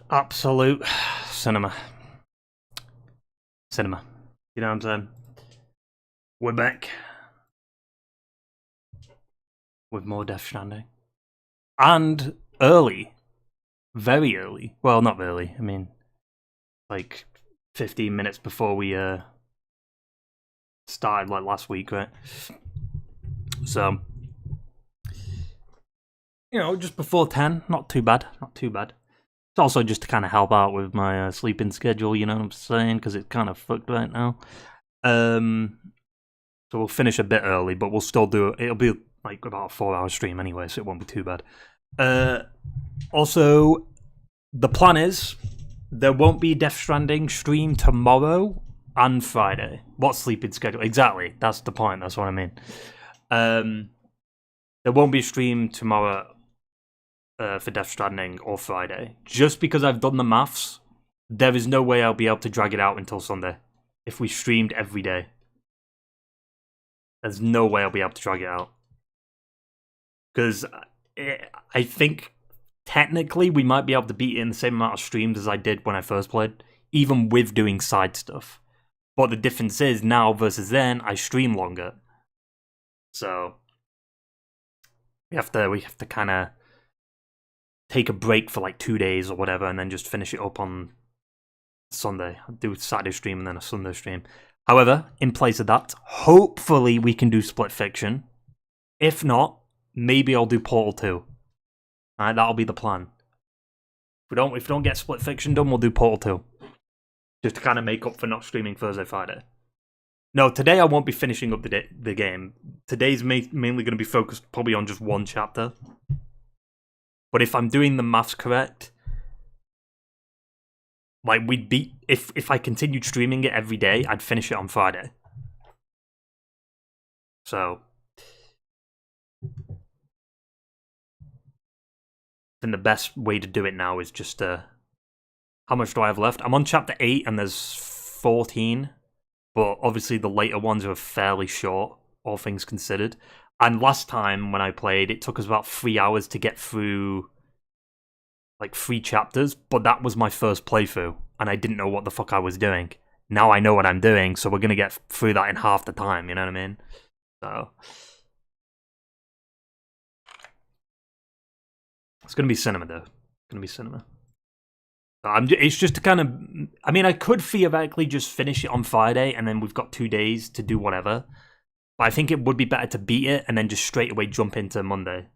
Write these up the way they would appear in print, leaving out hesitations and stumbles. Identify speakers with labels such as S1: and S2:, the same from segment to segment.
S1: Absolute cinema. Cinema. You know what I'm saying? We're back with more Death Stranding. And early. Very early. Well, not early. I mean, like 15 minutes before we started, like last week, right? So, you know, just before 10. Not too bad. Not too bad. It's also just to kind of help out with my sleeping schedule, you know what I'm saying? Because it's kind of fucked right now. So we'll finish a bit early, but we'll still do it. It'll be like about a 4-hour stream anyway, so it won't be too bad. Also, the plan is there won't be Death Stranding stream tomorrow and Friday. What sleeping schedule? Exactly. That's the point. That's what I mean. There won't be a stream tomorrow for Death Stranding or Friday. Just because I've done the maths, there is no way I'll be able to drag it out until Sunday. If we streamed every day. There's no way I'll be able to drag it out. Because I think technically we might be able to beat it in the same amount of streams as I did when I first played, even with doing side stuff. But the difference is now versus then, I stream longer. So we have to kind of take a break for like 2 days or whatever, and then just finish it up on Sunday. I'll do a Saturday stream and then a Sunday stream. However, in place of that, hopefully we can do Split Fiction. If not, maybe I'll do Portal 2. Alright, that'll be the plan. If we don't get Split Fiction done, we'll do Portal 2. Just to kind of make up for not streaming Thursday, Friday. No, today I won't be finishing up the game. Today's mainly going to be focused probably on just one chapter. But if I'm doing the maths correct, like we'd beat if I continued streaming it every day, I'd finish it on Friday. So then the best way to do it now is just how much do I have left? I'm on chapter 8 and there's 14, but obviously the later ones are fairly short, all things considered. And last time when I played, it took us about 3 hours to get through like 3 chapters, but that was my first playthrough, and I didn't know what the fuck I was doing. Now I know what I'm doing, so we're gonna get through that in half the time, you know what I mean? So it's gonna be cinema, though. It's gonna be cinema. It's just to kind of... I mean, I could theoretically just finish it on Friday, and then we've got 2 days to do whatever. But I think it would be better to beat it, and then just straight away jump into Monday.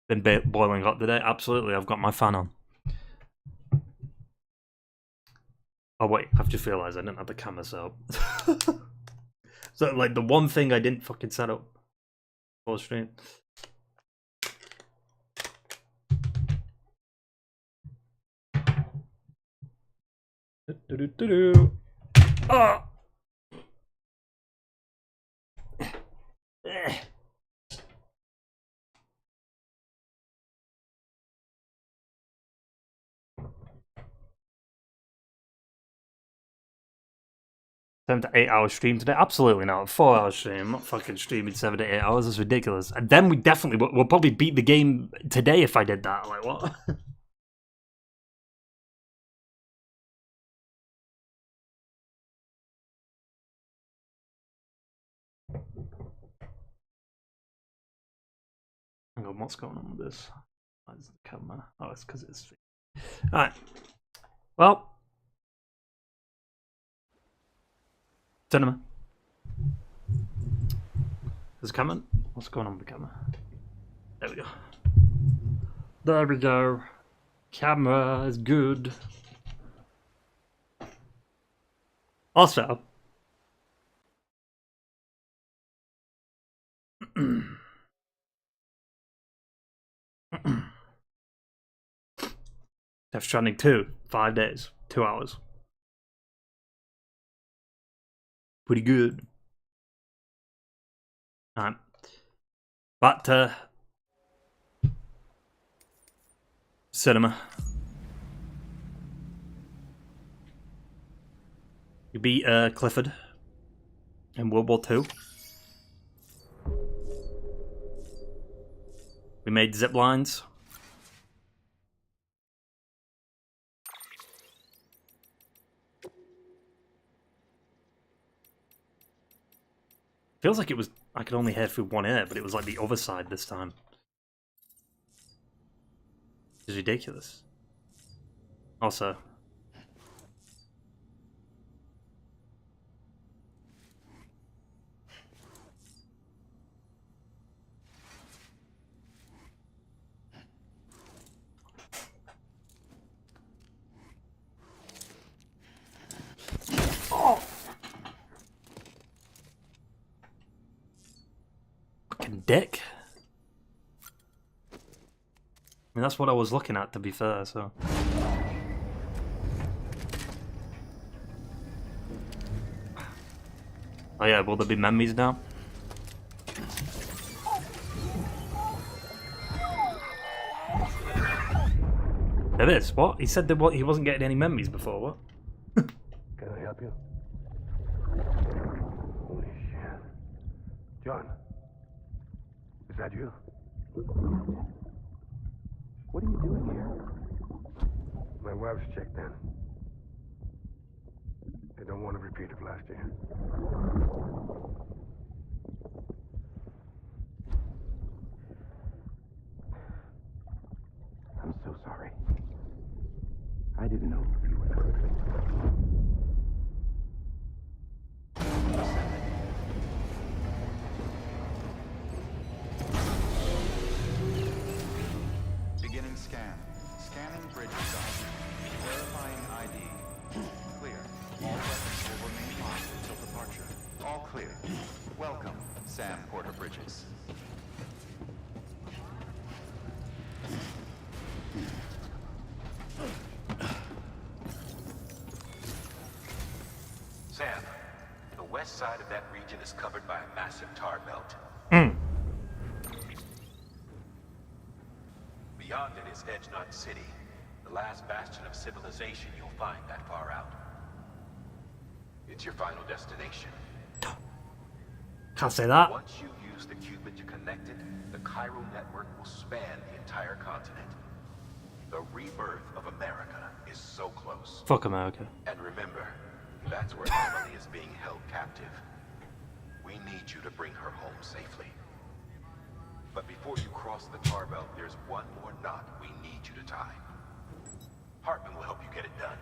S1: Been boiling hot today? Absolutely, I've got my fan on. Oh wait, I've just realised I didn't have the camera set up. So, like, the one thing I didn't fucking set up for stream. Oh! Seven to 8 hour stream today? Absolutely not. 4 hour stream. I'm not fucking streaming 7 to 8 hours. That's ridiculous. And then we definitely we'll probably beat the game today if I did that. Like what? Hang on, what's going on with this? Why is the camera? Oh, it's because it's... Alright. Well, cinema. Is it coming? What's going on with the camera? There we go. There we go. Camera is good. Also, Death Stranding 2, 5 days, 2 hours. Pretty good. Alright. But, cinema. You beat Clifford in World War II. We made zip lines. Feels like it was, I could only hear through one ear, but it was like the other side this time. It's ridiculous. Also, oh! Fucking dick. I mean, that's what I was looking at, to be fair, so. Oh yeah, will there be memories now? There is. What? He said that he wasn't getting any memories before, what?
S2: Can I help you? Holy shit. John. Is that you? What are you doing here? My wife's checked in. They don't want a repeat of last year. I'm so sorry. I didn't know you were perfect.
S3: Beginning scan. Scanning bridge zone. Verifying ID. Clear. All weapons will remain locked until departure. All clear. Welcome, Sam Porter Bridges.
S4: Sam, the west side of that region is covered by a massive tar belt. Beyond it is Edgenut City, the last bastion of civilization you'll find that far out. It's your final destination.
S1: Can't say that.
S4: Once you use the qubit to connect it, the Cairo network will span the entire continent. The rebirth of America is so close.
S1: Fuck America.
S4: And remember, that's where Emily is being held captive. We need you to bring her home safely. But before you cross the tar belt, there's one more knot we need you to tie. Hartman will help you get it done.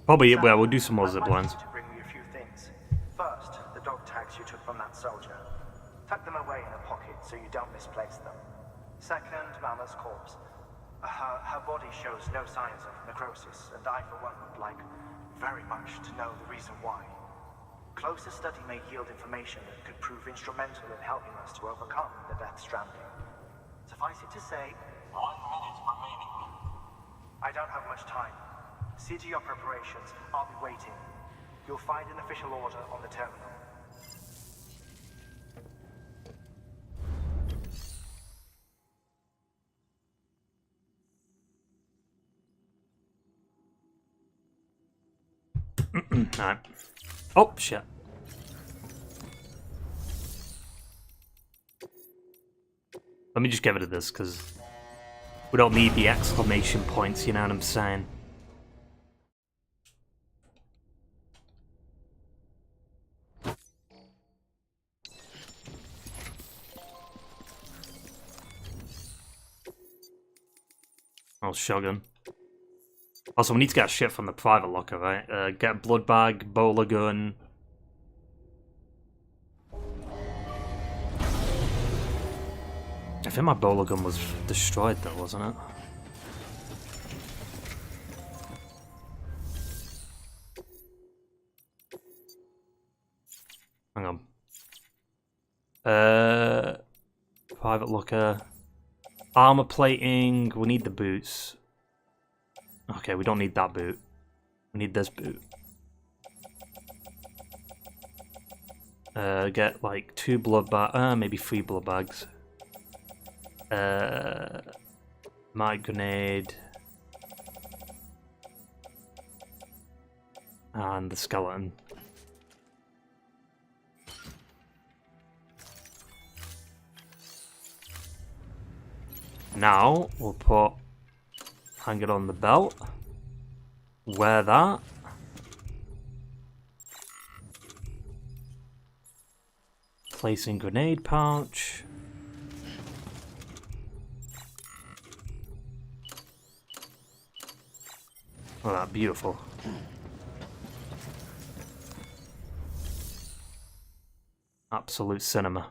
S1: Probably, well, we'll do some more zip lines.
S5: To bring me a few things. First, the dog tags you took from that soldier. Tuck them away in a pocket so you don't misplace them. Second, Mama's corpse. Her body shows no signs of necrosis, and I, for one, would like very much to know the reason why. Closer study may yield information that could prove instrumental in helping us to overcome the Death Stranding. Suffice it to say, 1 minute remaining. I don't have much time. See to your preparations. I'll be waiting. You'll find an official order on the terminal.
S1: Alright. Oh, shit. Let me just get rid of this, because we don't need the exclamation points, you know what I'm saying? semi-auto shotgun. Also, we need to get shit from the private locker, right? Get a blood bag, bowler gun. I think my bowler gun was destroyed though, wasn't it? Hang on. Private locker. Armor plating. We need the boots. Okay, we don't need that boot. We need this boot. Get like 2 blood bags. Maybe 3 blood bags. My grenade. And the skeleton. Now we'll hang it on the belt. Wear that. Placing grenade pouch. Oh, that's beautiful. Absolute cinema.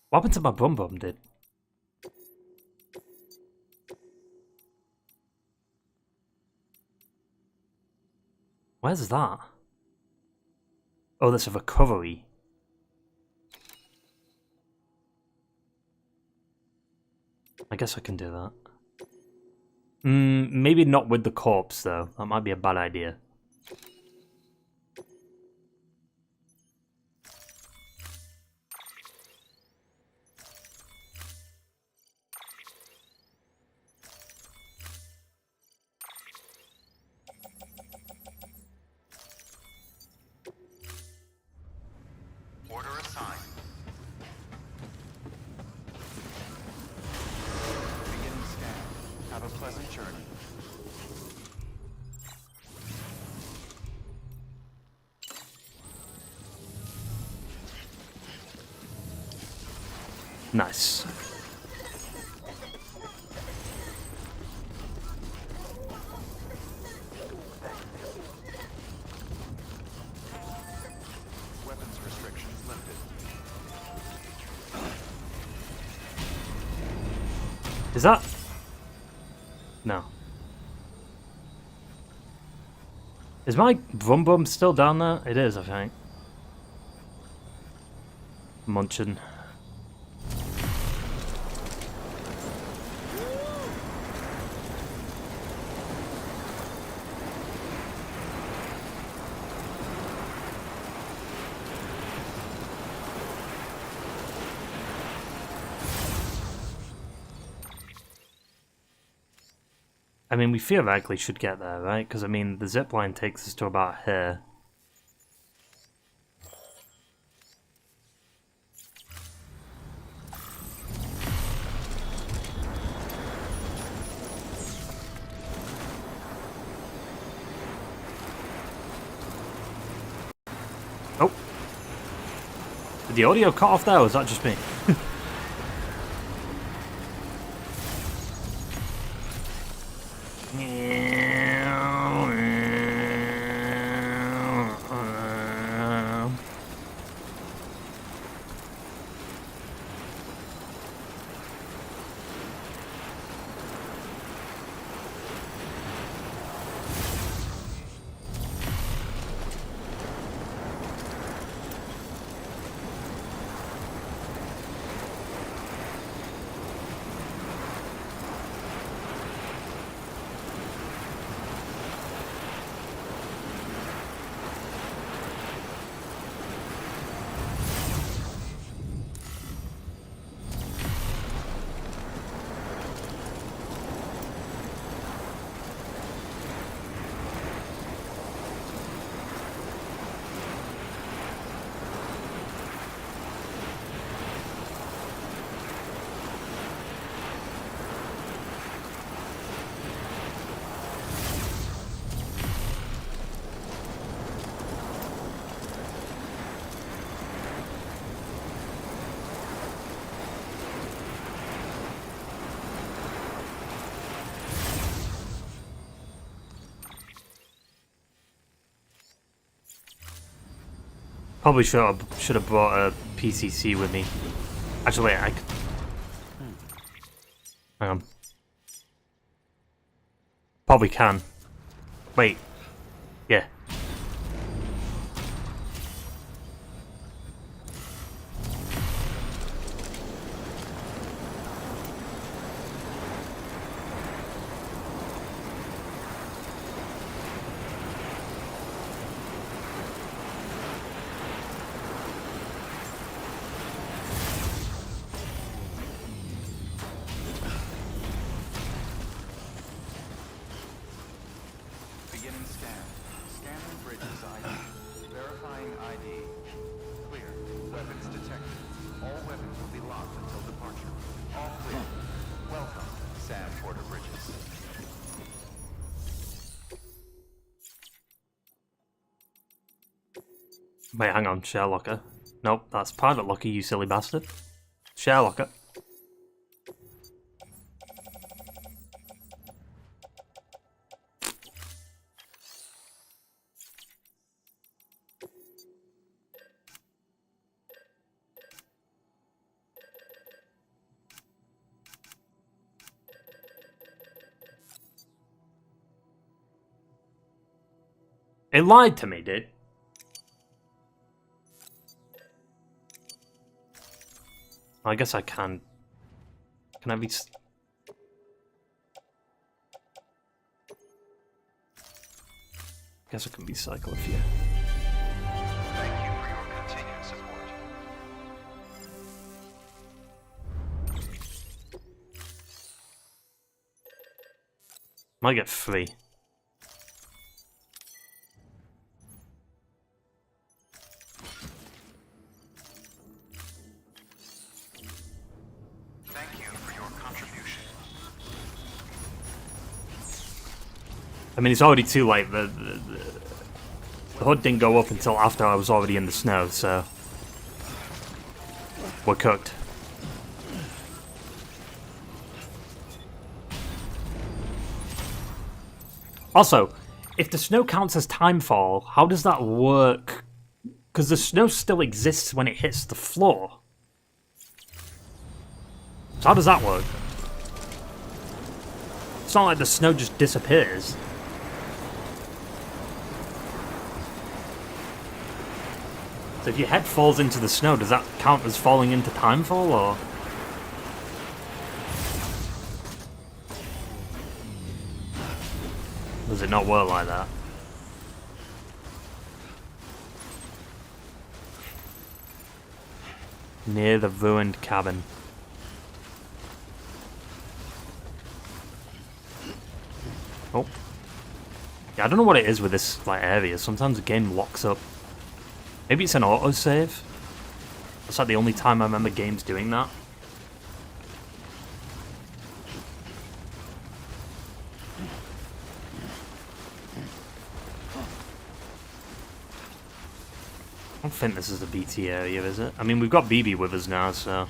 S1: What happened to my bum bum, dude? Where's that? Oh, that's a recovery. I guess I can do that. Maybe not with the corpse, though. That might be a bad idea.
S3: Order assigned. Beginning scan. Have a pleasant journey.
S1: Nice.
S3: Weapons restrictions lifted.
S1: Is that? No. Is my bum bum still down there? It is, I think. Munching. I mean, we theoretically should get there, right? Because, I mean, the zipline takes us to about here. Oh. Did the audio cut off there, or was that just me? Probably should have brought a PCC with me. Actually, wait, I could... Hang on. Probably can. Wait. Yeah.
S3: Beginning scan. Scanning bridges ID. Verifying ID. Clear. Weapons detected. All weapons will be locked until departure. All clear. Welcome, Sam Porter Bridges.
S1: Wait, hang on. Share locker. Nope, that's private locker, you silly bastard. Share locker. It lied to me, dude. I guess I can. Can I be... Guess I can recycle a few.
S4: Thank you for your continued support.
S1: Might get 3.
S4: Thank you for your contribution.
S1: I mean, it's already too late. The hood didn't go up until after I was already in the snow, so... We're cooked. Also, if the snow counts as timefall, how does that work? Because the snow still exists when it hits the floor. So how does that work? It's not like the snow just disappears. So if your head falls into the snow, does that count as falling into timefall, or...? Does it not work like that? Near the ruined cabin. Oh. Yeah, I don't know what it is with this like area. Sometimes the game locks up. Maybe it's an autosave. That's like the only time I remember games doing that. I don't think this is the BT area, is it? I mean, we've got BB with us now, so...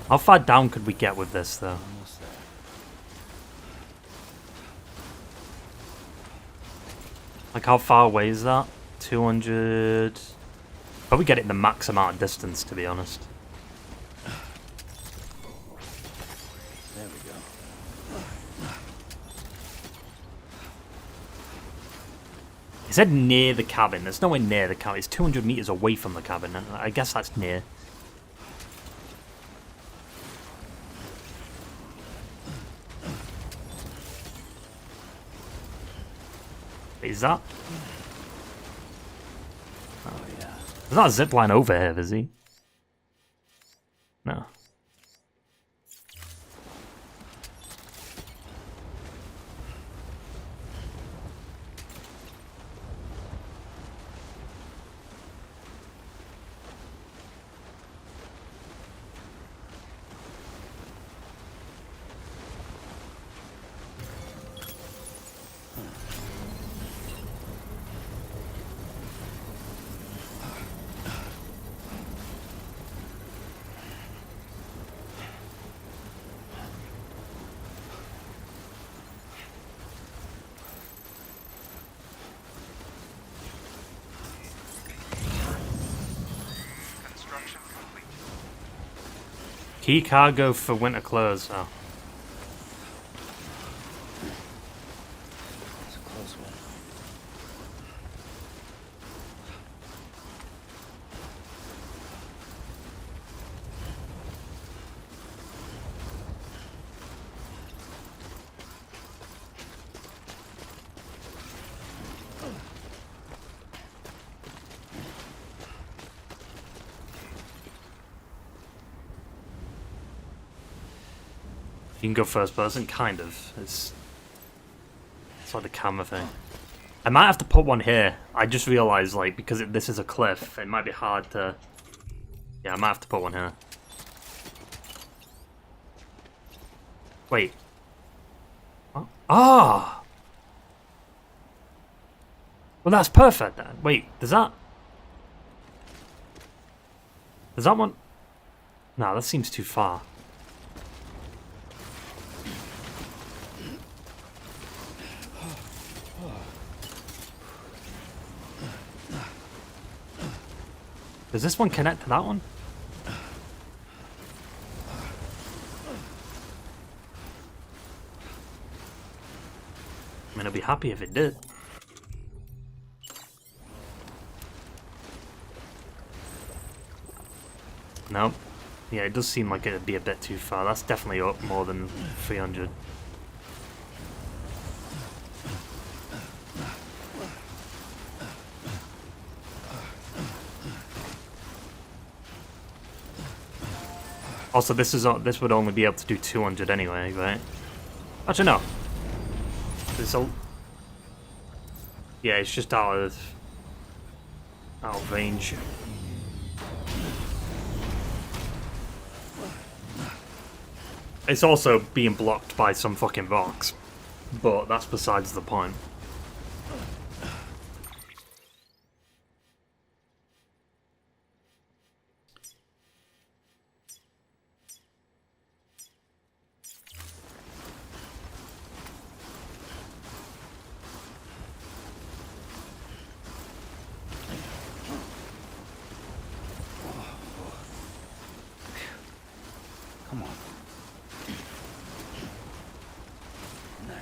S1: How far down could we get with this, though? Like, how far away is that? 200... Probably get it the max amount of distance, to be honest.
S2: There we go.
S1: It said near the cabin. There's nowhere near the cabin. It's 200 meters away from the cabin. I guess that's near. Is that? Oh yeah. There's not a zip line over here, is he? No.
S5: Construction complete.
S1: Key cargo for winter clothes. Oh.
S2: It's a close one.
S1: You can go first person, kind of. It's like the camera thing. I might have to put one here. I just realized, like, because this is a cliff, it might be hard to... Yeah, I might have to put one here. Wait. What? Ah! Well, that's perfect then. Wait, does that... Does that one... No, that seems too far. Does this one connect to that one? I mean, I'd be happy if it did. Nope. Yeah, it does seem like it'd be a bit too far. That's definitely up more than 300. Also, this would only be able to do 200 anyway, right? Actually, no. There's a... Yeah, it's just out of range. It's also being blocked by some fucking rocks, but that's besides the point.
S2: Come on. Nice.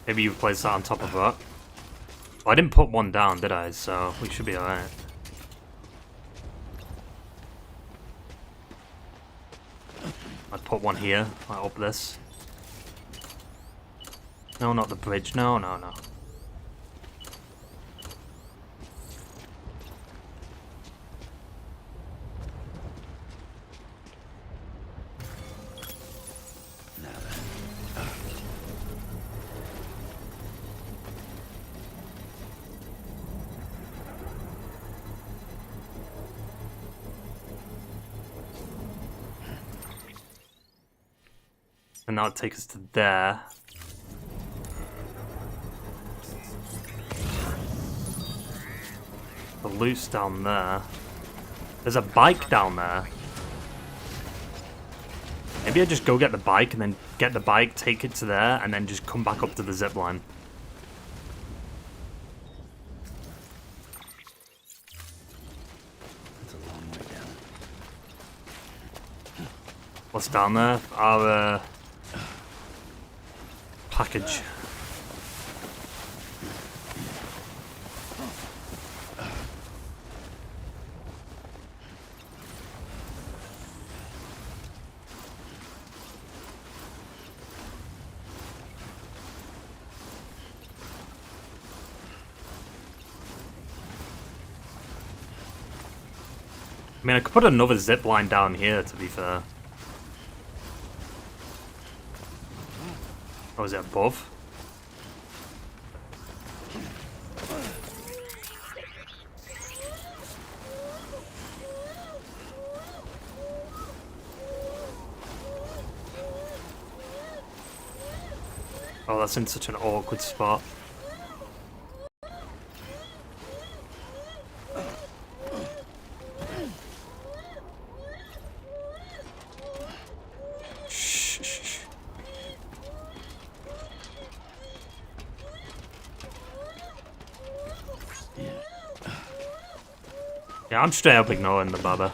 S1: Maybe you place that on top of that. Well, I didn't put one down, did I? So we should be alright. I'd put one here, like up this. No, not the bridge. No, no, no.
S2: Now then.
S1: And that would take us to there. The loot's down there. There's a bike down there. Maybe I just go get the bike and then get the bike, take it to there, and then just come back up to the zip line.
S2: That's a long way down.
S1: What's down there? Our package. I mean, I could put another zip line down here, to be fair. Oh, is it above? Oh, that's in such an awkward spot. Yeah, I'm straight up ignoring the baba.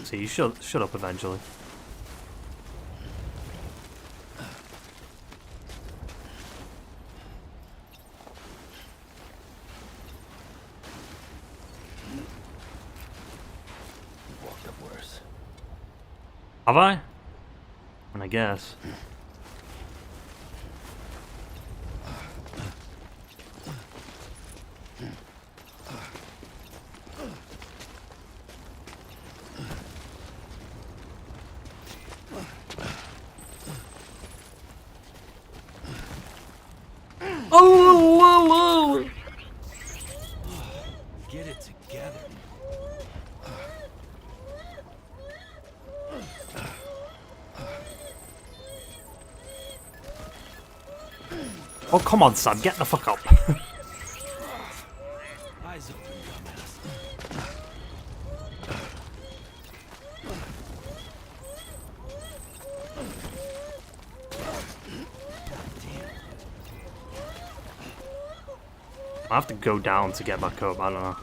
S1: See, you shut up eventually.
S2: Walked up worse.
S1: Have I? I guess. Oh!
S2: Get it together.
S1: Oh, come on, Sam, get the fuck up.
S2: Eyes open, dumbass.
S1: I have to go down to get back up, I don't know.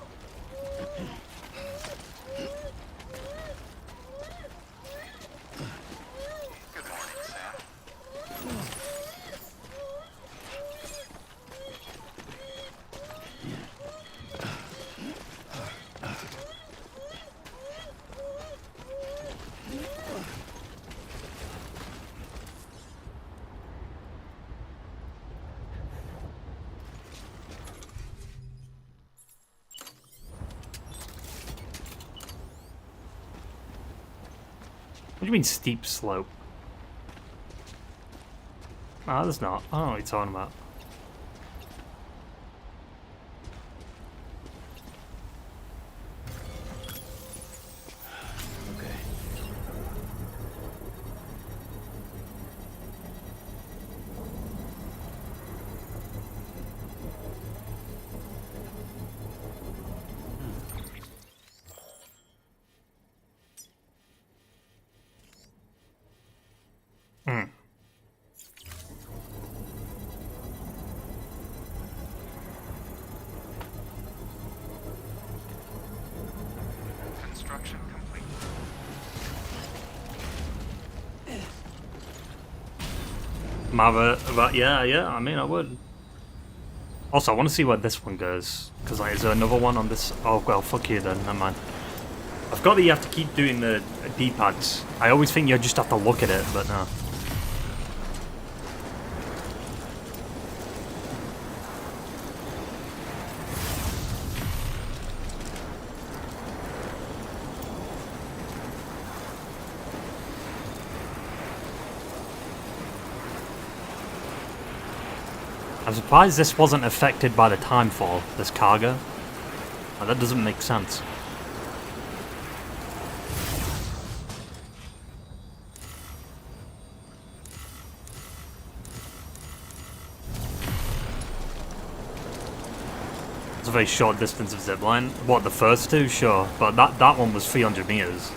S3: Good morning, Sam.
S1: What do you mean steep slope? No, there's not. I don't know what you're talking about.
S2: Okay.
S1: Hmm.
S3: Construction complete.
S1: Yeah, I mean, I would. Also, I want to see where this one goes. Because, like, is there another one on this? Oh, well, fuck you then, never mind. I've got that you have to keep doing the D-pads. I always think you just have to look at it, but no. I'm surprised this wasn't affected by the timefall, this cargo. Like, that doesn't make sense. It's a very short distance of zipline. What, the first two? Sure. But that one was 300 meters.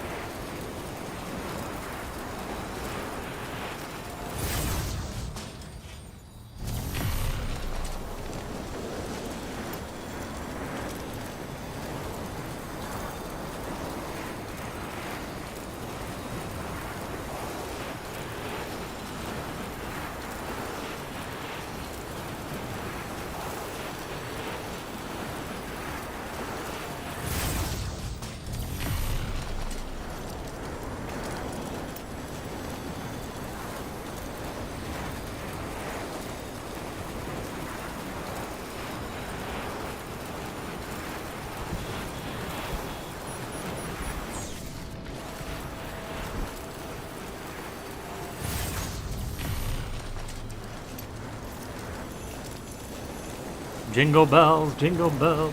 S1: Jingle bells, jingle bells.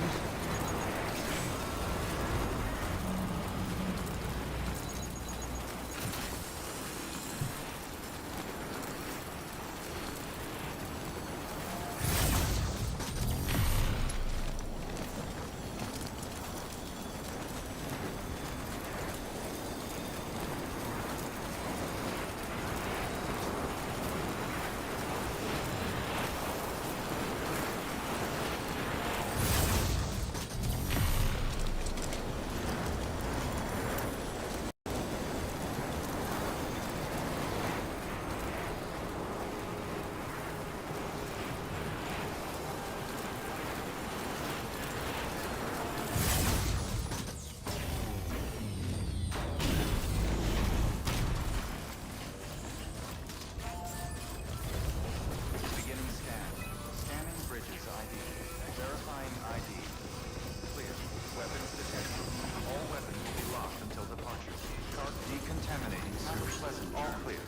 S3: Beginning scan. Scanning bridges ID. Verifying ID. Clear. Weapons detected. All weapons will be locked until departure. Cart decontaminating sewers. Pleasant. All clear.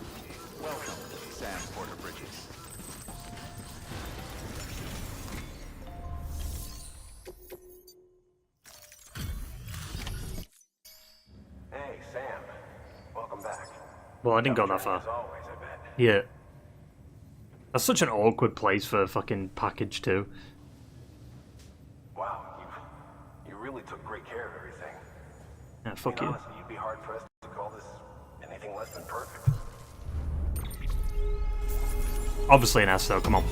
S3: Welcome, Sam Porter Bridges.
S2: Hey, Sam. Welcome back.
S1: Well, I didn't go that far.
S2: As always, I bet.
S1: Yeah. That's such an awkward place for a fucking package too.
S2: Wow, you really took great care of everything.
S1: Yeah, fuck
S2: I mean,
S1: you.
S2: honestly, you'd be hard pressed to call this anything less than perfect.
S1: Obviously an S though, come on.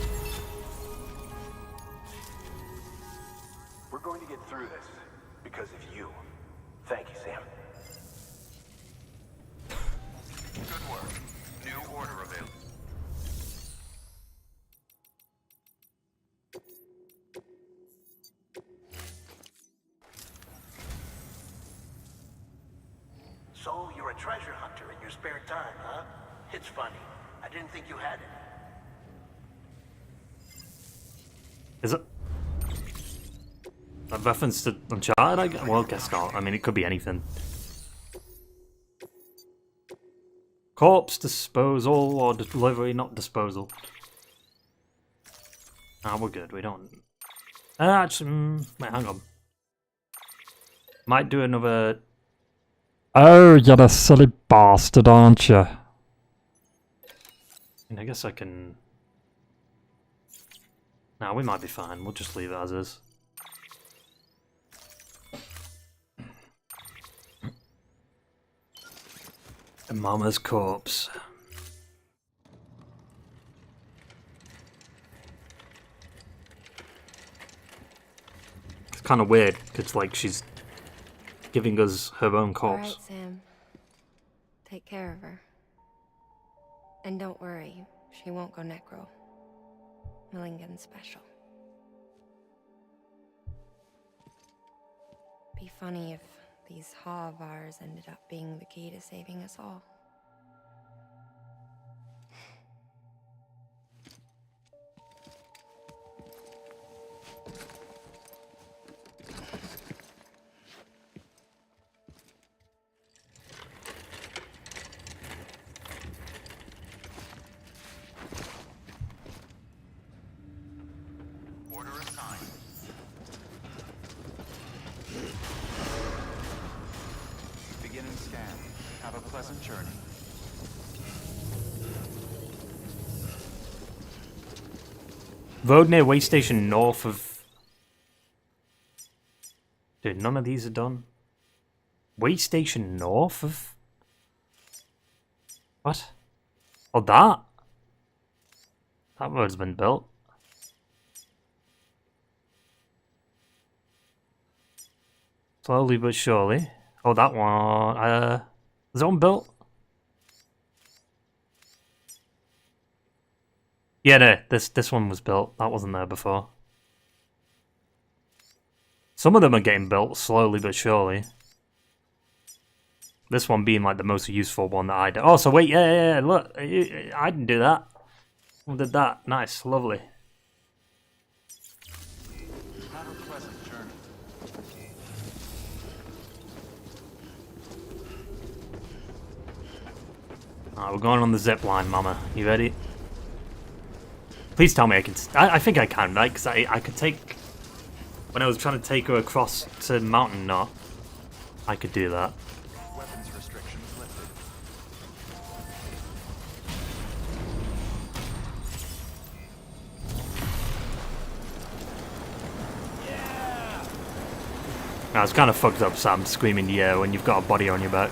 S2: We're going to get through this because of you. Thank you, Sam.
S4: Good work. New order available.
S6: So, you're a treasure hunter in your spare time, huh? It's funny. I didn't think you had it.
S1: Is it a reference to Uncharted? Well, I guess not. I mean, it could be anything. Corpse disposal or delivery, not disposal. Ah, we're good. We don't. Actually, wait, hang on. Might do another. Oh, you're the silly bastard, aren't you? I guess I can. Nah, we might be fine. We'll just leave it as is. A mama's corpse. It's kind of weird. It's like she's giving us her own corpse.
S7: All right, Sam. Take care of her. And don't worry, she won't go necro. Millingen's special. Be funny if these Ha of ours ended up being the key to saving us all.
S3: Order assigned. Beginning scan. Have a pleasant journey.
S1: Road near way station north of. Dude, none of these are done. Way station north of. What? Oh, that? That road's been built. Slowly but surely. Oh, that one. Is that one built? Yeah, no, this one was built. That wasn't there before. Some of them are getting built slowly but surely. This one being like the most useful one that I did. Oh, so wait, yeah, look. I didn't do that. Who did that? Nice, lovely.
S3: Have a pleasant journey.
S1: Alright, we're going on the zip line, mama. You ready? Please tell me I can. I think I can, right? Because I could take. When I was trying to take her across to Mountain Knot, I could do that.
S3: Weapons restrictions lifted.
S1: Now, it's kind of fucked up, Sam, screaming in the air when you've got a body on your back.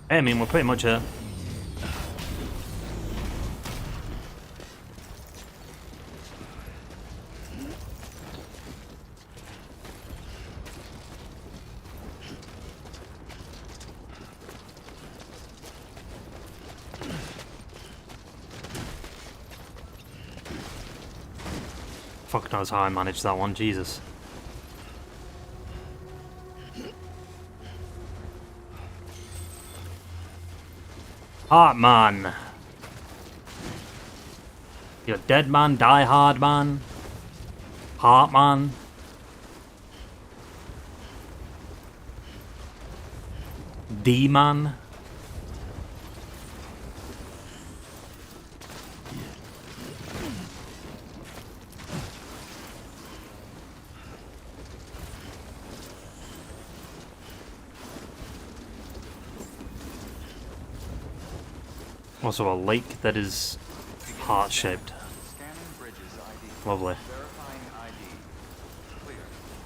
S1: Hey, I mean, we're pretty much here. Fuck knows how I managed that one, Jesus. Heartman. You're dead man, die hard man. Heartman. D-man. Also a lake that is heart-shaped.
S3: Scanning bridges ID.
S1: Lovely.
S3: Verifying ID. Clear.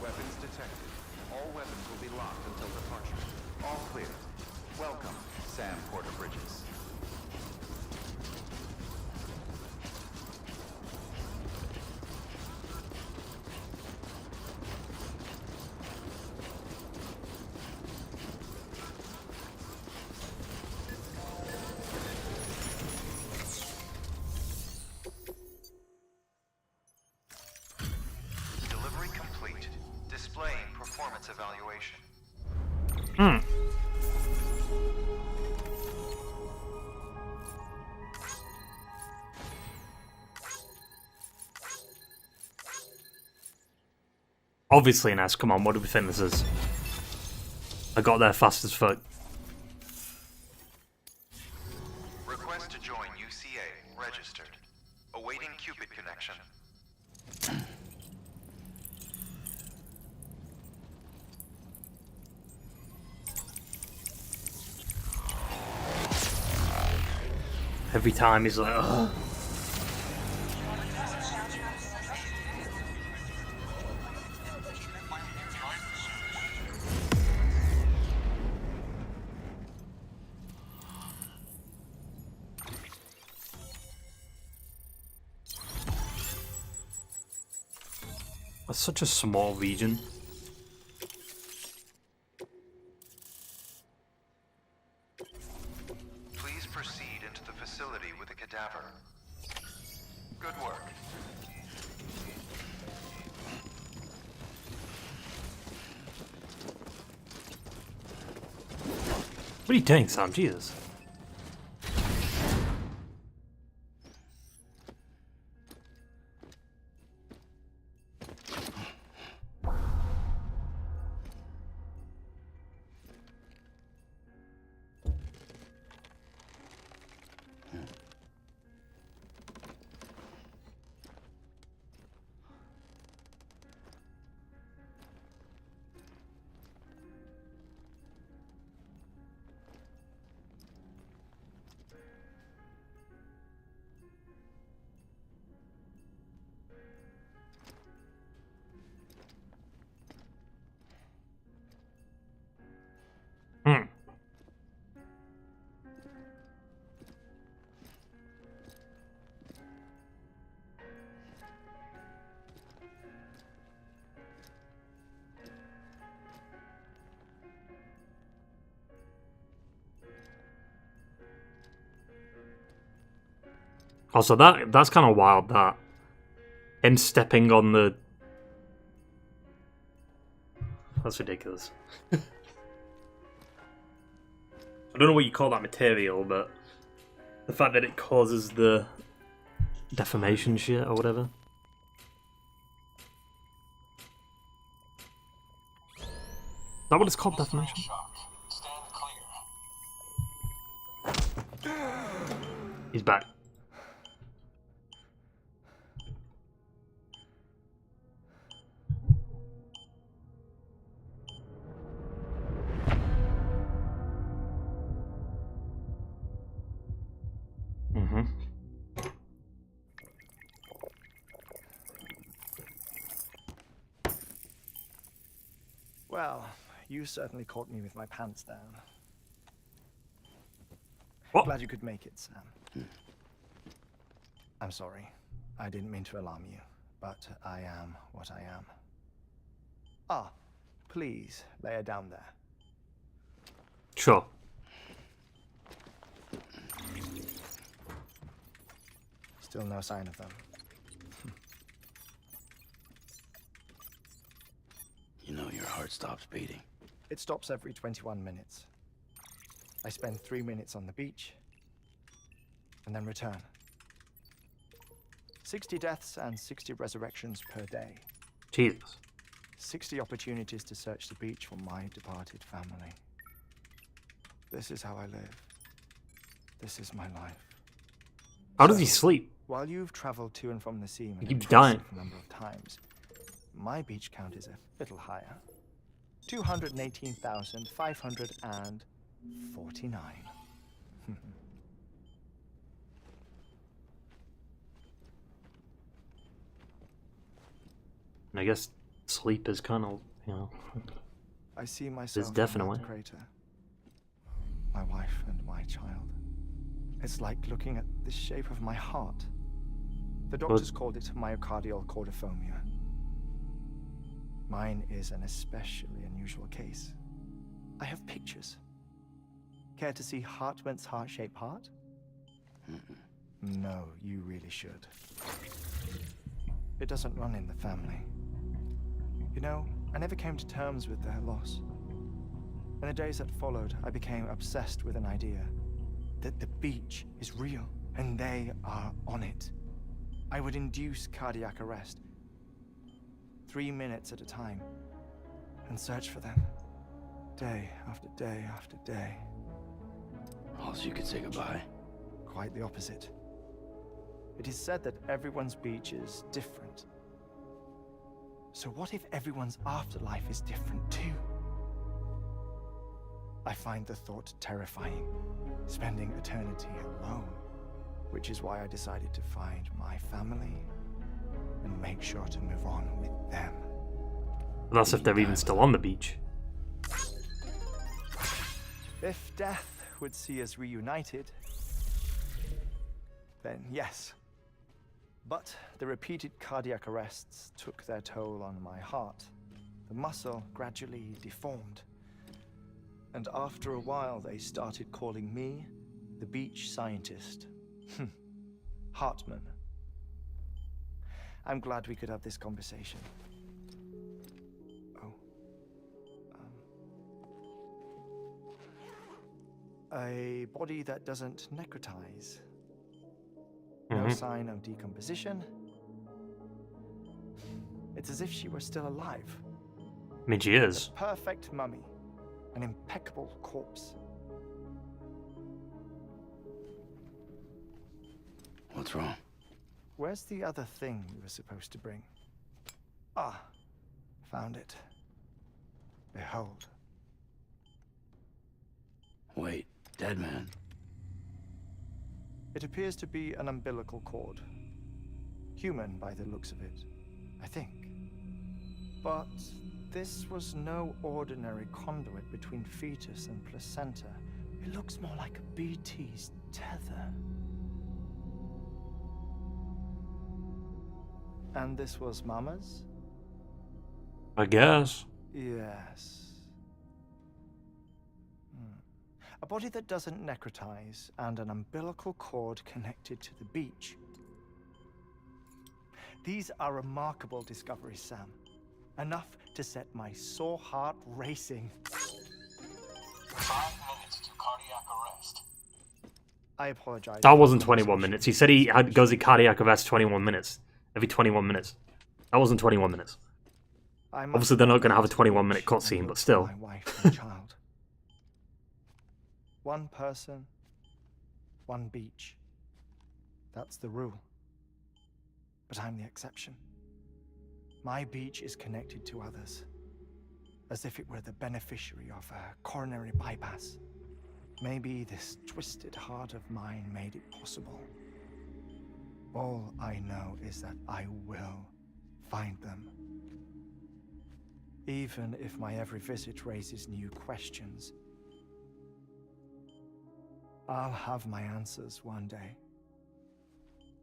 S3: Weapons detected. All weapons will be locked until departure. All clear. Welcome, Sam Porter Bridges. Delivery complete. Displaying performance evaluation.
S1: Obviously an S, come on, what do we think this is? I got there fast as fuck.
S3: Request to join UCA. Registered. Awaiting Cupid connection.
S1: Every time he's like, ugh. That's such a small region.
S3: Please proceed into the facility with a cadaver. Good work.
S1: What are you doing, Sam? Jesus. Also, that's kind of wild, that. Him stepping on the... That's ridiculous. I don't know what you call that material, but the fact that it causes the deformation shit or whatever. Is that what it's called, deformation? He's back. Mm-hmm.
S5: Well, you certainly caught me with my pants down.
S1: What?
S5: Glad you could make it, Sam. I'm sorry. I didn't mean to alarm you, but I am what I am. Ah, please lay her down there.
S1: Sure.
S5: Still no sign of them.
S2: You know your heart stops beating.
S5: It stops every 21 minutes. I spend 3 minutes on the beach, and then return. 60 deaths and 60 resurrections per day.
S1: Jesus.
S5: 60 opportunities to search the beach for my departed family. This is how I live. This is my life.
S1: How does he sleep?
S5: While you've traveled to and from the sea an
S1: keeps dying.
S5: impressive number of times, my beach count is a little higher. 218,549.
S1: I guess sleep is kind of, you know...
S5: I see myself in
S1: definitely.
S5: that crater. My wife and my child. It's like looking at the shape of my heart. The doctors called it myocardial cordiformia. Mine is an especially unusual case. I have pictures. Care to see HEARTMAN'S heart-shaped heart? No, you really should. It doesn't run in the family. You know, I never came to terms with their loss. In the days that followed, I became obsessed with an idea that the beach is real and they are on it. I would induce cardiac arrest, 3 minutes at a time, and search for them, day after day after day.
S2: Oh, so you could say goodbye?
S5: Quite the opposite. It is said that everyone's beach is different. So what if everyone's afterlife is different too? I find the thought terrifying, spending eternity alone, which is why I decided to find my family and make sure to move on with them.
S1: That's if they're even still on the beach.
S5: If death would see us reunited, then yes. But the repeated cardiac arrests took their toll on my heart. The muscle gradually deformed. And after a while, they started calling me the beach scientist. Hartman. I'm glad we could have this conversation. Oh. A body that doesn't necrotize. No sign of decomposition. It's as if she were still alive.
S1: I mean, she is.
S5: A perfect mummy. An impeccable corpse.
S2: What's wrong?
S5: Where's the other thing we were supposed to bring? Ah, found it. Behold.
S2: Wait, dead man.
S5: It appears to be an umbilical cord. Human by the looks of it, I think. But this was no ordinary conduit between fetus and placenta. It looks more like a BT's tether. And this was Mama's?
S1: I guess.
S5: Yes. A body that doesn't necrotize, and an umbilical cord connected to the beach. These are remarkable discoveries, Sam. Enough to set my sore heart racing.
S6: 5 minutes to cardiac arrest.
S5: I apologize.
S1: That wasn't 21 minutes. He said he goes in cardiac arrest 21 minutes. Every 21 minutes. That wasn't 21 minutes. Obviously, they're not going to have a 21-minute cutscene, but still.
S5: My wife and child. One person, one beach. That's the rule. But I'm the exception. My beach is connected to others, as if it were the beneficiary of a coronary bypass. Maybe this twisted heart of mine made it possible. All I know is that I will find them. Even if my every visit raises new questions, I'll have my answers one day.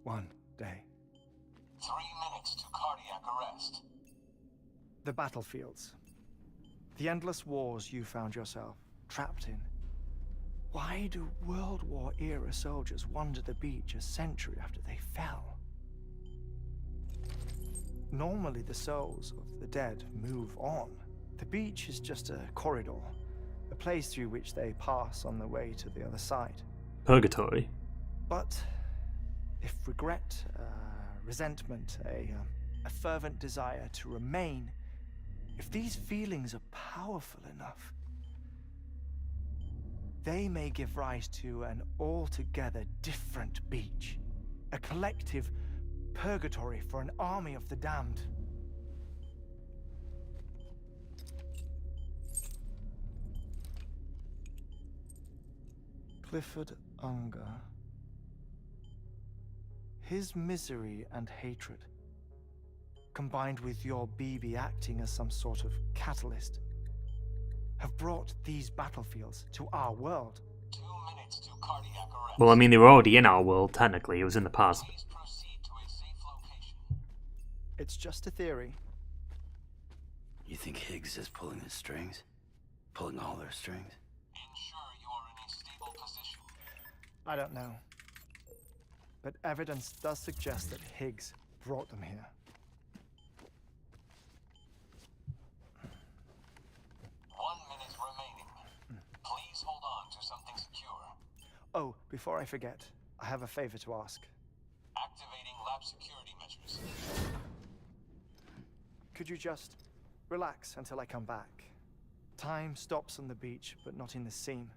S5: One day.
S6: 3 minutes to cardiac arrest.
S5: The battlefields. The endless wars you found yourself trapped in. Why do World War era soldiers wander the beach a century after they fell? Normally the souls of the dead move on. The beach is just a corridor, a place through which they pass on the way to the other side.
S1: Purgatory.
S5: But if regret, resentment, a fervent desire to remain, if these feelings are powerful enough, they may give rise to an altogether different beach, a collective purgatory for an army of the damned. Clifford Unger. His misery and hatred, combined with your BB acting as some sort of catalyst, have brought these battlefields to our world.
S6: 2 minutes to cardiac arrest.
S1: Well, I mean, they were already in our world, technically. It was in the past.
S6: Please proceed to a safe location.
S5: It's just a theory.
S2: You think Higgs is pulling his strings? Pulling all their strings?
S6: Ensure you are in a stable position.
S5: I don't know. But evidence does suggest that Higgs brought them here.
S6: 1 minute remaining. Please hold on to something secure.
S5: Oh, before I forget, I have a favor to ask.
S6: Activating lab security measures.
S5: Could you just relax until I come back? Time stops on the beach, but not in the scene.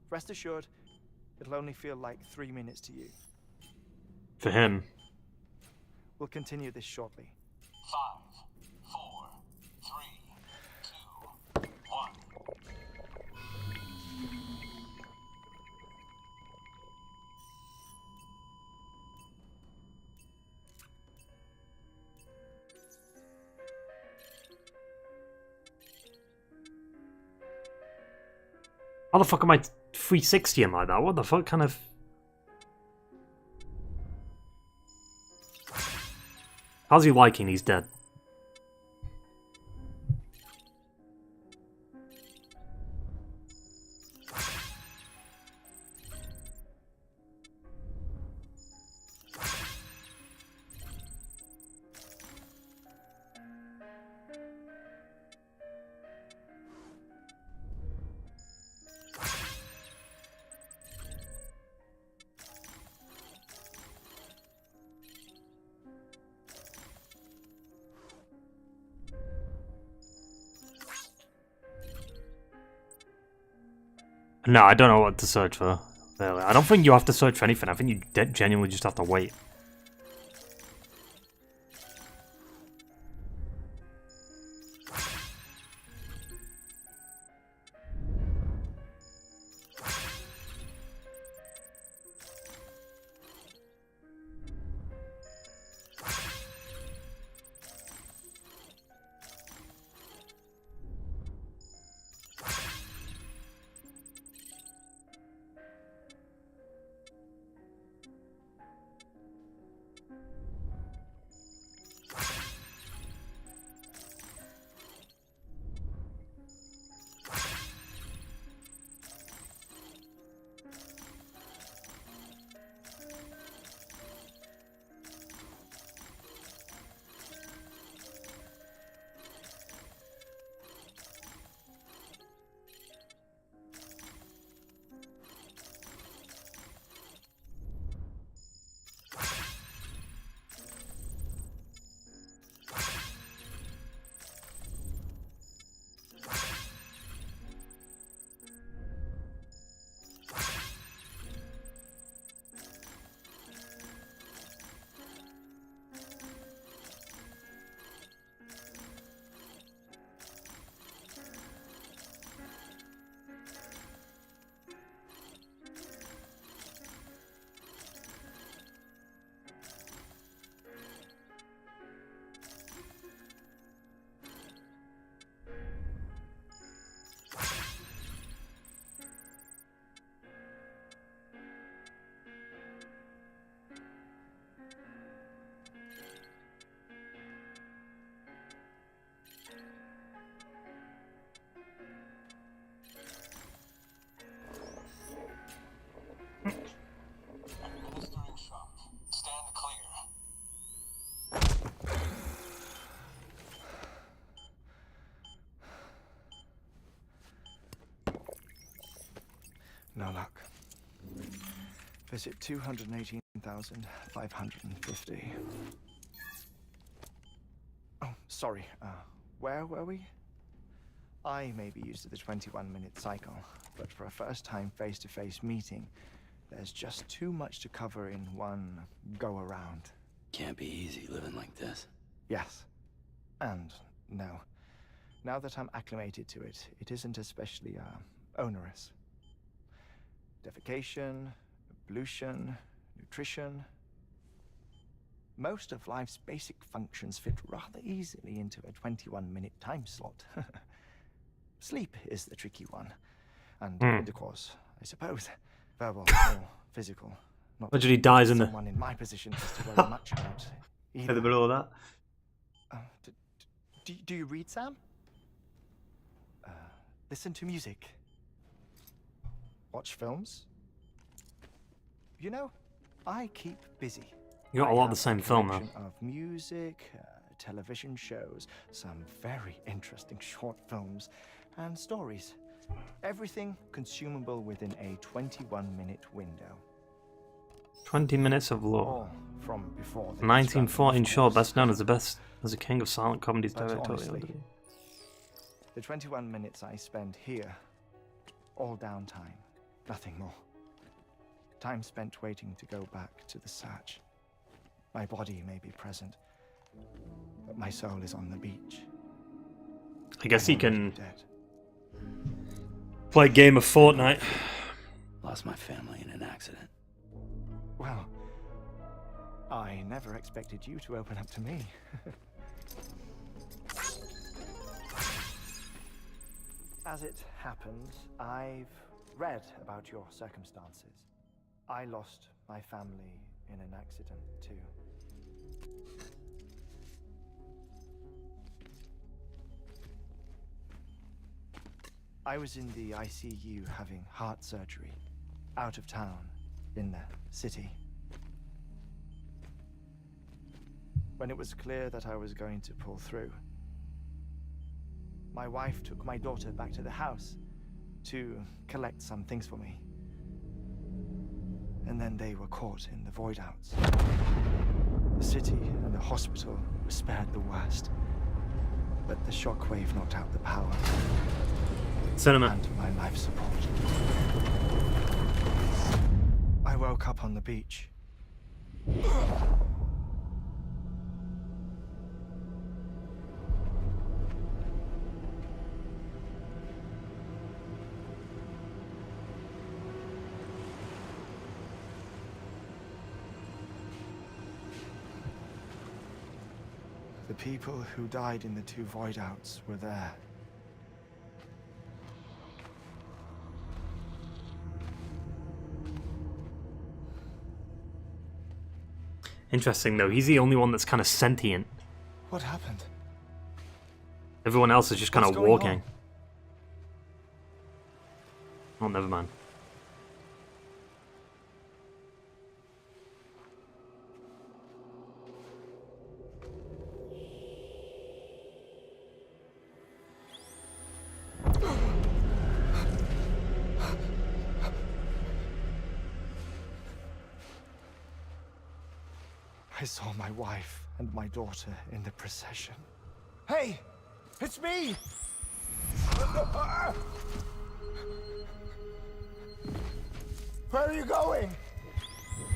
S5: Rest assured, it'll only feel like 3 minutes to you.
S1: For him.
S5: We'll continue this shortly.
S6: 5, 4, 3, 2, 1.
S1: How the fuck am I 360ing like that? What the fuck kind of... How's he liking he's dead? No, I don't know what to search for. Really. I don't think you have to search for anything. I think you genuinely just have to wait.
S5: No luck. Visit 218,550. Oh, sorry. Where were we? I may be used to the 21-minute cycle, but for a first-time face-to-face meeting, there's just too much to cover in one go-around.
S2: Can't be easy living like this.
S5: Yes. And no. Now that I'm acclimated to it, it isn't especially, onerous. Defecation, ablution, nutrition. Most of life's basic functions fit rather easily into a 21-minute time slot. Sleep is the tricky one. And intercourse, I suppose. Verbal or physical. Not
S1: Literally dies in the
S5: someone in my position has to worry much about
S1: in
S5: either.
S1: the middle of that.
S5: Do you read, Sam? Listen to music. Watch films. You know, I keep busy.
S1: You got a lot of the same film though.
S5: Of music, television shows, some very interesting short films, and stories. Everything consumable within a 21-minute window.
S1: 20 minutes of lore.
S5: All from before the
S1: 1914 Shaw, best known as the king of silent comedies
S5: But
S1: directorial.
S5: honestly, the 21 minutes I spend here, all downtime, nothing more. Time spent waiting to go back to the search. My body may be present, but my soul is on the beach.
S1: I guess he can
S5: Dead.
S1: play a game of Fortnite.
S2: Lost my family in an accident.
S5: Well, I never expected you to open up to me. As it happens, I've read about your circumstances. I lost my family in an accident, too. I was in the ICU having heart surgery, out of town, in the city. When it was clear that I was going to pull through, my wife took my daughter back to the house to collect some things for me. And then they were caught in the void outs. The city and the hospital were spared the worst, but the shockwave knocked out the power.
S1: Cinema.
S5: And my life support. I woke up on the beach. The people who died in the two void outs were there.
S1: Interesting though, he's the only one that's kind of sentient.
S5: What happened?
S1: Everyone else is just kind
S5: What's
S1: of
S5: going
S1: walking. Oh, never mind.
S5: I saw my wife and my daughter in the procession. Hey! It's me! Where are you going?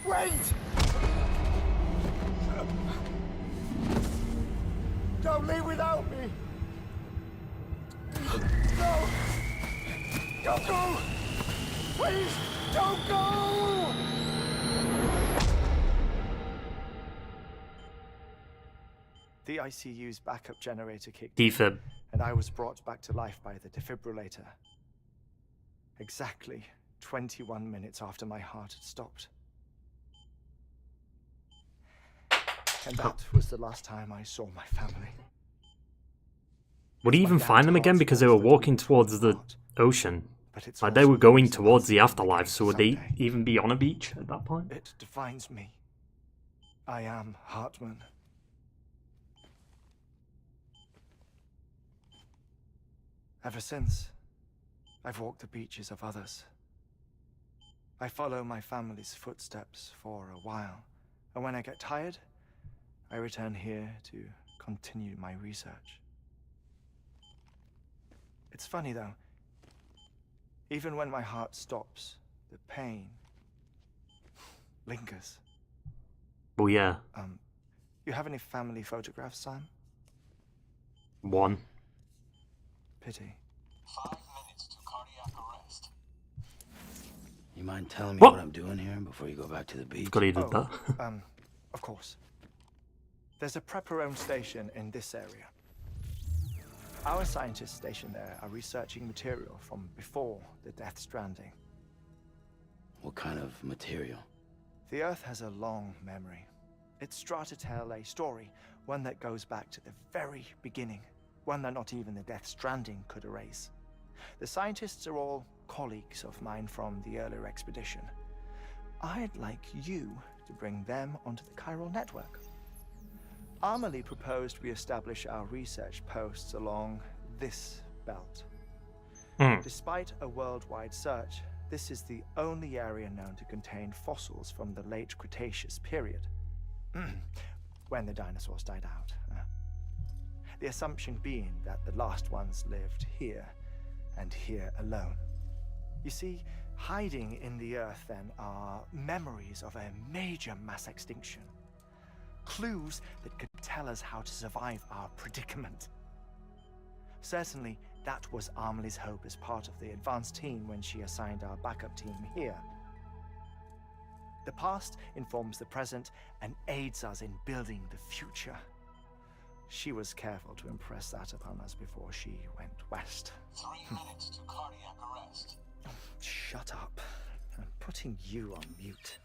S5: Wait! Don't leave without me! No! Don't go! Please, don't go! The ICU's backup generator kicked in,
S1: Defib.
S5: and I was brought back to life by the defibrillator. Exactly 21 minutes after my heart had stopped. And that was the last time I saw my family.
S1: Would he even find them again because they were walking towards the ocean?
S5: But it's
S1: Like they
S5: also
S1: were going
S5: the
S1: towards the
S5: last
S1: afterlife, so would they
S5: someday.
S1: even be on a beach at that point?
S5: It defines me. I am Hartman. Ever since, I've walked the beaches of others. I follow my family's footsteps for a while, and when I get tired, I return here to continue my research. It's funny though, even when my heart stops, the pain lingers.
S1: Well, yeah.
S5: You have any family photographs, Sam?
S1: One.
S5: Pity.
S6: 5 minutes to cardiac arrest.
S2: You mind telling me
S1: What?
S2: what I'm doing here before you go back to the beach?
S1: Good he did that.
S5: Of course. There's a prepper-owned station in this area. Our scientists stationed there are researching material from before the Death Stranding.
S2: What kind of material?
S5: The Earth has a long memory. It's trying to tell a story, one that goes back to the very beginning, one that not even the Death Stranding could erase. The scientists are all colleagues of mine from the earlier expedition. I'd like you to bring them onto the chiral network. Amelie proposed we establish our research posts along this belt. Despite a worldwide search, this is the only area known to contain fossils from the late Cretaceous period, when the dinosaurs died out. The assumption being that the last ones lived here, and here alone. You see, hiding in the Earth then are memories of a major mass extinction. Clues that could tell us how to survive our predicament. Certainly, that was Amelie's hope as part of the advanced team when she assigned our backup team here. The past informs the present and aids us in building the future. She was careful to impress that upon us before she went west.
S6: 3 minutes to cardiac arrest.
S5: Shut up. I'm putting you on mute.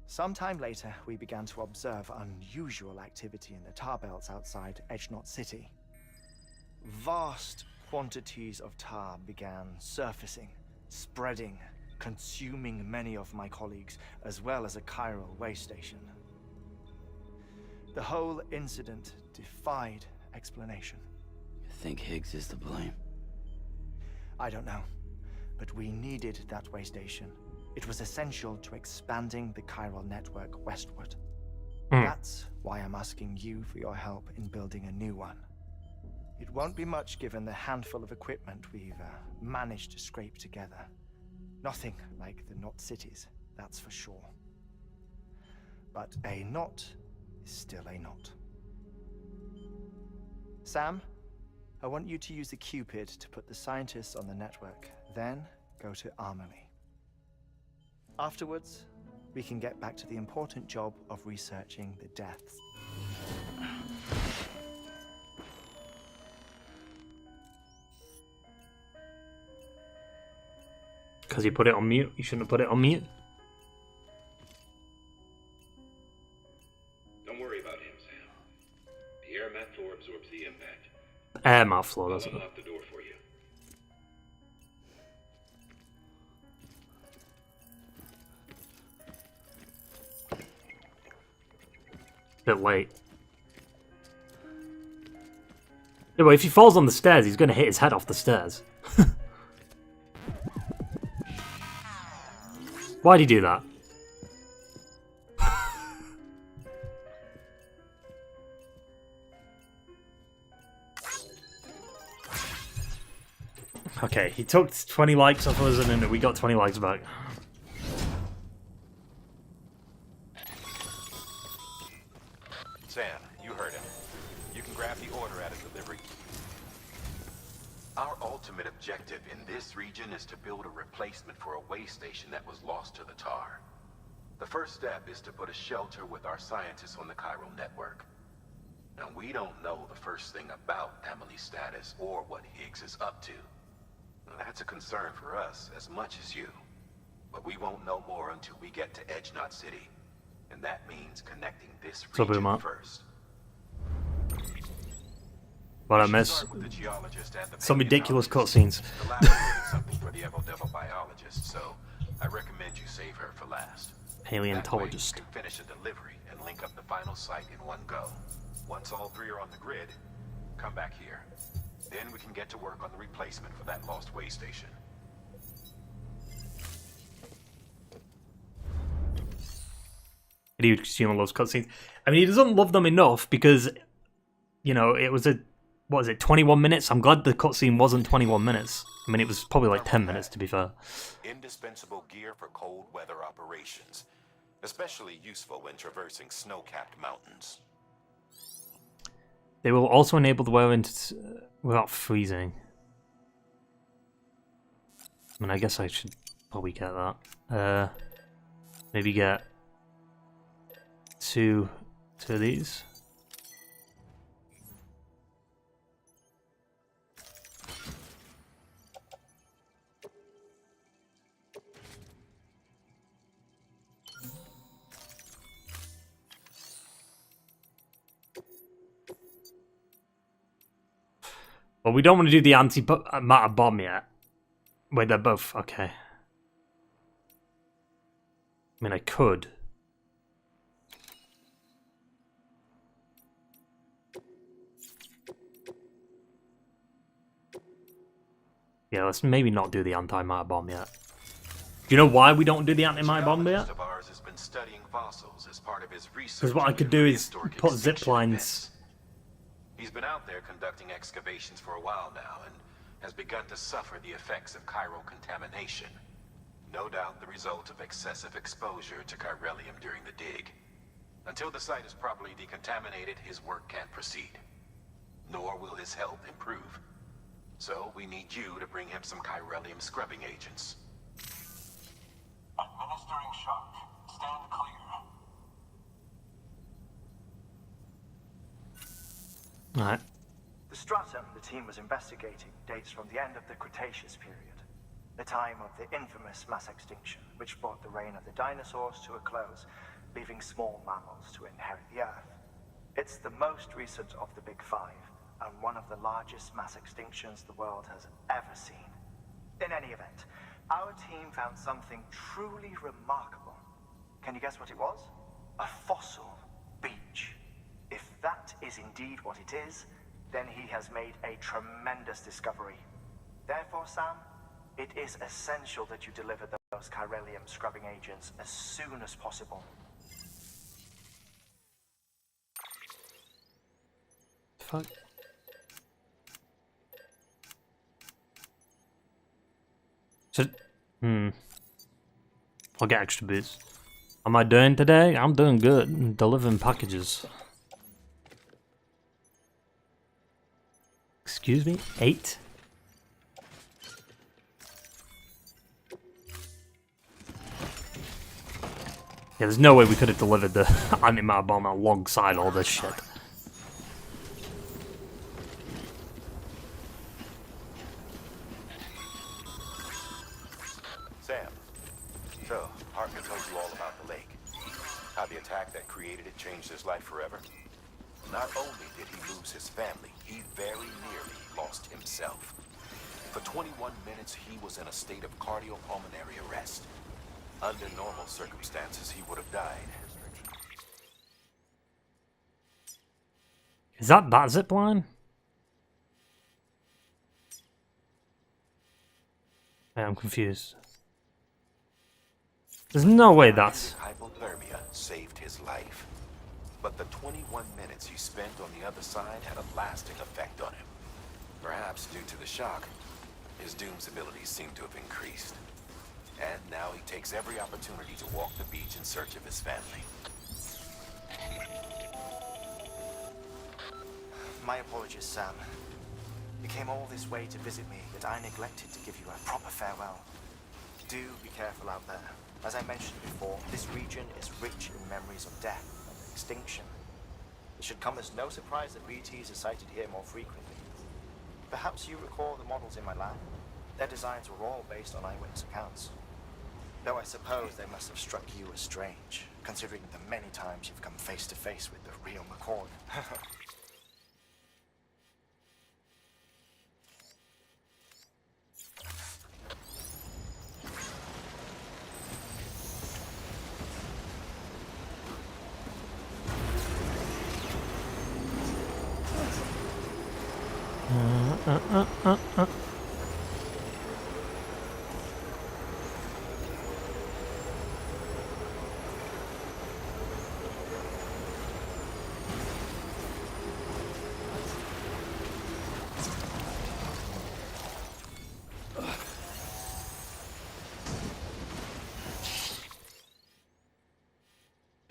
S5: Sometime later, we began to observe unusual activity in the tar belts outside Edgenot City. Vast quantities of tar began surfacing, spreading, consuming many of my colleagues, as well as a chiral way station. The whole incident defied explanation.
S2: You think Higgs is to blame?
S5: I don't know, but we needed that way station. It was essential to expanding the chiral network westward. That's why I'm asking you for your help in building a new one. It won't be much given the handful of equipment we've managed to scrape together. Nothing like the knot cities, that's for sure. But a knot is still a knot. Sam, I want you to use the Cupid to put the scientists on the network, then go to Amelie. Afterwards, we can get back to the important job of researching the deaths.
S1: Because you put it on mute. You shouldn't have put it on mute.
S4: Don't worry about him, Sam. The air mat floor absorbs the impact.
S1: Air mat floor,
S4: I'll
S1: doesn't it?
S4: unlock the door for you.
S1: Bit late. Yeah, but if he falls on the stairs, he's going to hit his head off the stairs. Why'd he do that? Okay, he took 20 likes off us and then we got 20 likes back.
S4: Sam, you heard him. You can grab the order at a delivery. Our ultimate objective in this region is to build a replacement for a way station that was lost to the tar. The first step is to put a shelter with our scientists on the chiral network. Now, we don't know the first thing about Amelie's status or what Higgs is up to. That's a concern for us as much as you. But we won't know more until we get to Edgenot City. And that means connecting this region first.
S1: What I miss?
S4: Start with the geologist and the
S1: Some ridiculous
S4: paleontologist.
S1: cutscenes.
S4: The latter did something for the Evo biologist, so I recommend you save her for last.
S1: Paleontologist.
S4: That way you can finish a delivery and link up the final site in one go. Once all three are on the grid, come back here. Then we can get to work on the replacement for that lost way station.
S1: Hideo Kojima loves cutscenes. I mean, he doesn't love them enough because, you know, it was 21 minutes? I'm glad the cutscene wasn't 21 minutes. I mean, it was probably like 10 minutes, to be fair.
S4: Indispensable gear for cold weather operations, especially useful when traversing snow-capped mountains.
S1: They will also enable the weather without freezing. I mean, I guess I should probably get that. Maybe get two of these. Well, we don't want to do the anti-matter bomb yet. Wait, they're both... okay. I mean, I could. Yeah, let's maybe not do the anti-matter bomb yet. Do you know why we don't do the anti-matter bomb yet? Because what I could do is put zip lines...
S4: He's been out there conducting excavations for a while now and has begun to suffer the effects of chiral contamination. No doubt the result of excessive exposure to chiralium during the dig. Until the site is properly decontaminated, his work can't proceed. Nor will his health improve. So we need you to bring him some chiralium scrubbing agents.
S6: Administering shock. Stand clear.
S1: Alright.
S5: The stratum the team was investigating dates from the end of the Cretaceous period, the time of the infamous mass extinction, which brought the reign of the dinosaurs to a close, leaving small mammals to inherit the Earth. It's the most recent of the Big Five, and one of the largest mass extinctions the world has ever seen. In any event, our team found something truly remarkable. Can you guess what it was? A fossil beach. If that is indeed what it is, then he has made a tremendous discovery. Therefore, Sam, it is essential that you deliver those chiralium scrubbing agents as soon as possible.
S1: Fuck. So, I'll get extra boots. How am I doing today? I'm doing good. I'm delivering packages. Excuse me? 8? Yeah, there's no way we could have delivered the anti-matter bomb alongside all this shit.
S4: Sam, so Hartman told you all about the lake. How the attack that created it changed his life forever. Not only did he lose his family, he very nearly lost himself. For 21 minutes, he was in a state of cardiopulmonary arrest. Under normal circumstances, he would have died.
S1: Is that zipline? Yeah, I'm confused. There's no way that's...
S4: Hypothermia saved his life. But the 21 minutes he spent on the other side had a lasting effect on him. Perhaps due to the shock, his doom's abilities seem to have increased. And now he takes every opportunity to walk the beach in search of his family.
S5: My apologies, Sam. You came all this way to visit me, yet I neglected to give you a proper farewell. Do be careful out there. As I mentioned before, this region is rich in memories of death and extinction. It should come as no surprise that BTs are sighted here more frequently. Perhaps you recall the models in my lab? Their designs were all based on eyewitness accounts. Though I suppose they must have struck you as strange, considering the many times you've come face to face with the real McCord.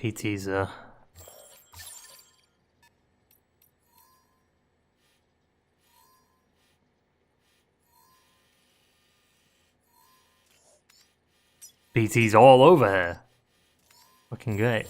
S1: PT's PT's all over here. Fucking great.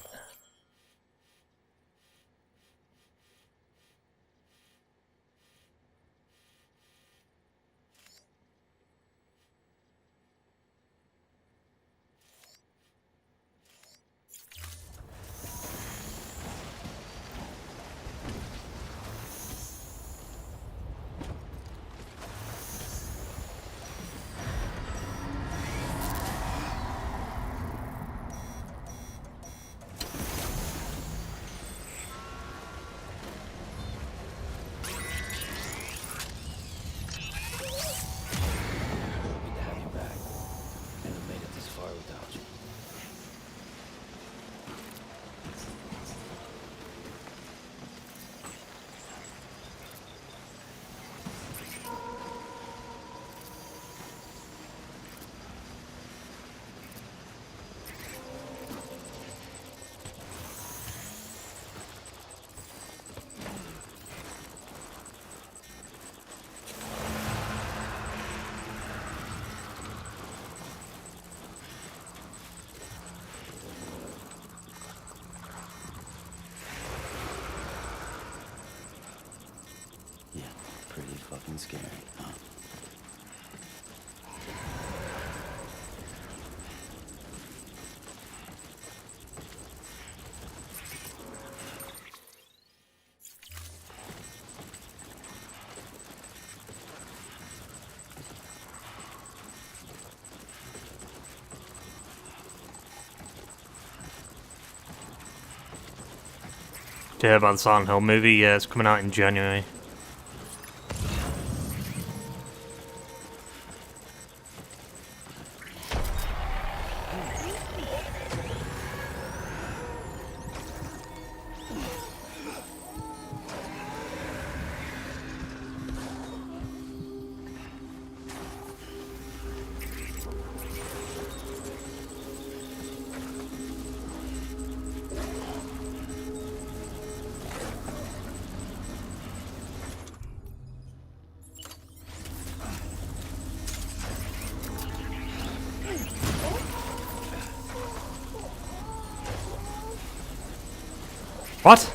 S2: Good to have you back. Never made it this far without you. Yeah, pretty fucking scary, huh?
S1: Did you hear about the Silent Hill movie? Yeah, it's coming out in January. What?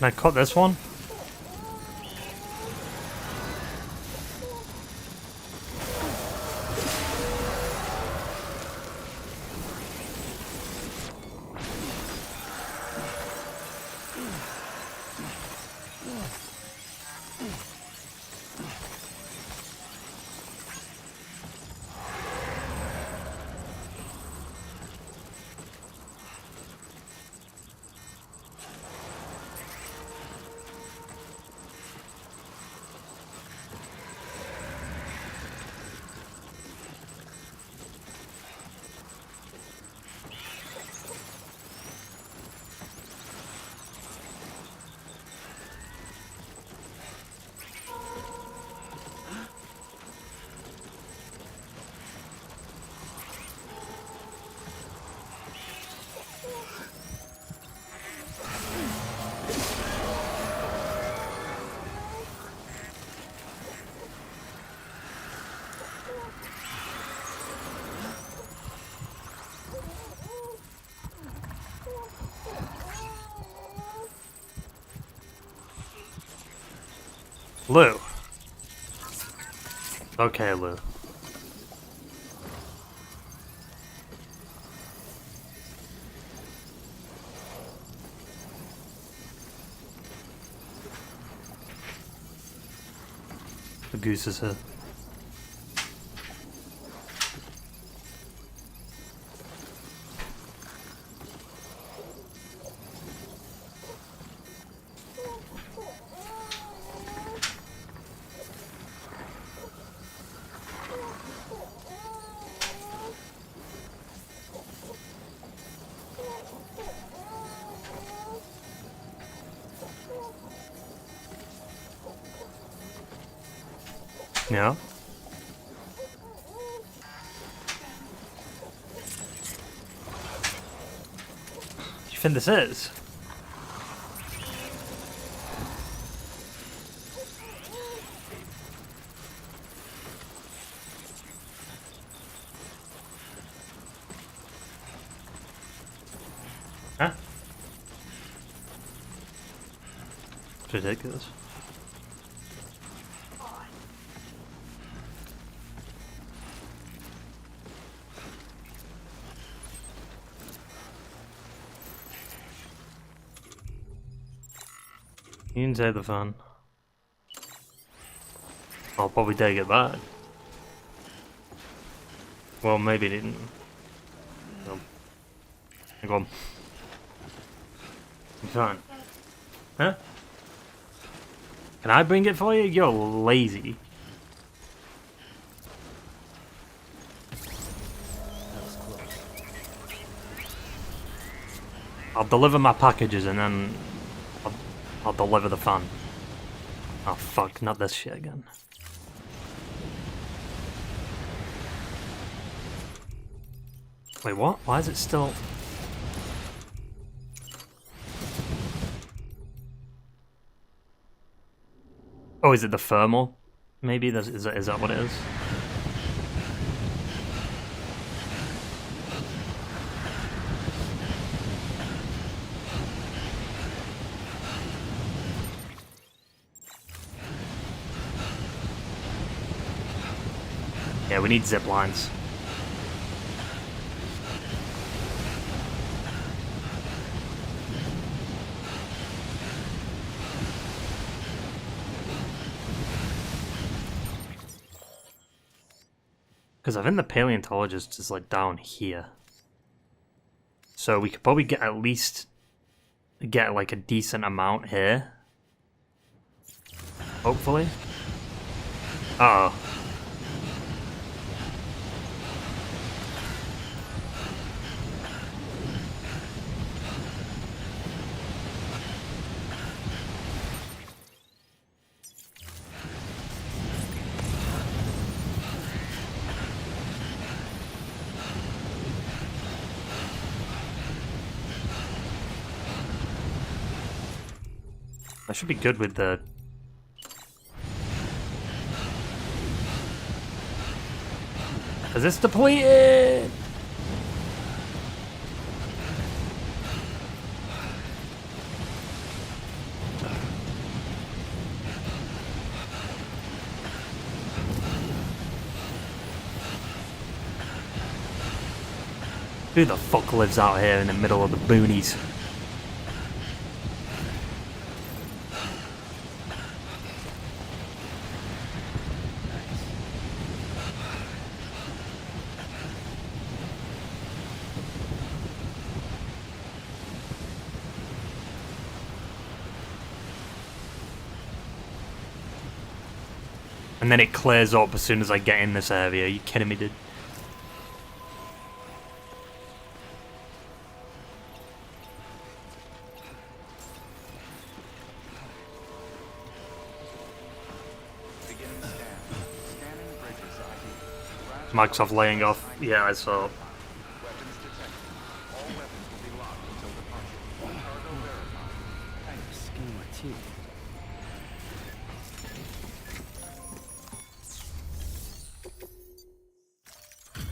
S1: Can I cut this one? Lou. Okay, Lou. Goose is here. Yeah. You think this is? Huh? It's ridiculous. You can take the fun. I'll probably take it back. Well, maybe it didn't. No. Go on. I'm fine. Huh? Can I bring it for you? You're lazy. I'll deliver my packages and then I'll deliver the fan. Oh fuck, not this shit again. Wait, what? Why is it still... Oh, is it the thermal? Maybe is that what it is? Yeah, we need zip lines. Because I think the paleontologist is like down here. So we could probably get at least get like a decent amount here. Hopefully. Uh-oh. I should be good with the... Is this depleted? Who the fuck lives out here in the middle of the boonies? And then it clears up as soon as I get in this area. Are you kidding me, dude? Microsoft laying off. Yeah, I saw.
S3: Weapons detected. All weapons will be locked until departure. Cargo verified. Thank you.
S2: Skin my teeth.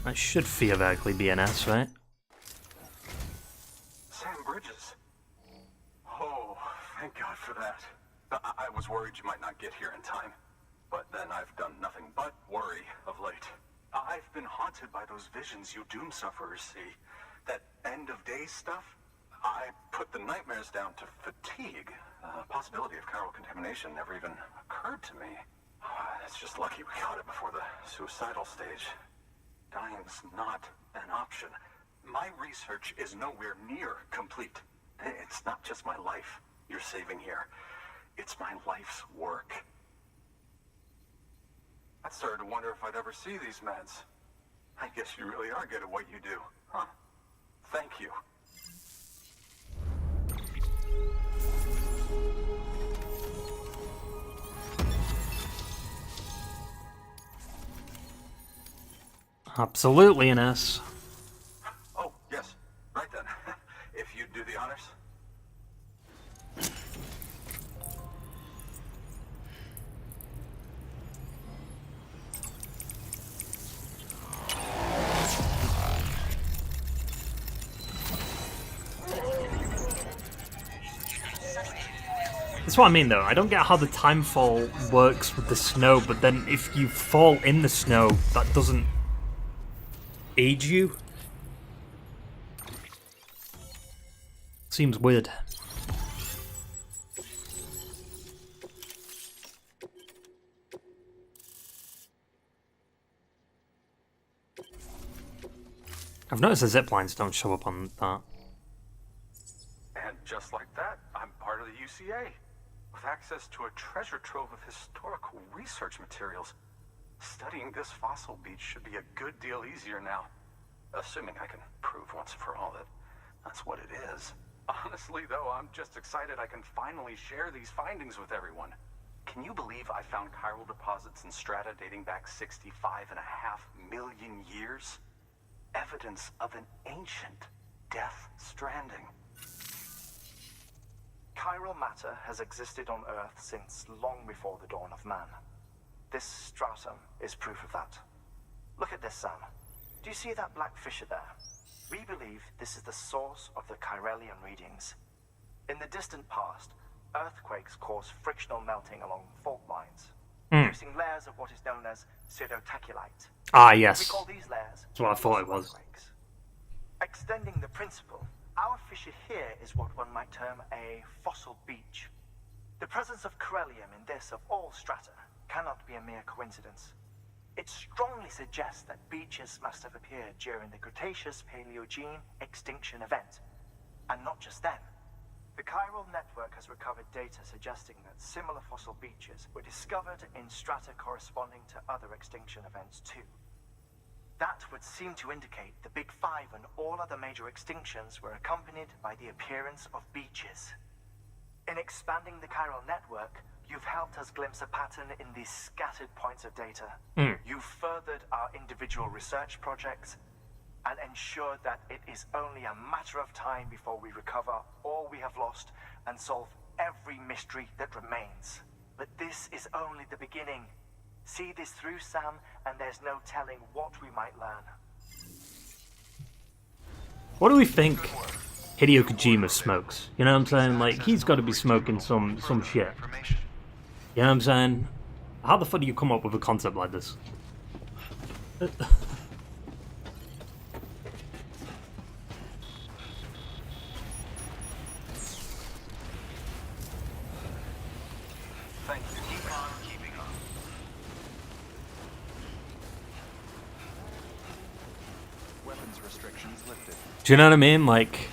S1: That should theoretically be an S, right?
S8: Sam Bridges. Oh, thank God for that. I was worried you might not get here in time. But then I've done nothing but worry of late. I've been haunted by those visions you doom sufferers see. That end of days stuff. I put the nightmares down to fatigue. The possibility of chiral contamination never even occurred to me. It's just lucky we caught it before the suicidal stage. Dying's not an option. My research is nowhere near complete. It's not just my life you're saving here. It's my life's work. I started to wonder if I'd ever see these meds. I guess you really are good at what you do, huh? Thank you.
S1: Absolutely an S.
S8: Oh, yes. Right then. If you'd do the honors.
S1: That's what I mean though, I don't get how the timefall works with the snow, but then if you fall in the snow, that doesn't age you? Seems weird. I've noticed the zip lines don't show up on that.
S8: And just like that, I'm part of the UCA. With access to a treasure trove of historical research materials. Studying this fossil beach should be a good deal easier now. Assuming I can prove once for all that that's what it is. Honestly, though, I'm just excited I can finally share these findings with everyone. Can you believe I found chiral deposits in strata dating back 65.5 million years? Evidence of an ancient Death Stranding.
S5: Chiral matter has existed on Earth since long before the dawn of man. This stratum is proof of that. Look at this, Sam. Do you see that black fissure there? We believe this is the source of the Chiralian readings. In the distant past, earthquakes caused frictional melting along fault lines, producing layers of what is known as pseudotaculite.
S1: Ah, yes.
S5: We call these layers
S1: That's what I thought it was.
S5: earthquakes. Extending the principle, our fissure here is what one might term a fossil beach. The presence of corellium in this of all strata cannot be a mere coincidence. It strongly suggests that beaches must have appeared during the Cretaceous-Paleogene extinction event. And not just then. The chiral network has recovered data suggesting that similar fossil beaches were discovered in strata corresponding to other extinction events too. That would seem to indicate the Big Five and all other major extinctions were accompanied by the appearance of beaches. In expanding the chiral network, you've helped us glimpse a pattern in these scattered points of data. You've furthered our individual research projects and ensured that it is only a matter of time before we recover all we have lost and solve every mystery that remains. But this is only the beginning. See this through, Sam, and there's no telling what we might learn.
S1: What do we think Hideo Kojima smokes? You know what I'm saying? Like, he's got to be smoking some shit. You know what I'm saying? How the fuck do you come up with a concept like this?
S8: Thank you. Keep on keeping on.
S3: Weapons restrictions lifted.
S1: Do you know what I mean? Like,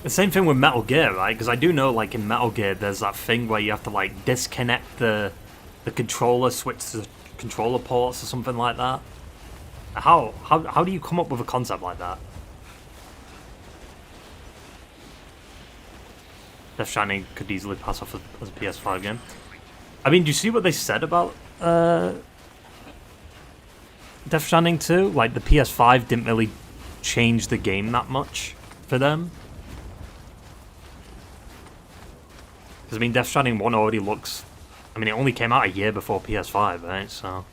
S1: the same thing with Metal Gear, right? Because I do know, like, in Metal Gear, there's that thing where you have to, like, disconnect the controller, switch to the controller ports or something like that. How do you come up with a concept like that? Death Stranding could easily pass off as a PS5 game. I mean, do you see what they said about Death Stranding 2? Like, the PS5 didn't really change the game that much for them. Because, I mean, Death Stranding 1 already looks... I mean, it only came out a year before PS5, right? So...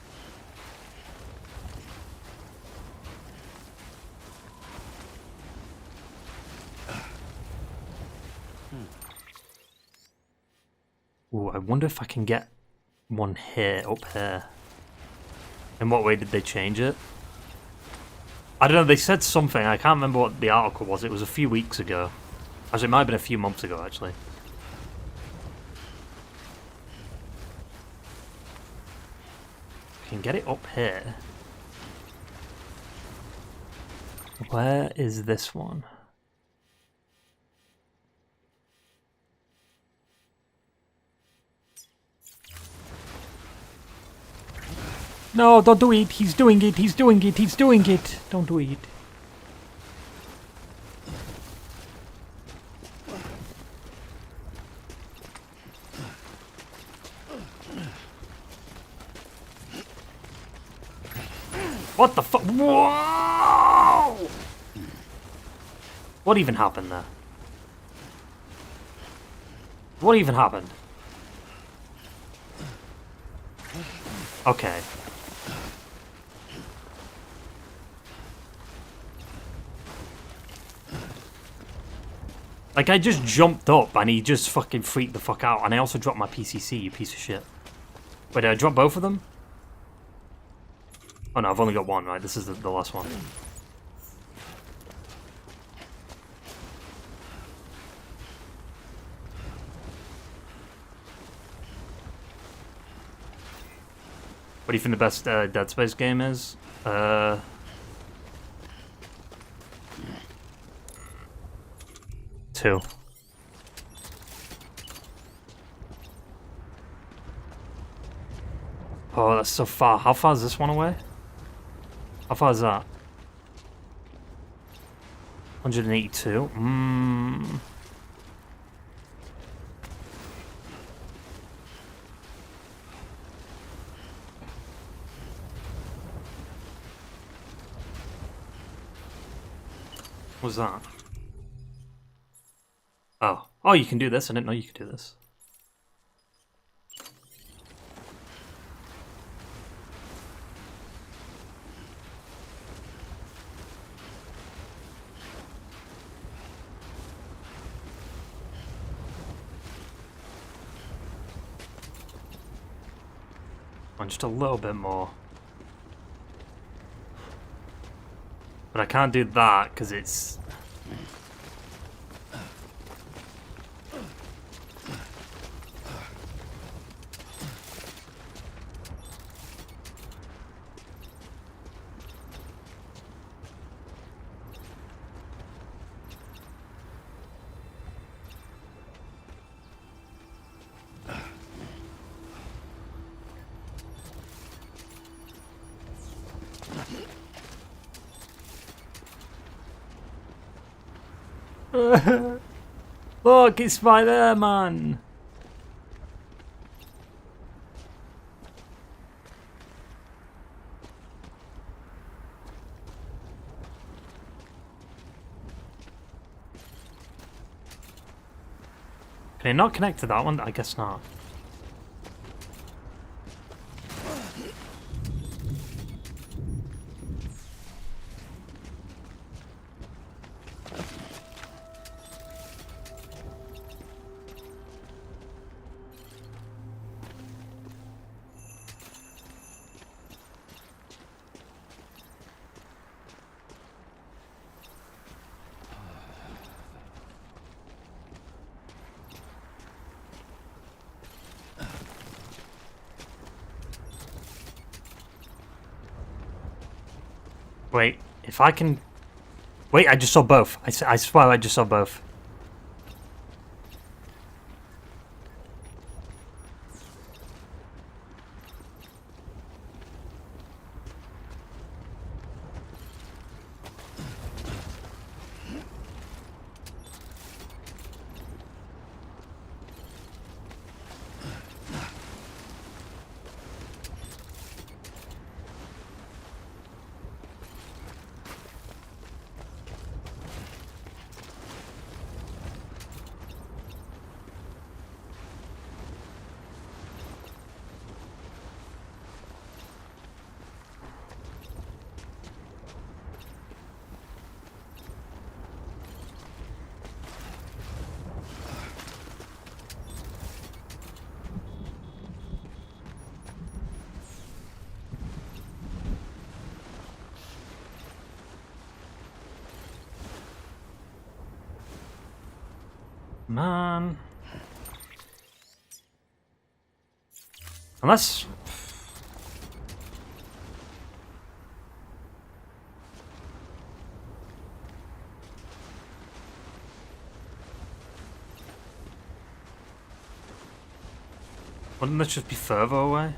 S1: Ooh, I wonder if I can get one here, up here. In what way did they change it? I don't know, they said something. I can't remember what the article was. It was a few weeks ago. Actually, it might have been a few months ago, actually. I can get it up here. Where is this one? No, don't do it. He's doing it. He's doing it. He's doing it. Don't do it. What the fuck? Whoa! What even happened there? What even happened? Okay. Like, I just jumped up and he just fucking freaked the fuck out. And I also dropped my PCC, you piece of shit. Wait, did I drop both of them? Oh no, I've only got one, right? This is the last one. What do you think the best Dead Space game is? 2. Oh, that's so far. How far is this one away? How far is that? 182? What's that? Oh. Oh, you can do this. I didn't know you could do this. Just a little bit more. But I can't do that because it's... Look, it's Spider-Man! Can I not connect to that one? I guess not. Wait, if I can... Wait, I just saw both. I swear I just saw both. Man. Unless... Wouldn't this just be further away?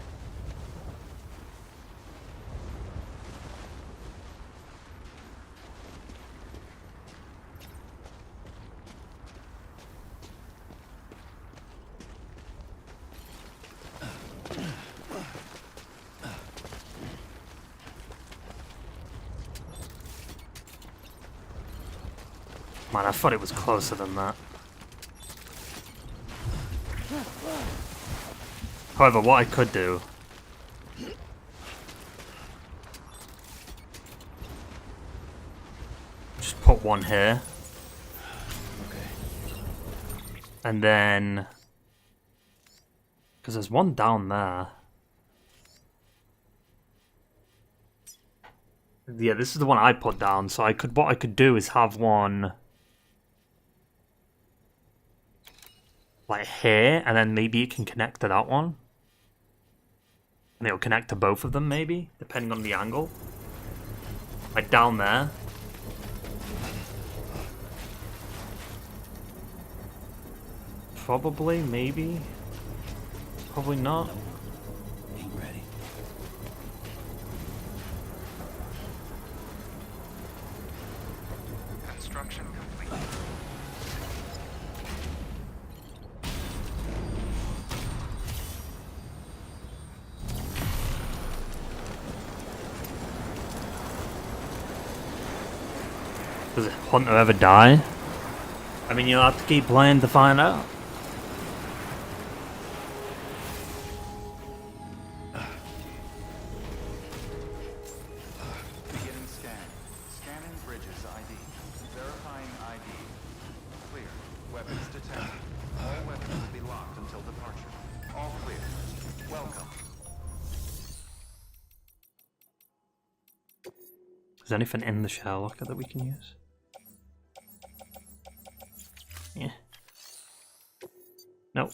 S1: Man, I thought it was closer than that. However, what I could do... Just put one here.
S2: Okay.
S1: And then... Because there's one down there. Yeah, this is the one I put down, so I could... What I could do is have one... like here, and then maybe it can connect to that one. And it'll connect to both of them, maybe, depending on the angle. Like down there. Probably, maybe. Probably not.
S2: Ain't ready.
S3: Construction complete.
S1: Does Hunter ever die? I mean, you'll have to keep playing to find out.
S3: Beginning scan. Scanning bridges ID. Verifying ID. Clear. Weapons detected. All weapons will be locked until departure. All clear. Welcome.
S1: Is there anything in the shell locker that we can use? Yeah. Nope.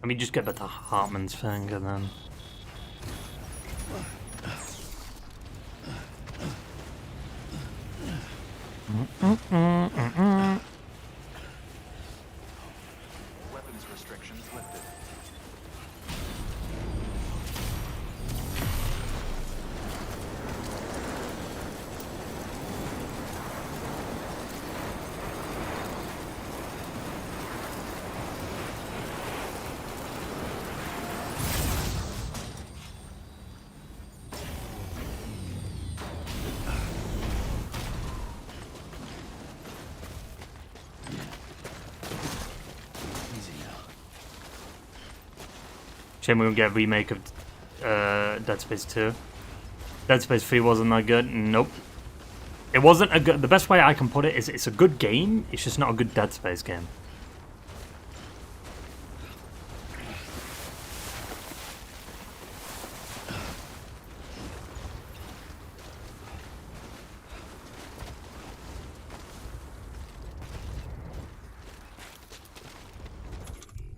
S1: Let me just get back to Hartman's thing and then...
S3: Weapons restrictions lifted.
S1: Shame we won't get a remake of Dead Space 2. Dead Space 3 wasn't that good. Nope. It wasn't a good... The best way I can put it is it's a good game, it's just not a good Dead Space game.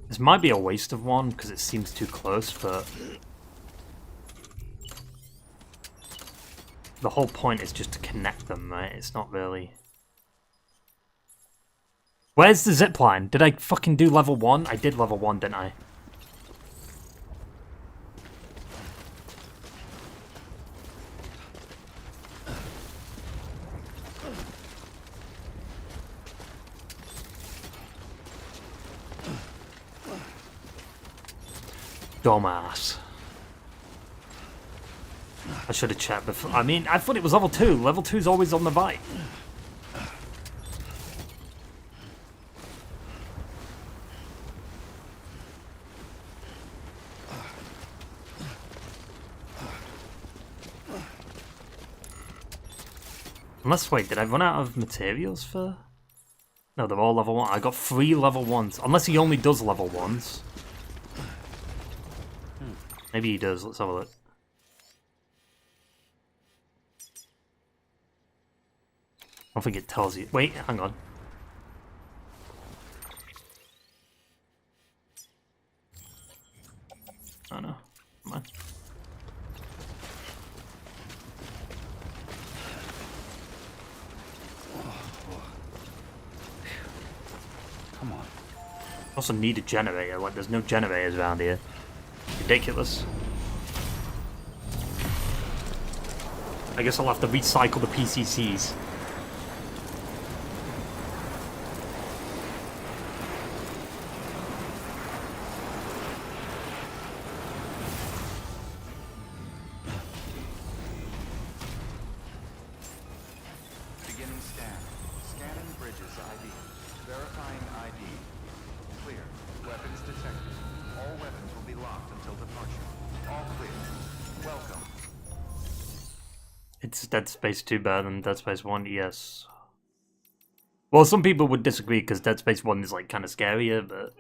S1: This might be a waste of one because it seems too close, but the whole point is just to connect them, right? It's not really... Where's the zipline? Did I fucking do level 1? I did level 1, didn't I? Dumbass. I should have checked before. I mean, I thought it was level 2. Level 2 is always on the right. Unless, wait, did I run out of materials for... No, they're all level 1. I got 3 level 1s. Unless he only does level 1s. Maybe he does. Let's have a look. I don't think it tells you. Wait, hang on. Oh no. Come on.
S2: Come on.
S1: Also need a generator. Like, there's no generators around here. Ridiculous. I guess I'll have to recycle the PCCs.
S3: Beginning scan. Scanning bridges ID. Verifying ID. Clear. Weapons detected. All weapons will be locked until departure. All clear. Welcome.
S1: It's Dead Space 2 better than Dead Space 1? Yes. Well, some people would disagree because Dead Space 1 is like kind of scarier, but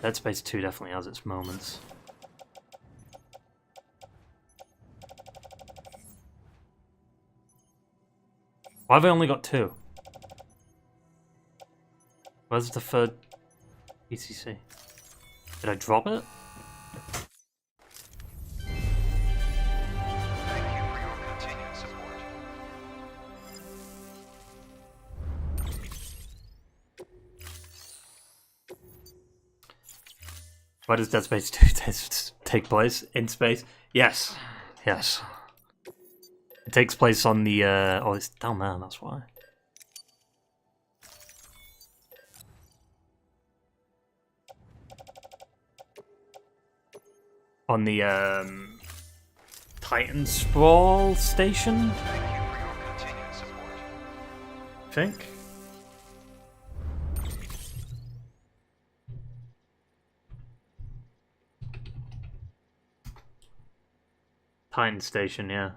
S1: Dead Space 2 definitely has its moments. Why have I only got 2? Where's the third PCC? Did I drop it?
S4: Thank you for your continued support.
S1: Where does Dead Space 2 take place? In space? Yes. Yes. It takes place on the, oh, it's down there, that's why. On the, Titan Sprawl station?
S4: Thank you for your continued support.
S1: I think. Titan Station, yeah.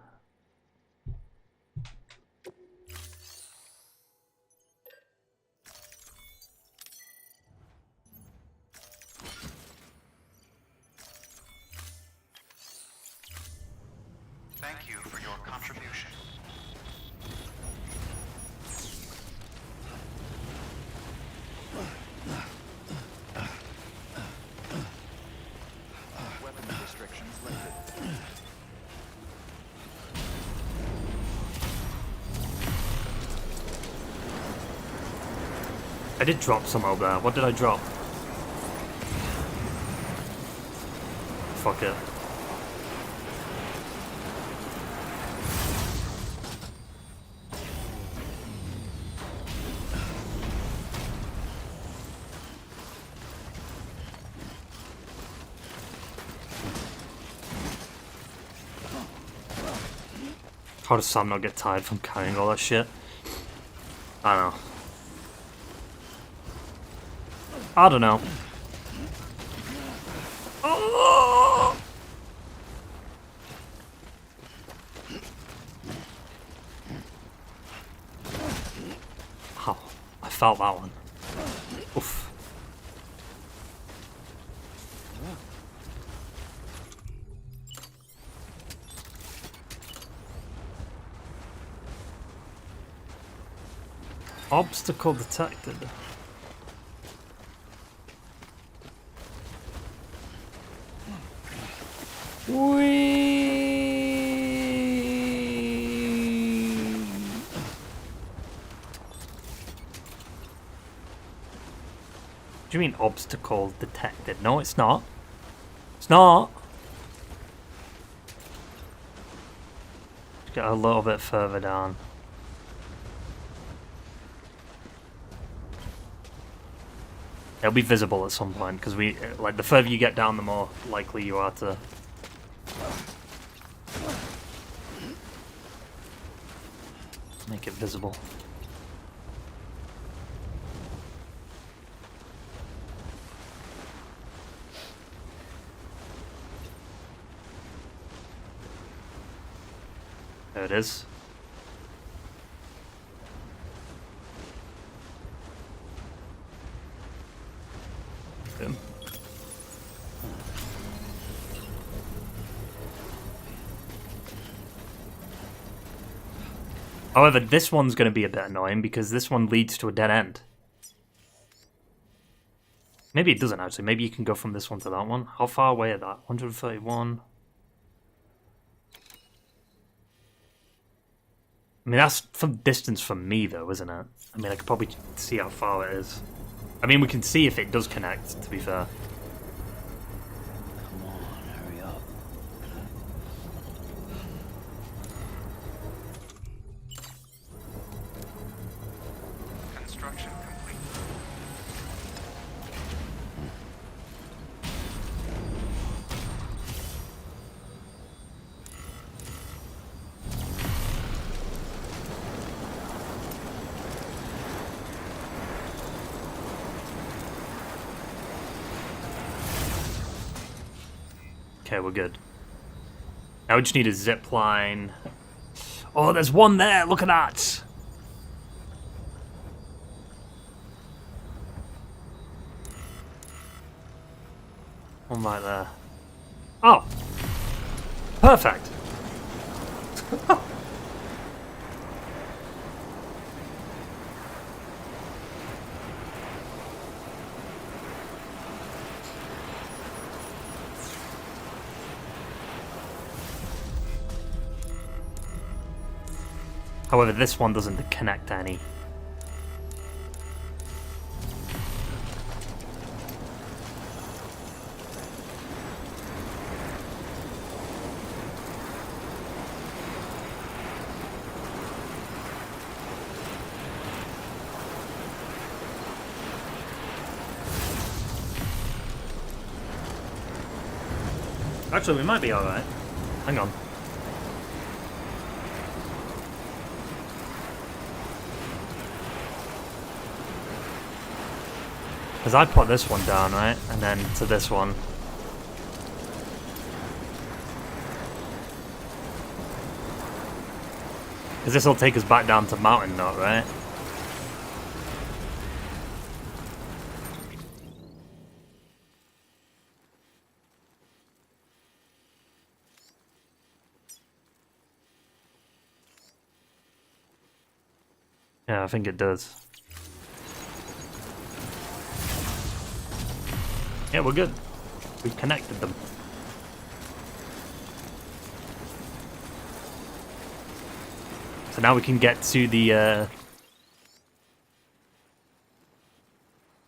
S4: Thank you for your contribution.
S3: Weapons restrictions lifted.
S1: I did drop some over there. What did I drop? Fuck it. How does Sam not get tired from carrying all that shit? I don't know. I don't know. Oh! Ow. I felt that one. Oof. Obstacle detected. Whee! What do you mean obstacle detected? No, it's not. It's not. Let's get a little bit further down. It'll be visible at some point because we like the further you get down, the more likely you are to. Make it visible. There it is. However, this one's going to be a bit annoying because this one leads to a dead end. Maybe it doesn't actually. Maybe you can go from this one to that one. How far away is that? 131. I mean, that's from distance from me, though, isn't it? I mean, I could probably see how far it is. I mean, we can see if it does connect, to be fair.
S2: Come on, hurry up.
S3: Construction complete.
S1: Okay, we're good. Now we just need a zip line. Oh, there's one there! Look at that! One right there. Oh! Perfect! However, this one doesn't connect any. Actually, we might be alright. Hang on. Because I put this one down, right? And then to this one. Because this will take us back down to Mountain Knot, right? Yeah, I think it does. Yeah, we're good. We've connected them. So now we can get to the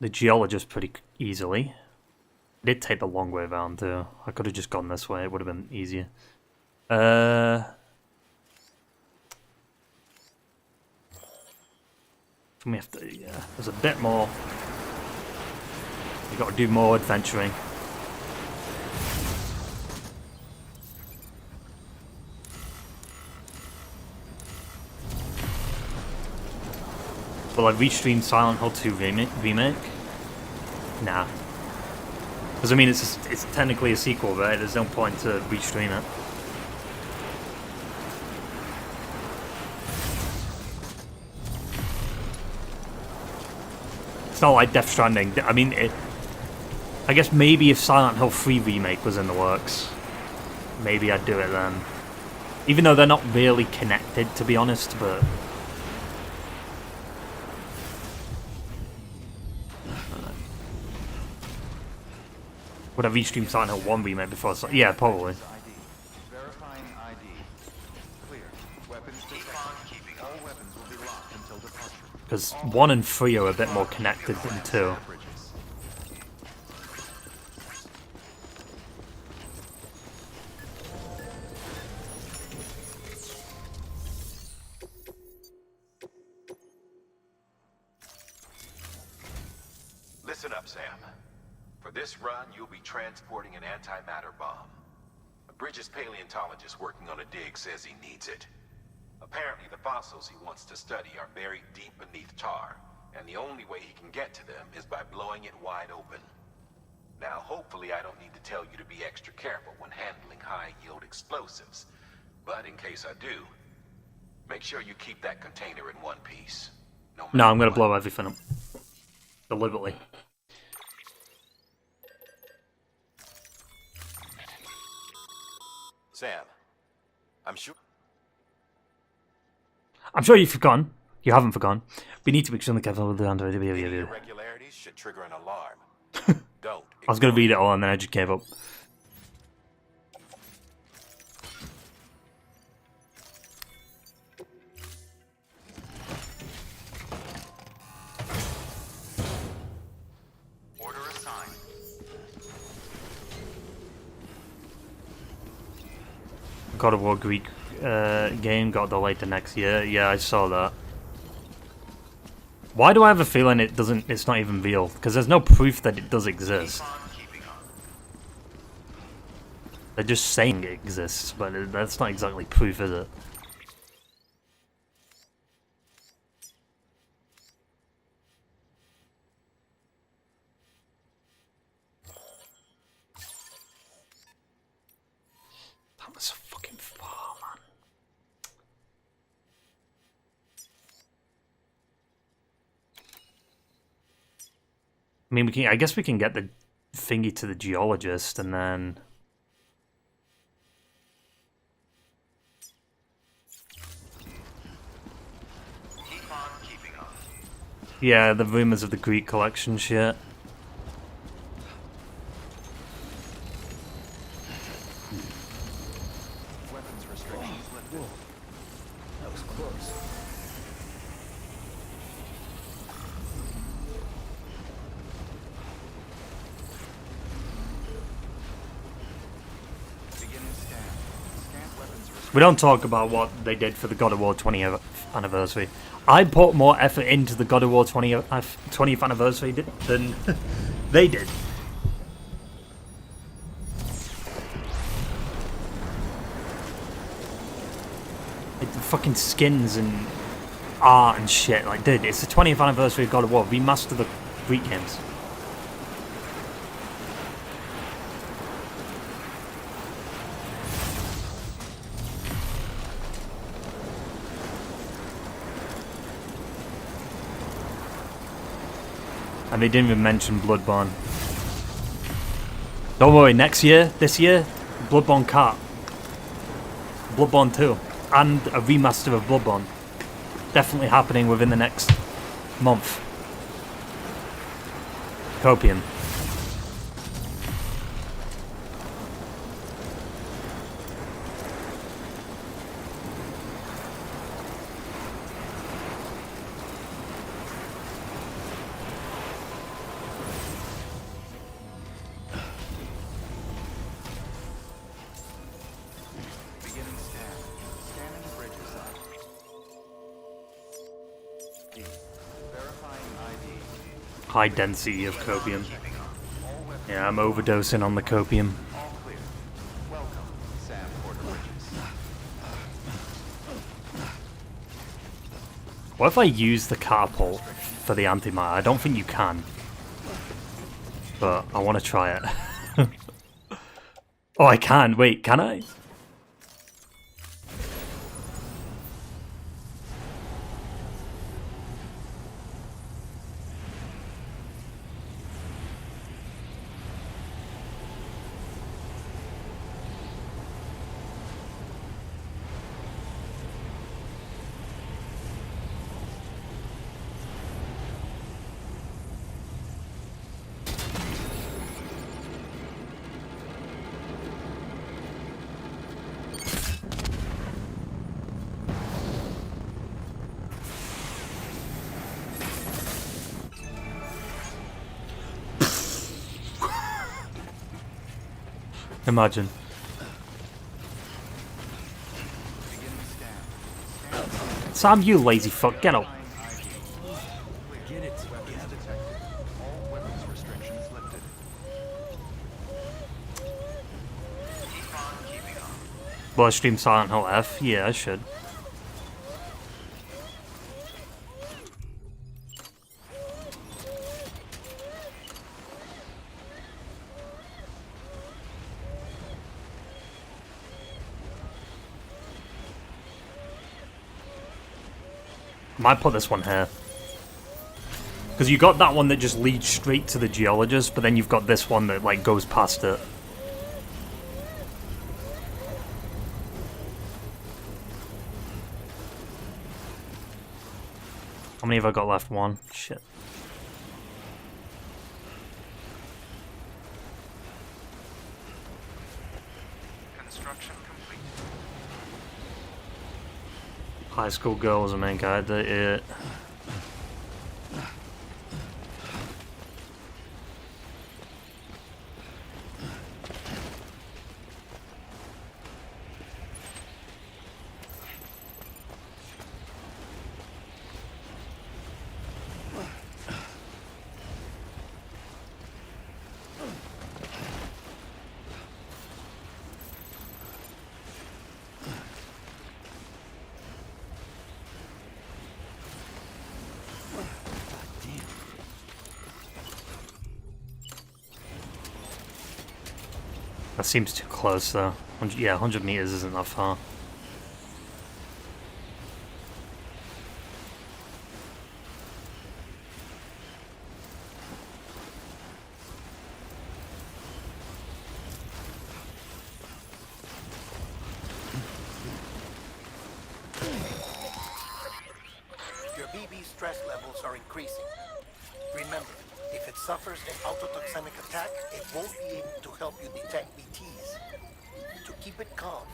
S1: geologist pretty easily. It did take the long way around too. I could have just gone this way, it would have been easier. We have to, yeah, there's a bit more. We've got to do more adventuring. Will I restream Silent Hill 2 remake? Nah. Because I mean, it's technically a sequel, right? There's no point to restream it. It's not like Death Stranding. I mean, I guess maybe if Silent Hill 3 remake was in the works, maybe I'd do it then. Even though they're not really connected, to be honest, but... Would I restream Silent Hill 1 remake before? Yeah, probably.
S3: Verifying ID. Clear. Weapons detected. All weapons will be locked until departure.
S1: Because 1 and 3 are a bit more connected than 2.
S4: Listen up, Sam. For this run, you'll be transporting an antimatter bomb. A Bridges paleontologist working on a dig says he needs it. Apparently, the fossils he wants to study are buried deep beneath tar, and the only way he can get to them is by blowing it wide open. Now, hopefully I don't need to tell you to be extra careful when handling high-yield explosives, but in case I do, make sure you keep that container in one piece.
S1: No, I'm going to blow everything up. Deliberately.
S4: Sam, I'm sure...
S1: I'm sure you've forgotten. You haven't forgotten. We need to be extremely careful with the Android.
S4: Irregularities should trigger an alarm. Don't.
S1: I was going to read it all and then I just gave up.
S3: Order assigned.
S1: God of War Greek game got delayed to next year. Yeah, I saw that. Why do I have a feeling it's not even real? Because there's no proof that it does exist. They're just saying it exists, but that's not exactly proof, is it? That was fucking far, man. I mean, I guess we can get the thingy to the geologist and then... Yeah, the rumors of the Greek collection shit.
S3: Weapons restrictions lifted.
S2: That was close.
S3: Beginning scan. Scan weapons restrictions.
S1: We don't talk about what they did for the God of War 20th anniversary. I put more effort into the God of War 20th anniversary than they did. Like the fucking skins and art and shit. Like, dude, it's the 20th anniversary of God of War. Remaster the Greek games. And they didn't even mention Bloodborne. Don't worry, this year, Bloodborne Kart. Bloodborne 2. And a remaster of Bloodborne. Definitely happening within the next month. Copium.
S3: Beginning scan. Scanning bridge site. D. Verifying ID.
S1: High density of copium.
S3: All weapons.
S1: Yeah, I'm overdosing on the copium.
S3: All clear. Welcome, Sam Porter Bridges.
S1: What if I use the catapult for the antimatter? I don't think you can. But I want to try it. Oh, I can. Wait, can I? Imagine.
S3: Beginning scan.
S1: Sam, you lazy fuck, get up.
S3: Get it. Weapons detected. All weapons restrictions lifted.
S1: Will I stream Silent Hill F? Yeah, I should. Might put this one here. Because you got that one that just leads straight to the geologist, but then you've got this one that like goes past it. many have I got left? One? Shit.
S3: Construction complete.
S1: High school girl was the main character. That seems too close, though. Yeah, 100 meters isn't that far.
S6: Your BB stress levels are increasing. Remember, if it suffers an autotoxemic attack, it won't be able to help you detect BTs. To keep it calm,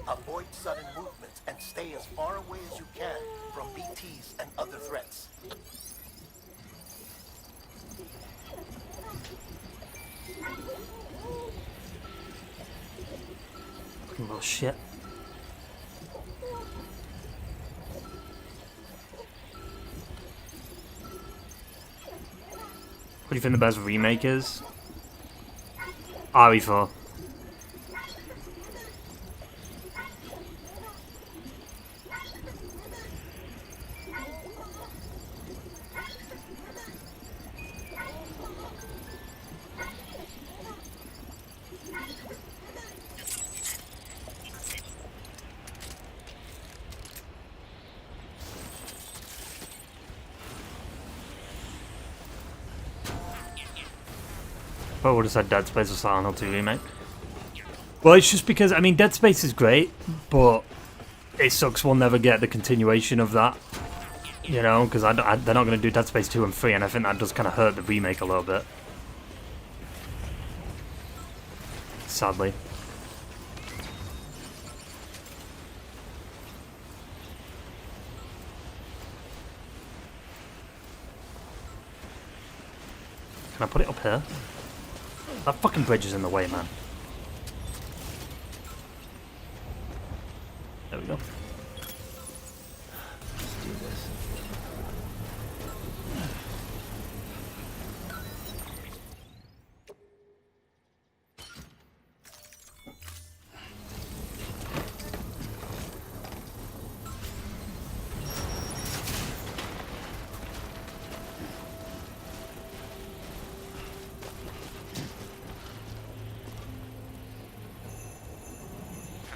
S6: avoid sudden movements and stay as far away as you can from BTs and other threats.
S1: Little shit. What do you think the best remake is? RE4. What would have said Dead Space or Silent Hill 2 remake? Well, it's just because, I mean, Dead Space is great, but it sucks we'll never get the continuation of that. You know, because they're not going to do Dead Space 2 and 3, and I think that does kind of hurt the remake a little bit. Sadly. Can I put it up here? That fucking bridge is in the way, man. There we go.
S2: Let's do this.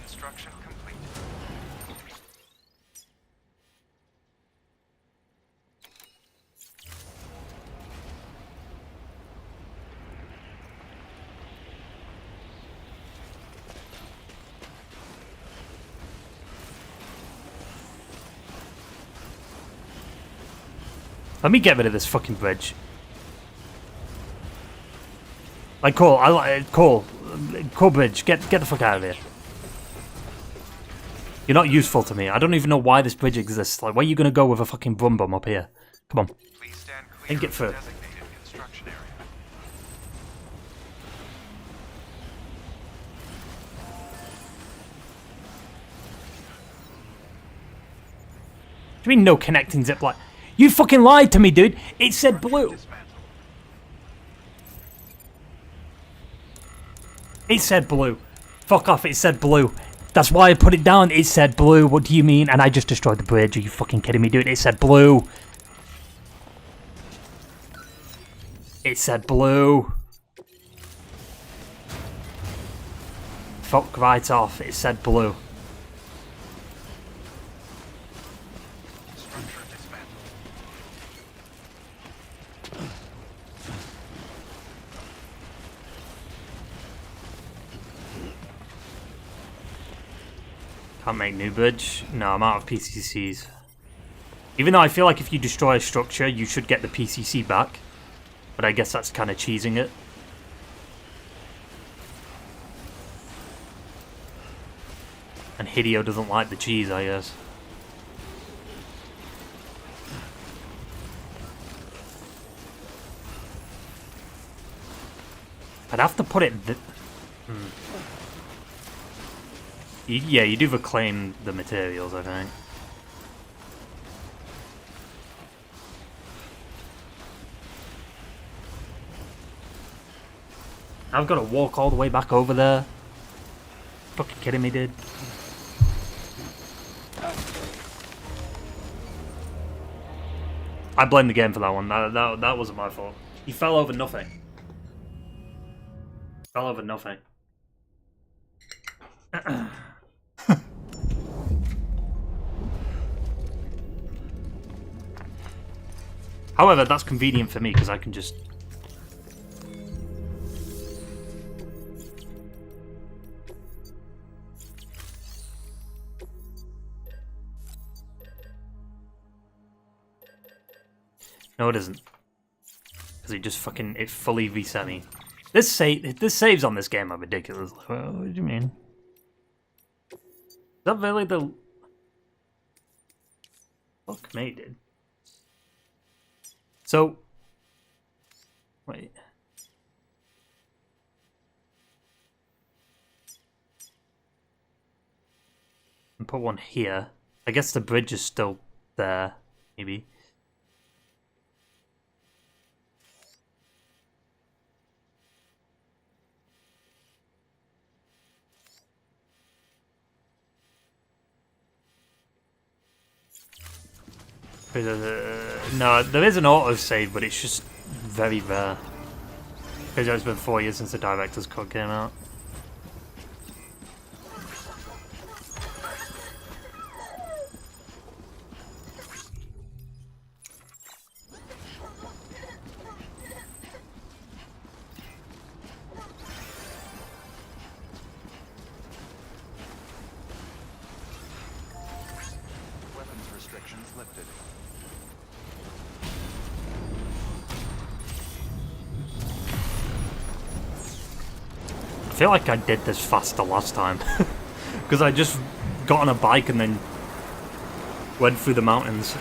S3: Construction complete.
S1: Let me get rid of this fucking bridge. Like, Cole, Cole bridge, get the fuck out of here. You're not useful to me. I don't even know why this bridge exists. Like, where are you gonna go with a fucking brum bum up here? Come on.
S3: Please stand clear
S1: And get
S3: of the
S1: through.
S3: designated construction area.
S1: Do you mean no connecting zip line? You fucking lied to me, dude. It said blue. It said blue. Fuck off, it said blue. That's why I put it down. It said blue. What do you mean? And I just destroyed the bridge. Are you fucking kidding me, dude? It said blue. It said blue. Fuck right off. It said blue.
S3: Structure dismantled.
S1: Can't make new bridge. No, I'm out of PCCs. Even though I feel like if you destroy a structure, you should get the PCC back. But I guess that's kind of cheesing it. And Hideo doesn't like the cheese, I guess. I'd have to put it... Yeah, you do reclaim the materials, I think. I've got to walk all the way back over there. Fucking kidding me, dude? I blame the game for that one. That wasn't my fault. He fell over nothing. Fell over nothing. However, that's convenient for me because I can just... No, it isn't. Because it just fucking... It fully reset me. The saves on this game are ridiculous. What do you mean? Is that really the... Fuck me, dude. So... Wait. And put one here. I guess the bridge is still there, maybe. No, there is an autosave, but it's just very rare. Because it's been 4 years since the director's cut came out.
S3: Weapons restrictions lifted.
S1: I feel like I did this faster last time. Because I just got on a bike and then went through the mountains.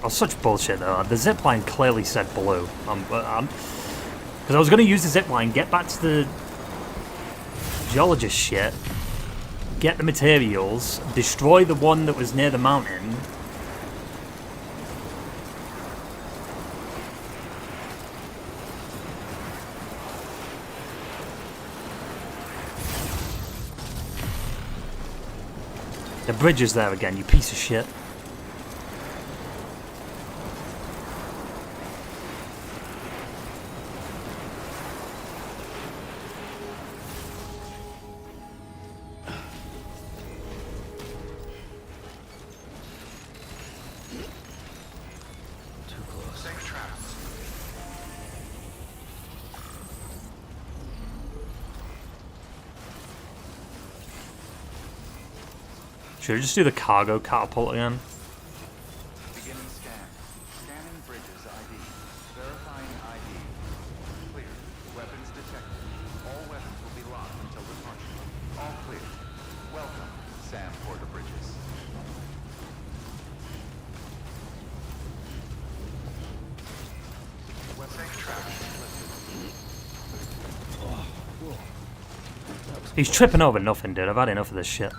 S1: Oh, such bullshit though. The zipline clearly said blue. Because I was going to use the zipline, get back to the geologist shit, get the materials, destroy the one that was near the mountain. The bridge is there again, you piece of shit.
S2: Too close.
S3: Safe traps.
S1: Should I just do the cargo catapult again?
S3: Beginning scan. Scanning bridges ID. Verifying ID. Clear. Weapons detected. All weapons will be locked until departure. All clear. Welcome, Sam Porter Bridges. Safe traps lifted.
S1: He's tripping over nothing, dude. I've had enough of this shit.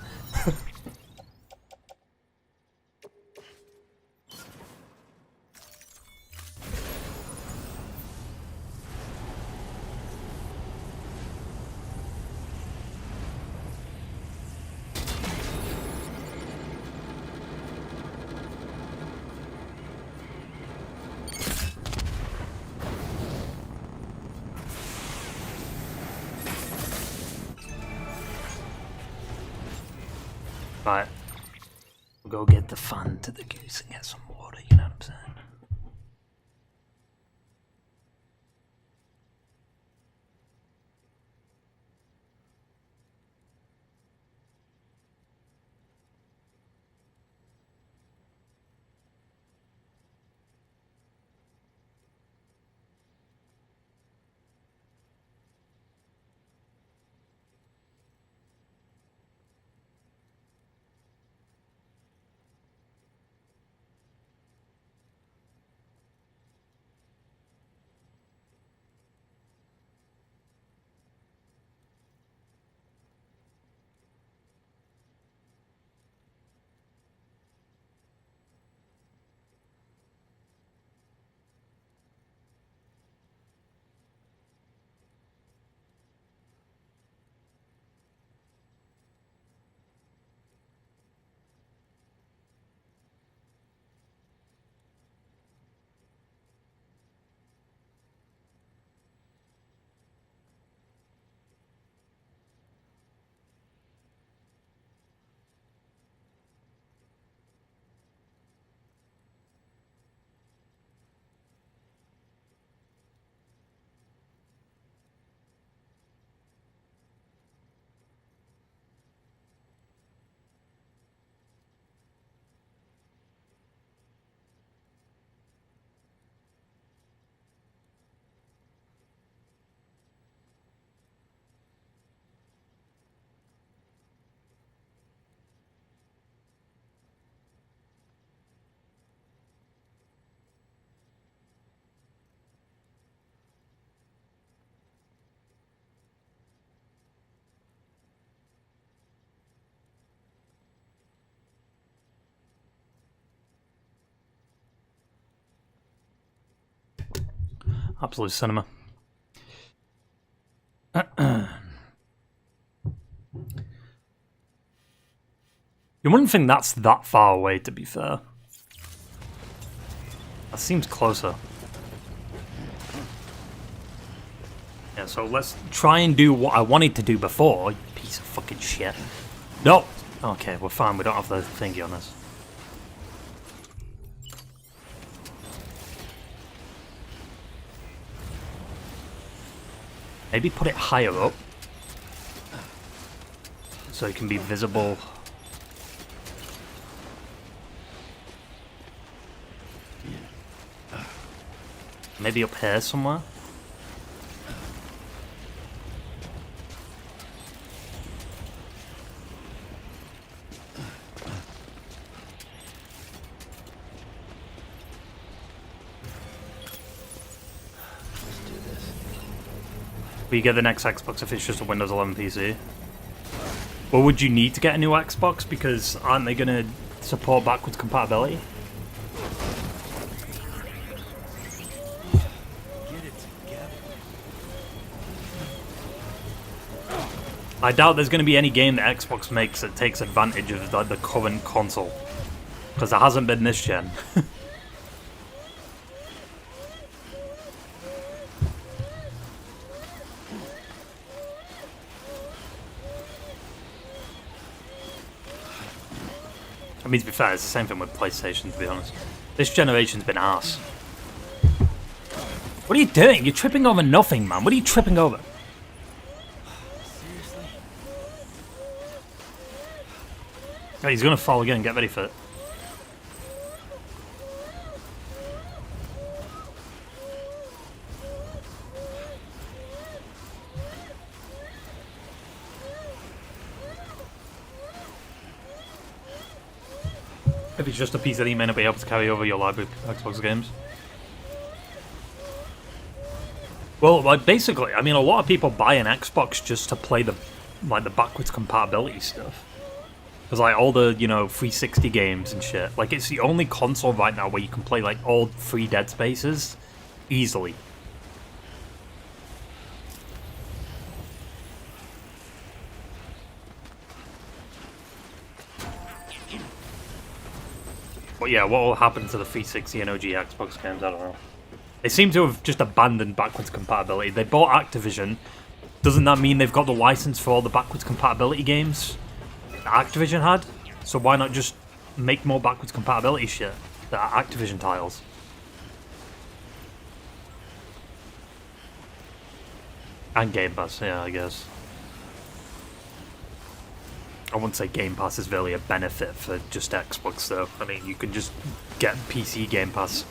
S1: Right. We'll go get the fun to the goose and get some water, you know what I'm saying? Absolute cinema. You wouldn't think that's that far away, to be fair. That seems closer. Yeah, so let's try and do what I wanted to do before, you piece of fucking shit. No! Okay, we're fine, we don't have the thingy on us. Maybe put it higher up, so it can be visible. Maybe up here somewhere. Will you get the next Xbox if it's just a Windows 11 PC? Or would you need to get a new Xbox because aren't they going to support backwards compatibility? I doubt there's going to be any game that Xbox makes that takes advantage of the current console. Because there hasn't been this gen. I mean, to be fair, it's the same thing with PlayStation, to be honest. This generation's been arse. What are you doing? You're tripping over nothing, man. What are you tripping over? Oh, he's gonna fall again. Get ready for it. If it's just a piece that you may not be able to carry over your library of Xbox games. Well, like basically, I mean, a lot of people buy an Xbox just to play the backwards compatibility stuff. Because like all the 360 games and shit. Like it's the only console right now where you can play like all 3 Dead Spaces easily. But yeah, what will happen to the 360 and OG Xbox games, I don't know. They seem to have just abandoned backwards compatibility. They bought Activision. Doesn't that mean they've got the license for all the backwards compatibility games that Activision had? So why not just make more backwards compatibility shit that are Activision titles? And Game Pass, yeah, I guess. I wouldn't say Game Pass is really a benefit for just Xbox, though. I mean, you can just get PC Game Pass.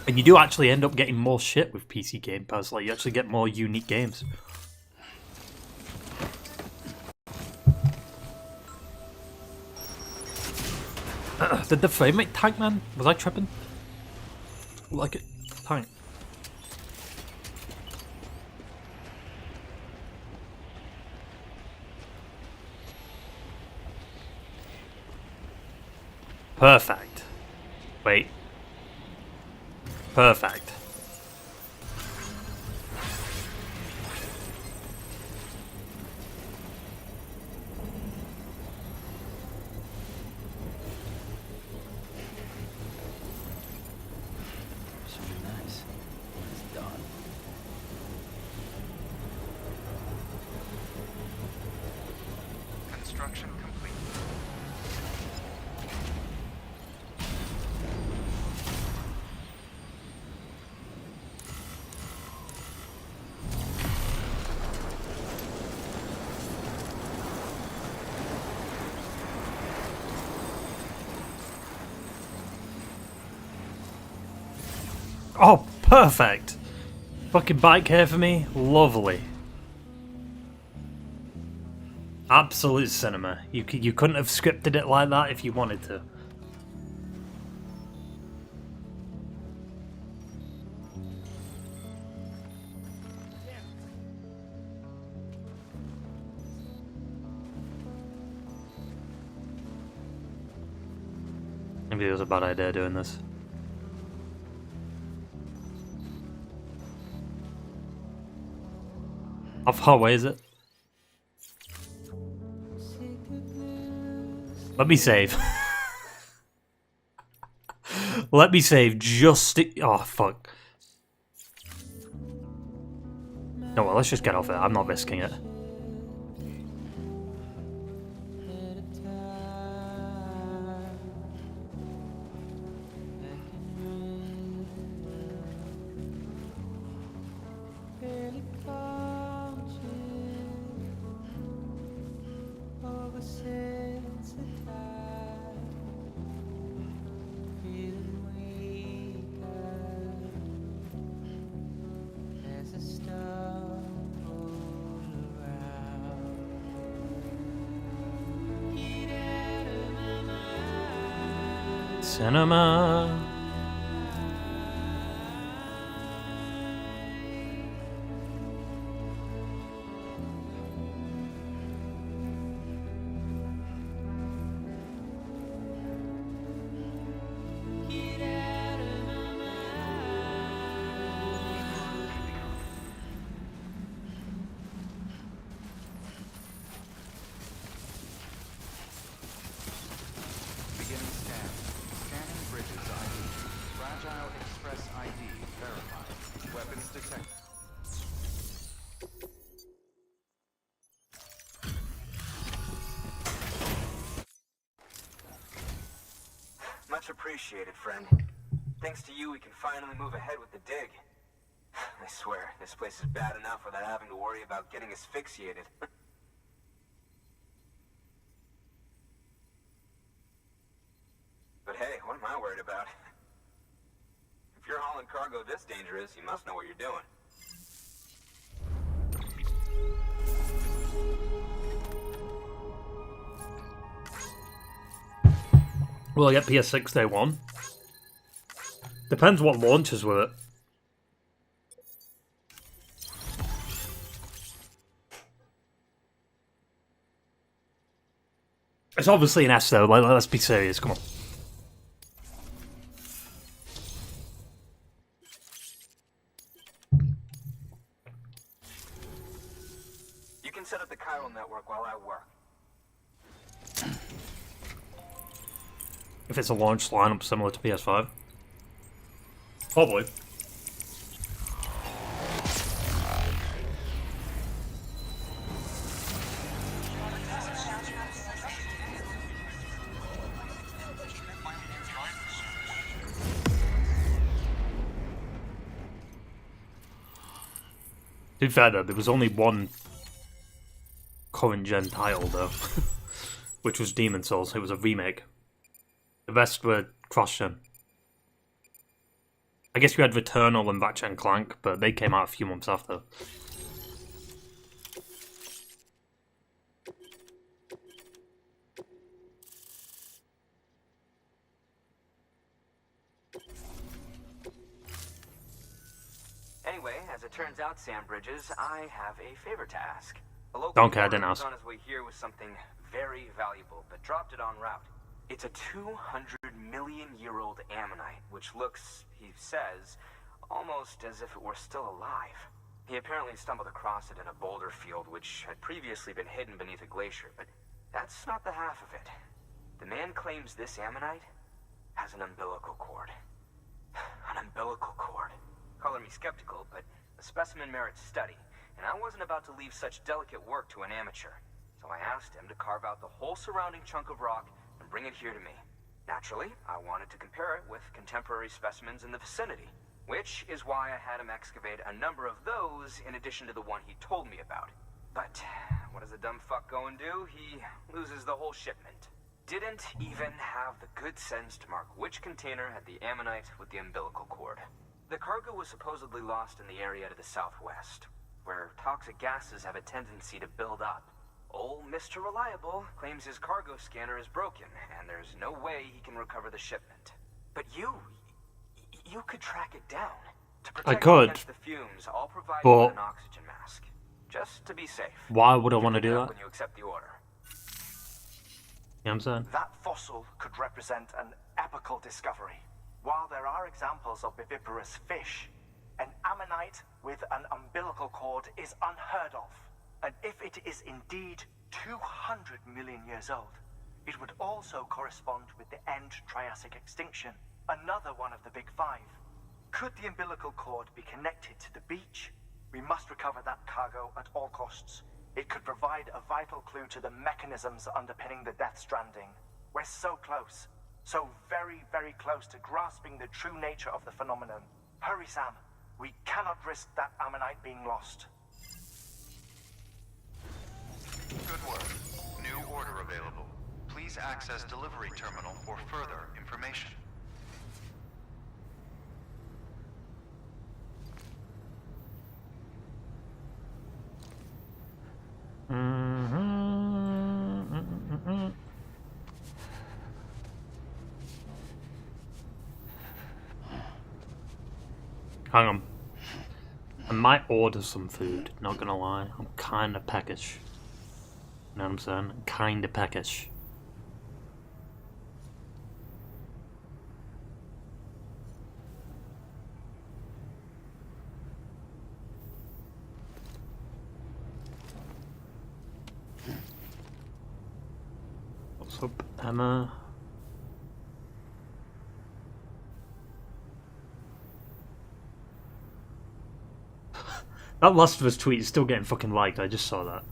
S1: And you do actually end up getting more shit with PC Game Pass. Like, you actually get more unique games. Did the frame rate tank, man? Was I tripping? Like it tank. Perfect. Wait. Perfect.
S2: Nice. It's done.
S3: Construction complete.
S1: Oh, perfect. Fucking bike here for me. Lovely. Absolute cinema. You couldn't have scripted it like that if you wanted to. Maybe it was a bad idea doing this. How far away is it? Let me save. Let me save just... Oh, fuck. No, well, let's just get off it. I'm not risking it. Cinema.
S3: Beginning scan. Scanning bridges ID. Fragile Express ID verified. Weapons detected.
S2: Much appreciated, friend. Thanks to you, we can finally move ahead with the dig. I swear, this place is bad enough without having to worry about getting asphyxiated. But hey, what am I worried about? If you're hauling cargo this dangerous, you must know what you're doing.
S1: Will I get PS6 day one? Depends what launches with it. It's obviously an S though, like, let's be serious, come on.
S2: You can set up the chiral network while I work.
S1: If it's a launch lineup similar to PS5. Probably. To be fair though, there was only one current gen title though, which was Demon's Souls. It was a remake. The rest were cross-gen. I guess you had Returnal and Ratchet and Clank, but they came out a few months after.
S2: Anyway, as it turns out, Sam Bridges, I have a favor to ask. A local
S1: Don't care, I didn't
S2: was
S1: ask.
S2: on his way here with something very valuable, but dropped it en route. It's a 200-million-year-old ammonite, which looks, he says, almost as if it were still alive. He apparently stumbled across it in a boulder field, which had previously been hidden beneath a glacier, but that's not the half of it. The man claims this ammonite has an umbilical cord. An umbilical cord. Color me skeptical, but the specimen merits study, and I wasn't about to leave such delicate work to an amateur. So I asked him to carve out the whole surrounding chunk of rock and bring it here to me. Naturally, I wanted to compare it with contemporary specimens in the vicinity, which is why I had him excavate a number of those in addition to the one he told me about. But what does a dumb fuck go and do? He loses the whole shipment. Didn't even have the good sense to mark which container had the ammonite with the umbilical cord. The cargo was supposedly lost in the area to the southwest, where toxic gases have a tendency to build up. Old Mr. Reliable claims his cargo scanner is broken, and there's no way he can recover the shipment. But you could track it down. To protect
S1: I could,
S2: against the fumes, I'll provide
S1: but
S2: you with an oxygen mask. Just to be safe.
S1: why would I want to do that?
S2: When you accept the order.
S1: You know what I'm saying?
S5: That fossil could represent an epical discovery. While there are examples of viviparous fish, an ammonite ammonite with an umbilical cord is unheard of. And if it is indeed 200 million years old, it would also correspond with the end Triassic extinction, another one of the big five. Could the umbilical cord be connected to the beach? We must recover that cargo at all costs. It could provide a vital clue to the mechanisms underpinning the Death Stranding. We're so close. So very, very close to grasping the true nature of the phenomenon. Hurry, Sam. We cannot risk that ammonite being lost.
S3: Good work. New order available. Please access delivery terminal for further information.
S1: Hang on. I might order some food, not gonna lie. I'm kinda peckish. You know what I'm saying? Kinda peckish. What's up, Emma? That Last of Us tweet is still getting fucking liked, I just saw that.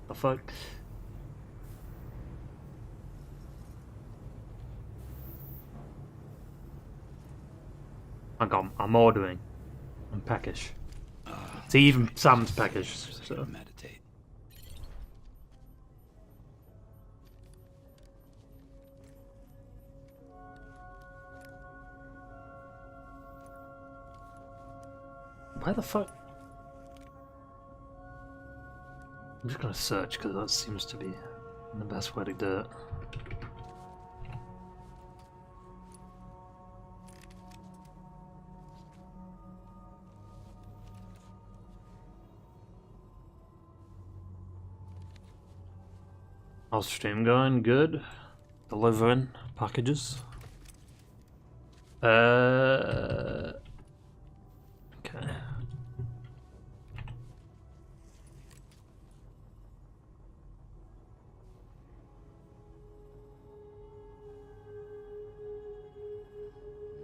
S1: The fuck? Hang on, I'm ordering. I'm peckish. See, even Sam's peckish, so.
S9: Meditate.
S1: Why the fuck? I'm just gonna search because that seems to be the best way to do it. How's stream going? Good. Delivering packages. Okay.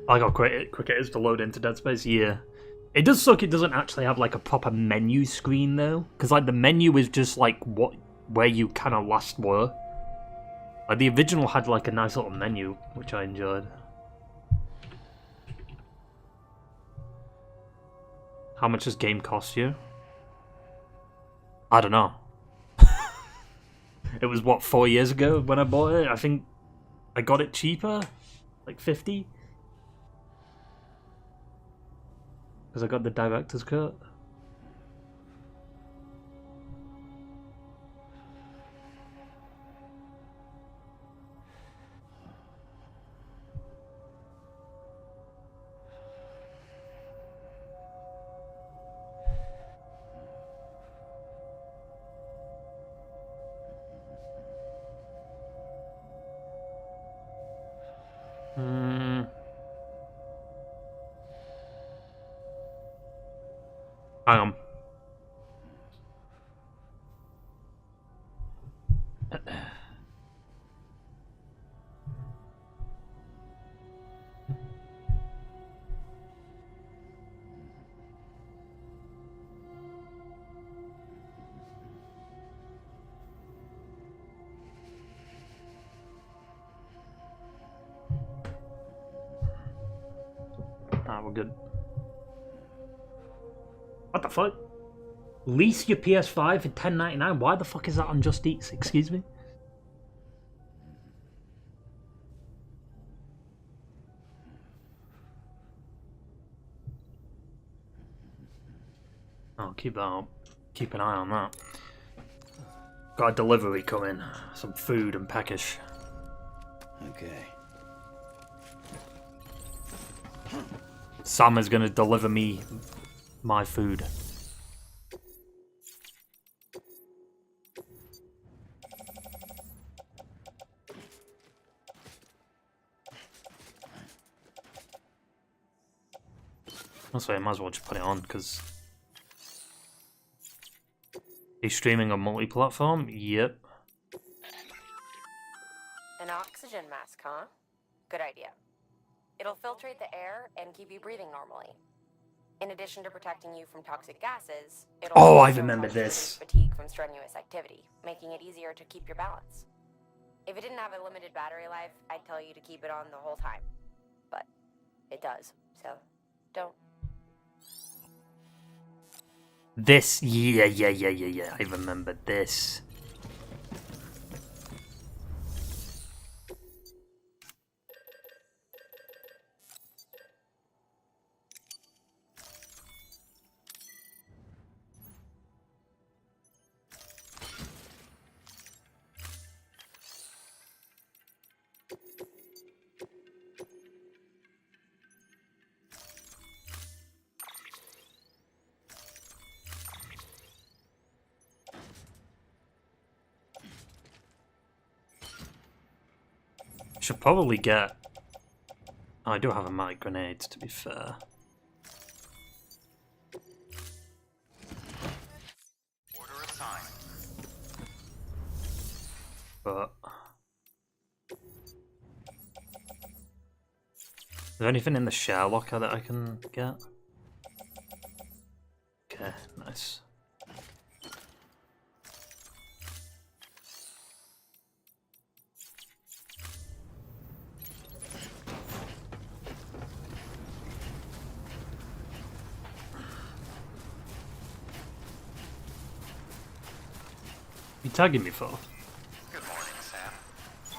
S1: I got quick it is to load into Dead Space. Yeah, it does suck. It doesn't actually have like a proper menu screen though, because like the menu is just like where you kind of last were. Like the original had like a nice little menu, which I enjoyed. How much does game cost you? I don't know. It was what, 4 years ago when I bought it. I think I got it cheaper, like 50. Because I got the director's cut. Hang on. We're good. What the fuck? Lease your PS5 for $10.99? Why the fuck is that on Just Eats? Excuse me? Oh, keep that up. Keep an eye on that. Got a delivery coming. Some food and package.
S9: Okay.
S1: Sam is gonna deliver me my food. Also, I might as well just put it on, because... He's streaming on multi-platform? Yep.
S10: An oxygen mask, huh? Good idea. It'll filtrate the air and keep you breathing normally. In addition to protecting you from toxic gases, it'll
S1: Oh, I
S10: also
S1: remember
S10: help you
S1: this.
S10: reduce fatigue from strenuous activity, making it easier to keep your balance. If it didn't have a limited battery life, I'd tell you to keep it on the whole time. But it does, so don't.
S1: This, yeah, I remember this. Should probably get... Oh, I do have a mic grenade, to be fair.
S3: Order assigned.
S1: But... Is there anything in the share locker that I can get? Okay, nice. You tagging me for?
S3: Good morning, Sam.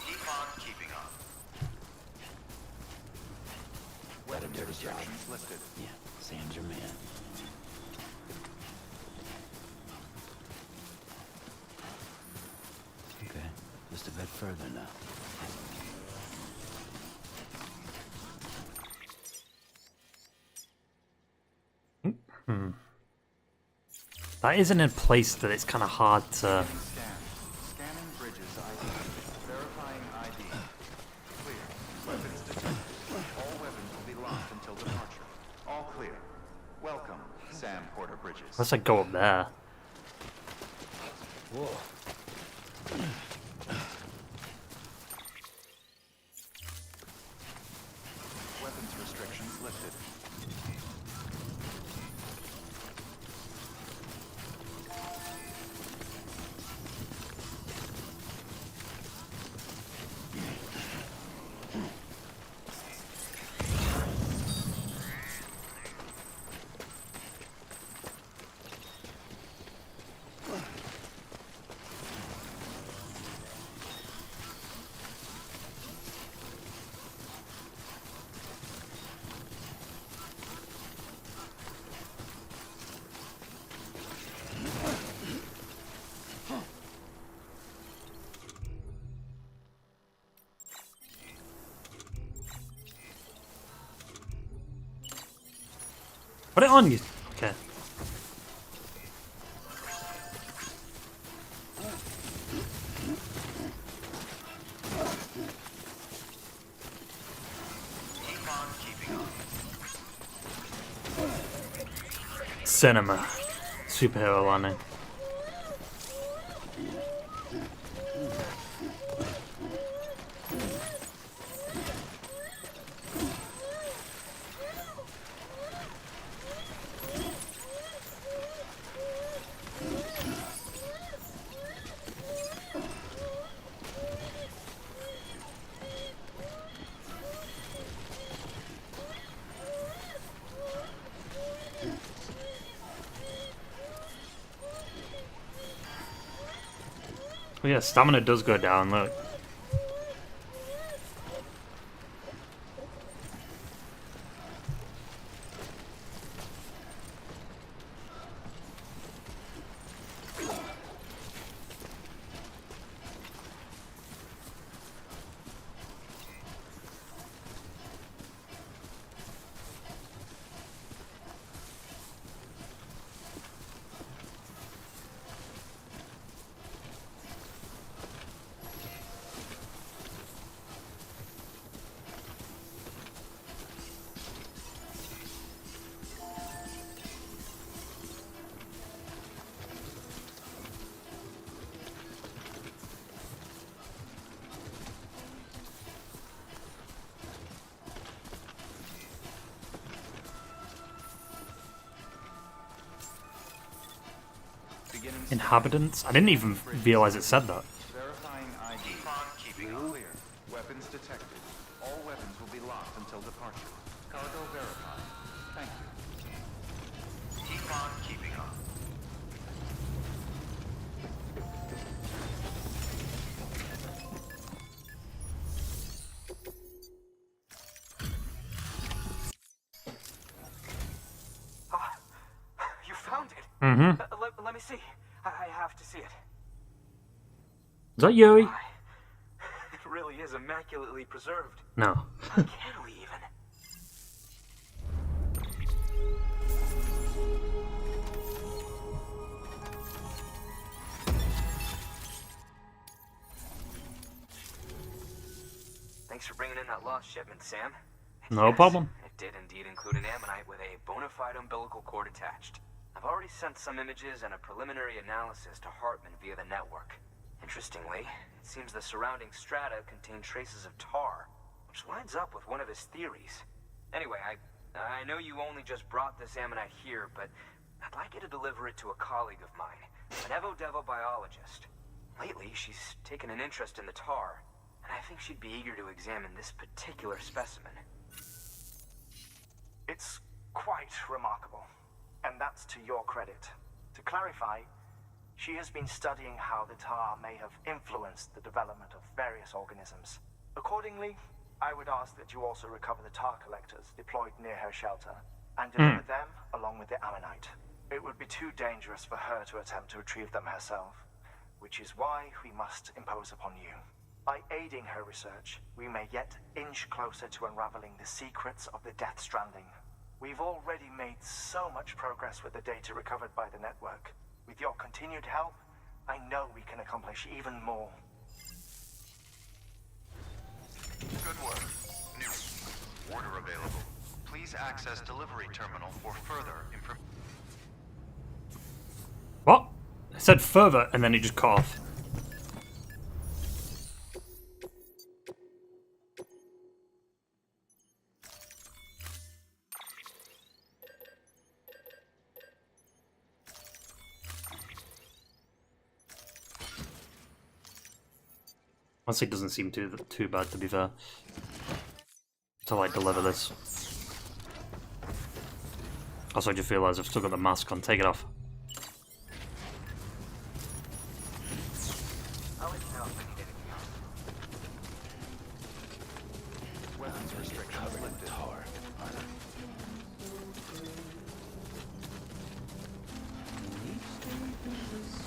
S3: Keep on keeping on. Weapons restrictions listed.
S9: Yeah, Sam's your man. Okay, just a bit further now.
S1: That isn't a place that it's kind of hard to...
S3: Scan. Scanning bridges ID. Verifying ID. Clear. Weapons detected. All weapons will be locked until departure. All clear. Welcome, Sam Porter Bridges.
S1: Unless I go up there.
S9: Whoa.
S3: Weapons restrictions lifted.
S1: Put it on you. Okay.
S3: Keep on keeping on.
S1: Cinema. Superhero landing. Oh yeah, stamina does go down, look. Inhabitants? I didn't even realize it said that.
S3: Verifying ID. Clear. Weapons detected. All weapons will be locked until departure. Cargo verified. Thank you.
S8: Keep on keeping on.
S2: You found it.
S1: Mm-hmm.
S2: Let me see. I have to see it.
S1: Is that Yuri?
S2: It really is immaculately preserved.
S1: No.
S2: How can we even? Thanks for bringing in that lost shipment, Sam.
S1: No
S2: Yes,
S1: problem.
S2: It did indeed include an ammonite with a bona fide umbilical cord attached. I've already sent some images and a preliminary analysis to Hartman via the network. Interestingly, it seems the surrounding strata contain traces of tar, which lines up with one of his theories. Anyway, I know you only just brought this ammonite here, but I'd like you to deliver it to a colleague of mine, an Evo-Devo biologist. Lately, she's taken an interest in the tar, and I think she'd be eager to examine this particular specimen.
S5: It's quite remarkable, and that's to your credit. To clarify, she has been studying how the tar may have influenced the development of various organisms. Accordingly, I would ask that you also recover the tar collectors deployed near her shelter and deliver them along with the ammonite. It would be too dangerous for her to attempt to retrieve them herself, which is why we must impose upon you. By aiding her research, we may yet inch closer to unraveling the secrets of the Death Stranding. We've already made so much progress with the data recovered by the network. With your continued help, I know we can accomplish even more.
S3: Good work. New. Order available. Please access delivery terminal for further information.
S1: What? I said further, and then he just cut off. Honestly, it doesn't seem too bad, to be fair, to like deliver this. Also, I just realised I've still got the mask on. Take it off.
S2: I'll let you know if I need anything else.
S3: Weapons restrictions lifted.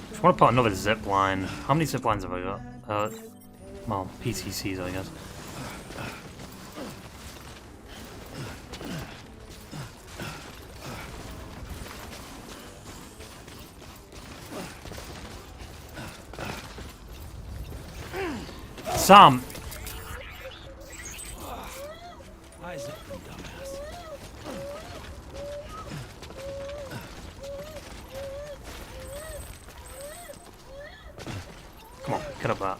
S1: Just want to put another zip line. How many zip lines have I got? Well, PCCs, I guess. Sam!
S9: Why is it you dumbass?
S1: Come on, get up that.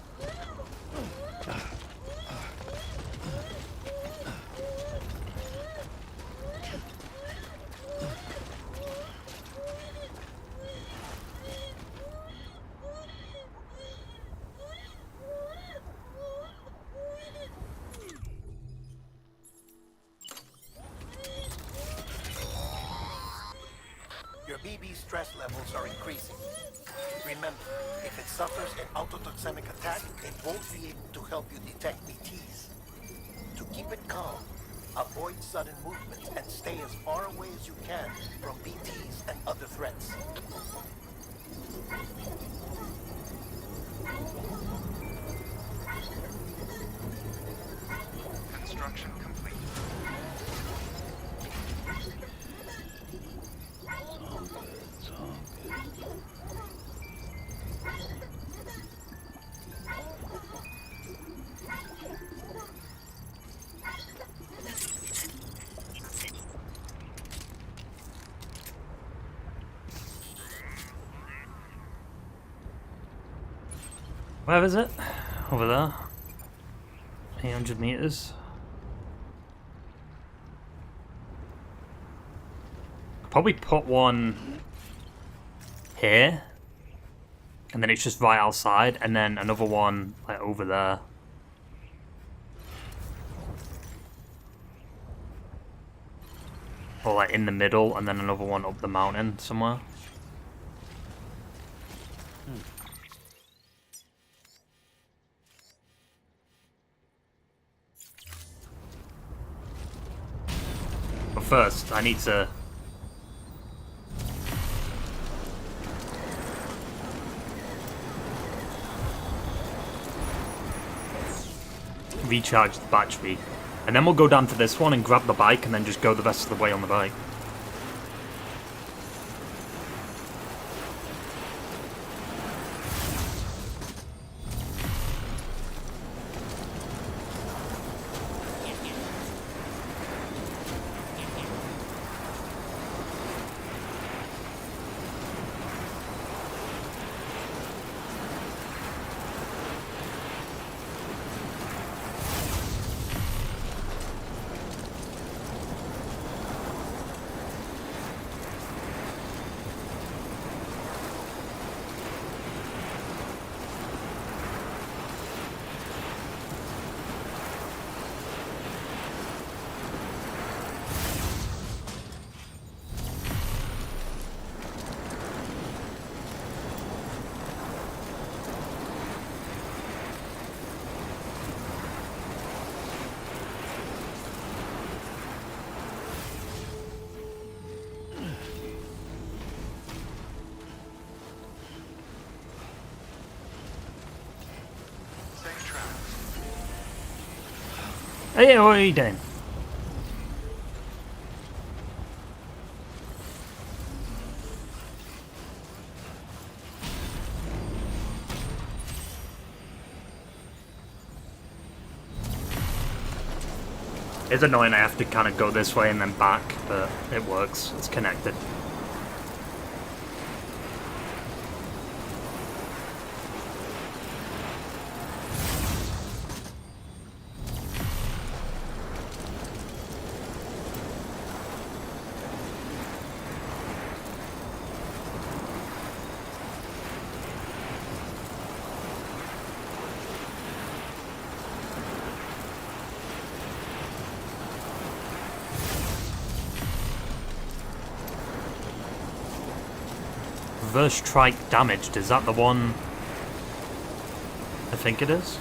S6: Your BB stress levels are increasing. Remember, if it suffers an autotoxemic attack, it won't be able to help you detect BTs. To keep it calm, avoid sudden movements and stay as far away as you can from BTs and other threats.
S3: Construction complete.
S9: It's all good.
S1: Where is it? Over there. 800 meters. Probably put one here. And then it's just right outside, and then another one like over there. Or like in the middle, and then another one up the mountain somewhere. But first, I need to recharge the battery. And then we'll go down to this one and grab the bike and then just go the rest of the way on the bike. Hey, what are you doing? It's annoying I have to kind of go this way and then back, but it works. It's connected. Reverse strike damaged, is that the one I think it is?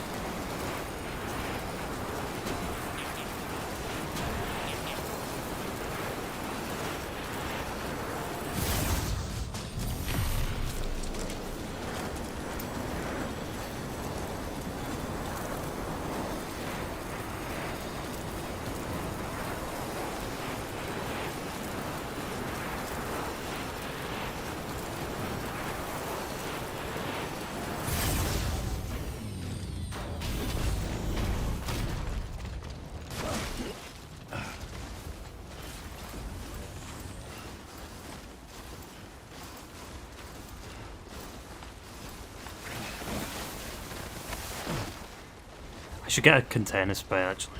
S1: I should get a container spray actually.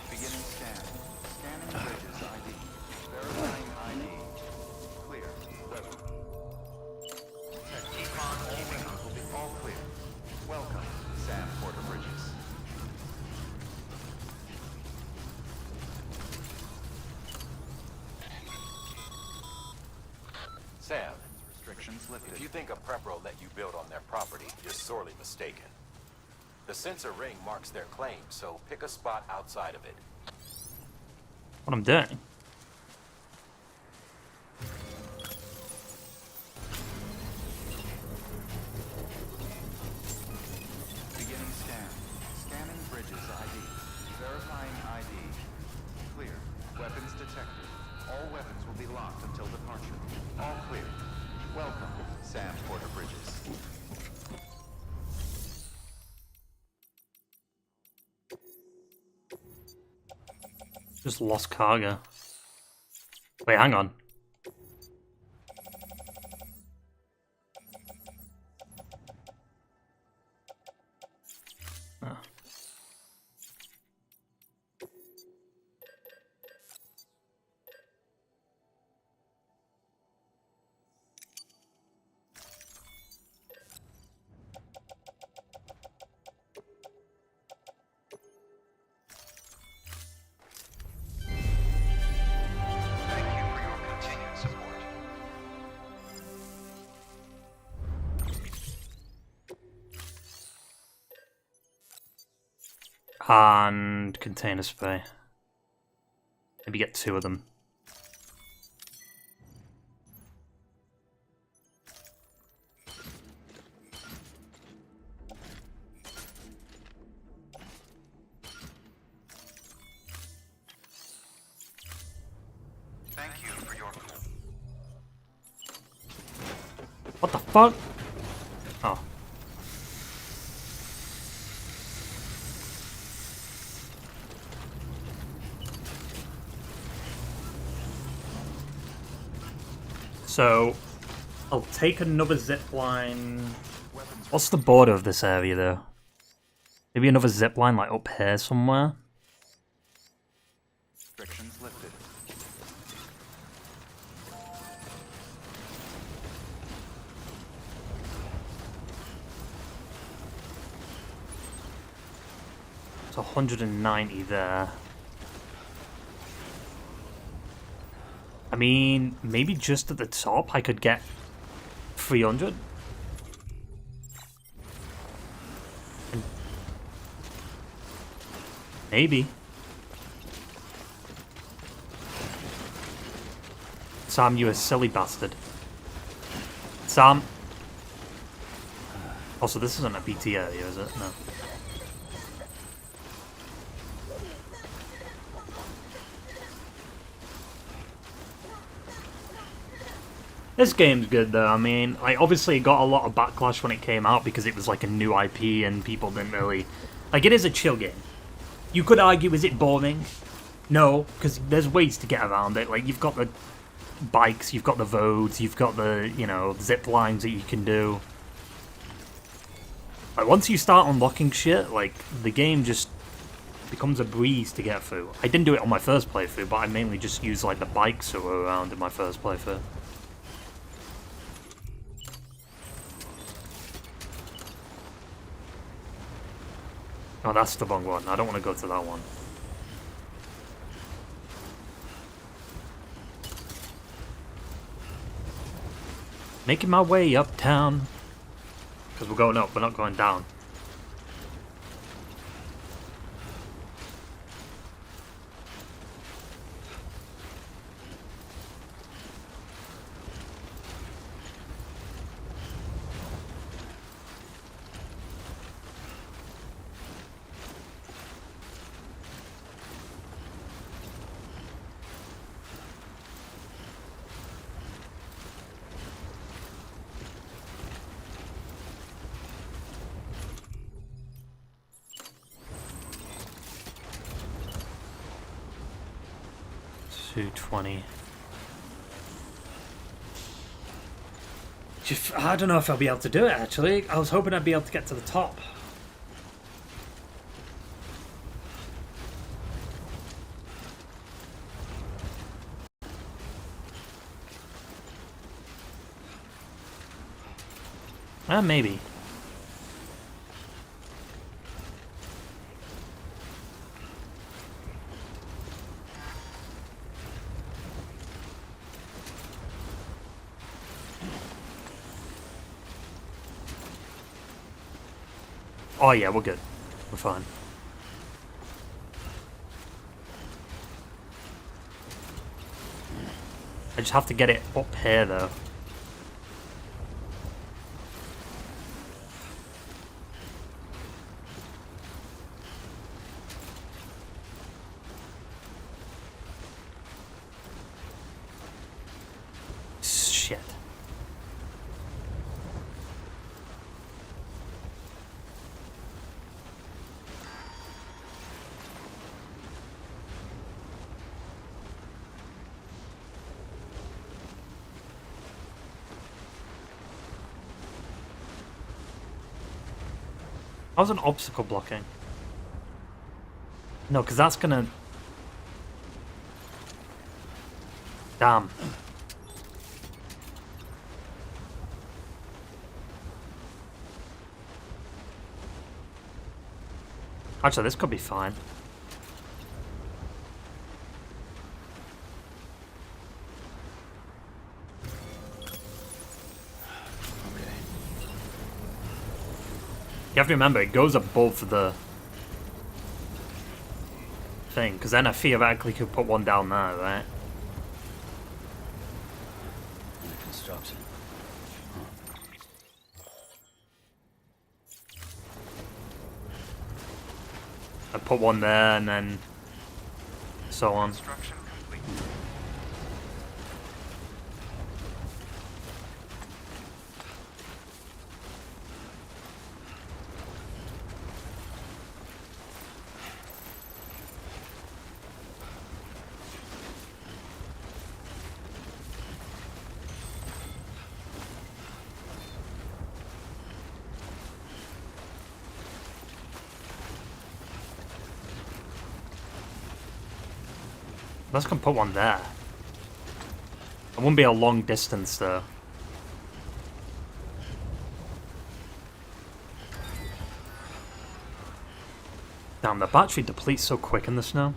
S3: Beginning scan. Scanning bridges ID. Verifying ID. Clear. Check. All weapons will be all clear. Welcome, Sam Porter Bridges.
S4: Sam,
S3: Restrictions lifted.
S4: if you think a prepro let you build on their property, you're sorely mistaken. The sensor ring marks their claim, so pick a spot outside of it.
S1: What I'm doing?
S3: Beginning scan. Scanning bridges ID. Verifying ID. Clear. Weapons detected. All weapons will be locked until departure. All clear. Welcome, Sam Porter Bridges.
S1: Just lost cargo. Wait, hang on. Oh.
S3: Thank you for your continued support.
S1: And container spray. Maybe get 2 of them.
S3: Thank you for your...
S1: What the fuck? Oh. So, I'll take another zip line. What's the border of this area, though? Maybe another zip line, like up here somewhere?
S3: Restrictions lifted.
S1: It's 190 there. I mean, maybe just at the top I could get 300? Maybe. Sam, you a silly bastard. Sam. Also, this isn't a BT area, is it? No. This game's good though. I mean, obviously it got a lot of backlash when it came out because it was like a new IP and people didn't really... Like, it is a chill game. You could argue, is it boring? No, because there's ways to get around it. Like, you've got the bikes, you've got the roads, you've got the, you know, zip lines that you can do. Like, once you start unlocking shit, like, the game just becomes a breeze to get through. I didn't do it on my first playthrough, but I mainly just used, like, the bikes that were around in my first playthrough. Oh, that's the wrong one. I don't want to go to that one. Making my way uptown. Because we're going up, we're not going down. $220. I don't know if I'll be able to do it, actually. I was hoping I'd be able to get to the top. Maybe. Oh yeah, we're good. We're fine. I just have to get it up here, though. Shit. How's an obstacle blocking? No, because that's gonna... Damn. Actually, this could be fine. You have to remember, it goes above the thing, because then I theoretically could put one down there, right?
S9: Under construction.
S1: I put one there, and then so on.
S2: Construction complete.
S1: Let's go put one there. It wouldn't be a long distance though. Damn, the battery depletes so quick in the snow.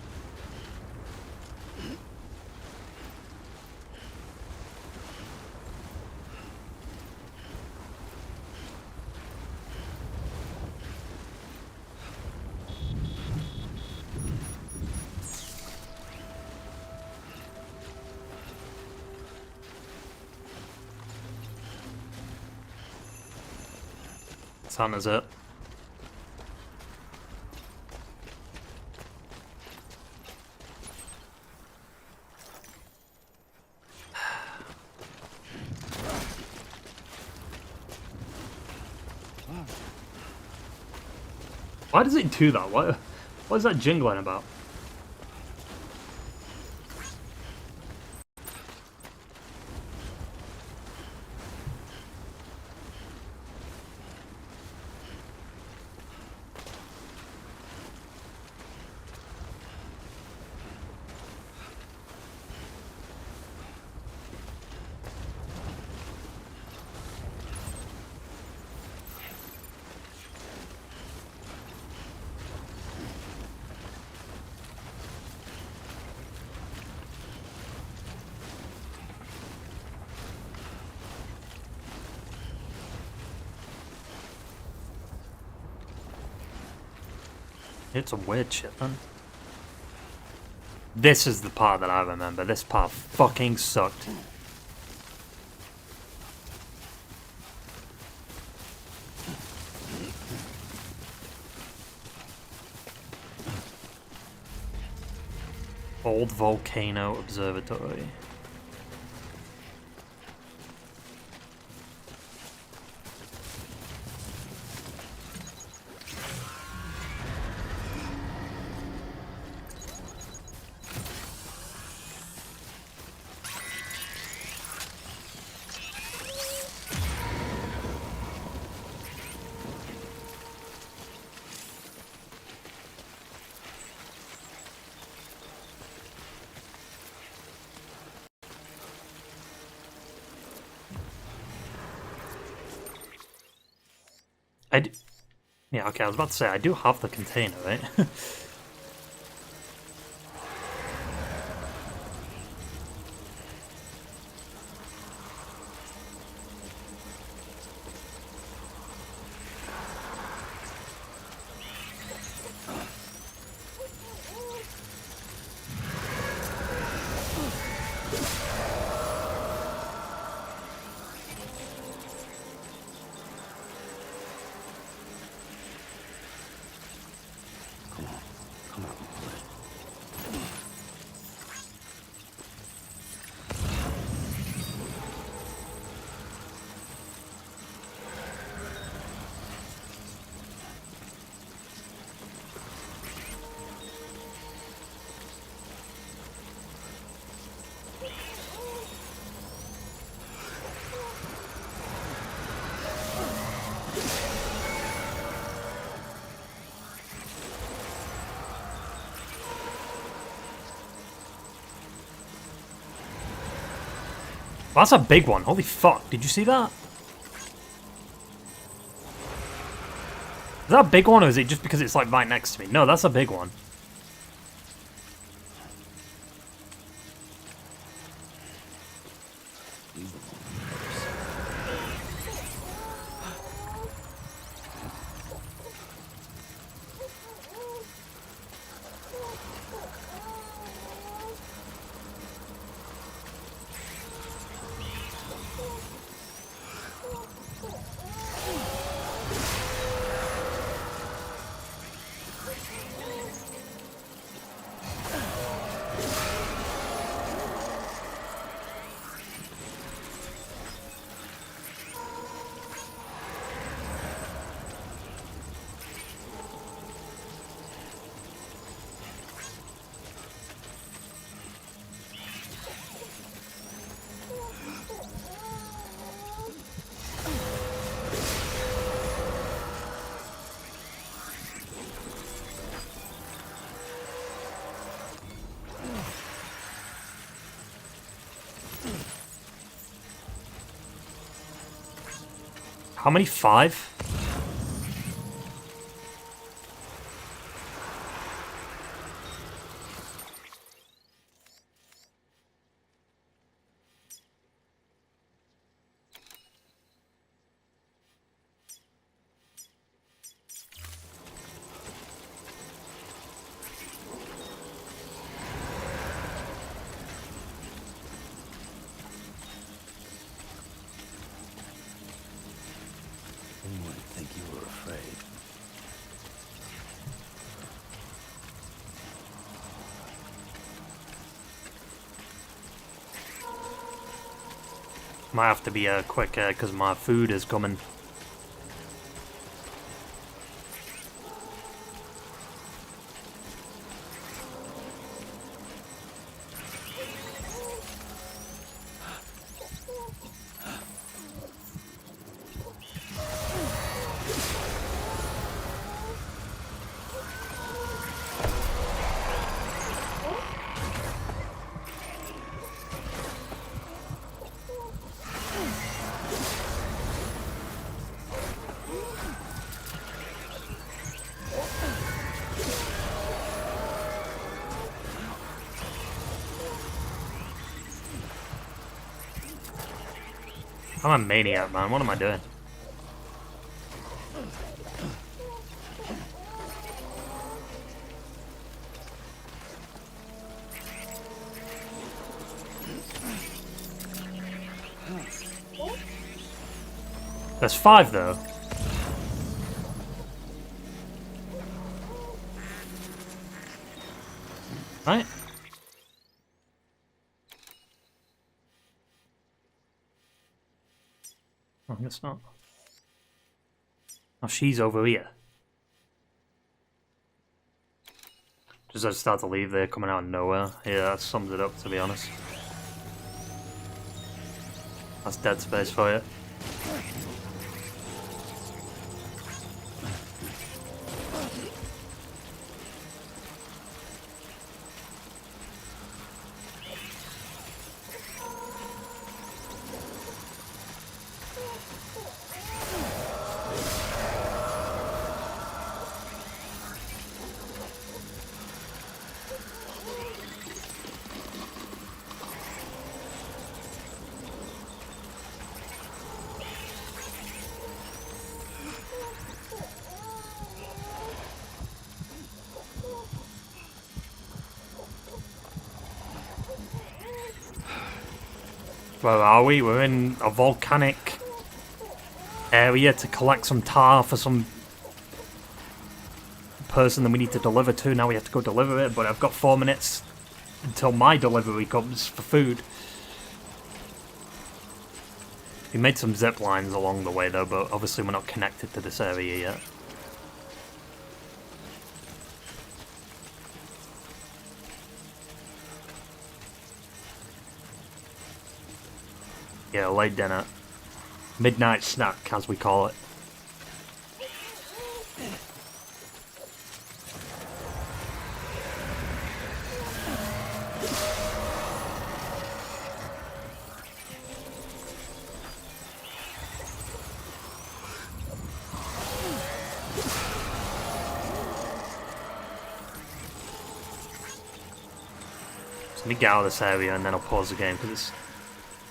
S1: Sun is it. Why does it do that? What is that jingling about? It's a weird shit then. This is the part that I remember. This part fucking sucked. Old Volcano Observatory. Yeah, okay, I was about to say, I do have the container, right? That's a big one. Holy fuck. Did you see that? Is that a big one, or is it just because it's like right next to me? No, that's a big one. How many? 5? Might have to be quick because my food is coming. I'm a maniac, man. What am I doing? There's 5 though. Right? Oh, I guess not. Oh, she's over here. Just as I start to leave, they're coming out of nowhere. Yeah, that sums it up, to be honest. That's dead space for you. Where are we? We're in a volcanic area to collect some tar for some person that we need to deliver to. Now we have to go deliver it, but I've got 4 minutes until my delivery comes for food. We made some zip lines along the way though, but obviously we're not connected to this area yet. Yeah, late dinner. Midnight snack, as we call it. Let me get out of this area and then I'll pause the game because it's...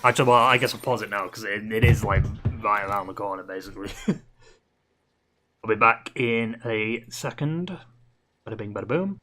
S1: Actually, well, I guess I'll pause it now because it is like right around the corner, basically. I'll be back in a second. Bada bing, bada boom.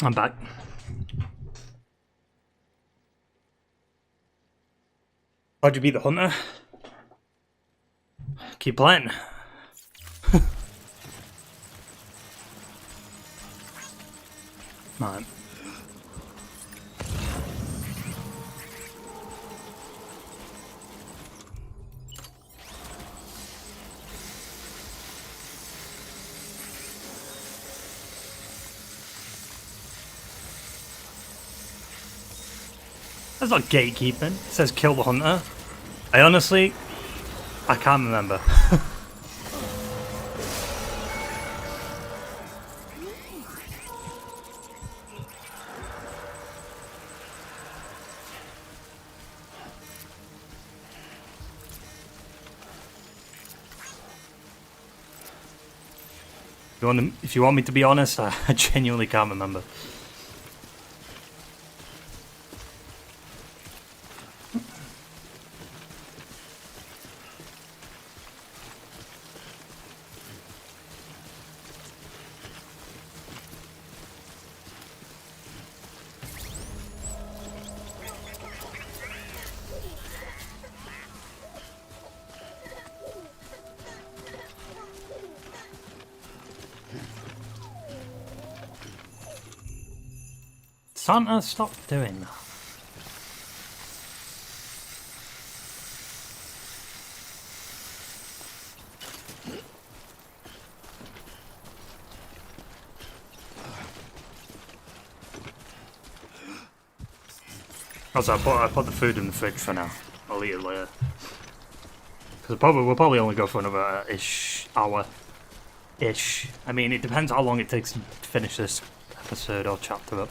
S1: I'm back. How'd you beat the hunter? Keep playing. Right. That's not gatekeeping. It says kill the hunter. I honestly, I can't remember. If you want me to be honest, I genuinely can't remember. Santa, stop doing that. Also, I put the food in the fridge for now. I'll eat it later. Because we'll probably only go for another hour-ish. I mean, it depends how long it takes to finish this episode or chapter up.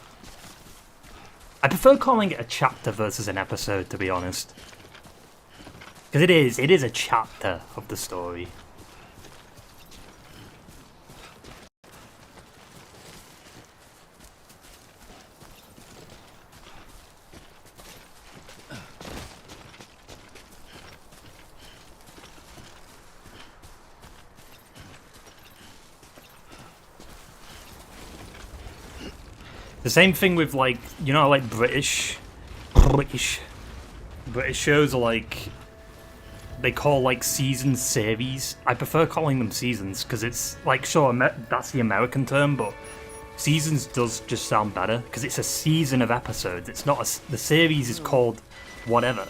S1: I prefer calling it a chapter versus an episode, to be honest. Because it is a chapter of the story. The same thing with, like, you know, like British shows are like, they call like seasons series. I prefer calling them seasons because it's like, sure, that's the American term, but seasons does just sound better because it's a season of episodes. It's not the series is called whatever.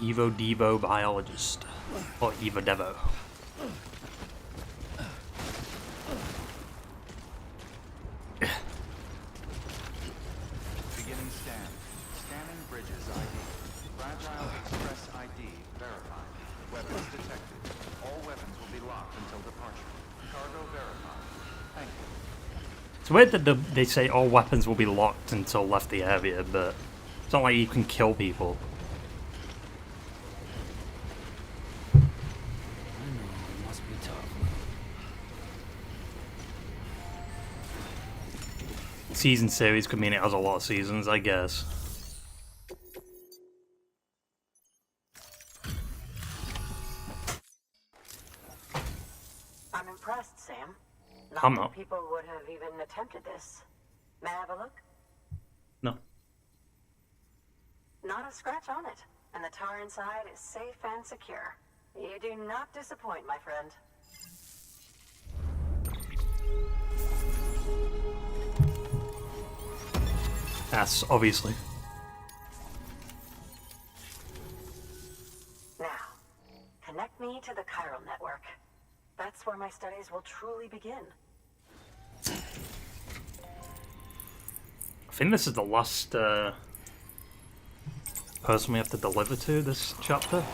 S1: Evo Devo biologist, or Evo Devo.
S3: Beginning scan. Scanning bridges ID. Fragile Express ID verified. Weapons detected. All weapons will be locked until departure. Cargo verified. Thank you.
S1: It's weird that they say all weapons will be locked until left the area, but it's not like you can kill people. Season series could mean it has a lot of seasons, I guess.
S11: I'm impressed, Sam.
S1: I'm
S11: Not
S1: not.
S11: many people would have even attempted this. May I have a look?
S1: No.
S11: Not a scratch on it, and the tar inside is safe and secure. You do not disappoint, my friend.
S1: Yes, obviously.
S11: Now, connect me to the chiral network. That's where my studies will truly begin.
S1: I think this is the last person we have to deliver to this chapter.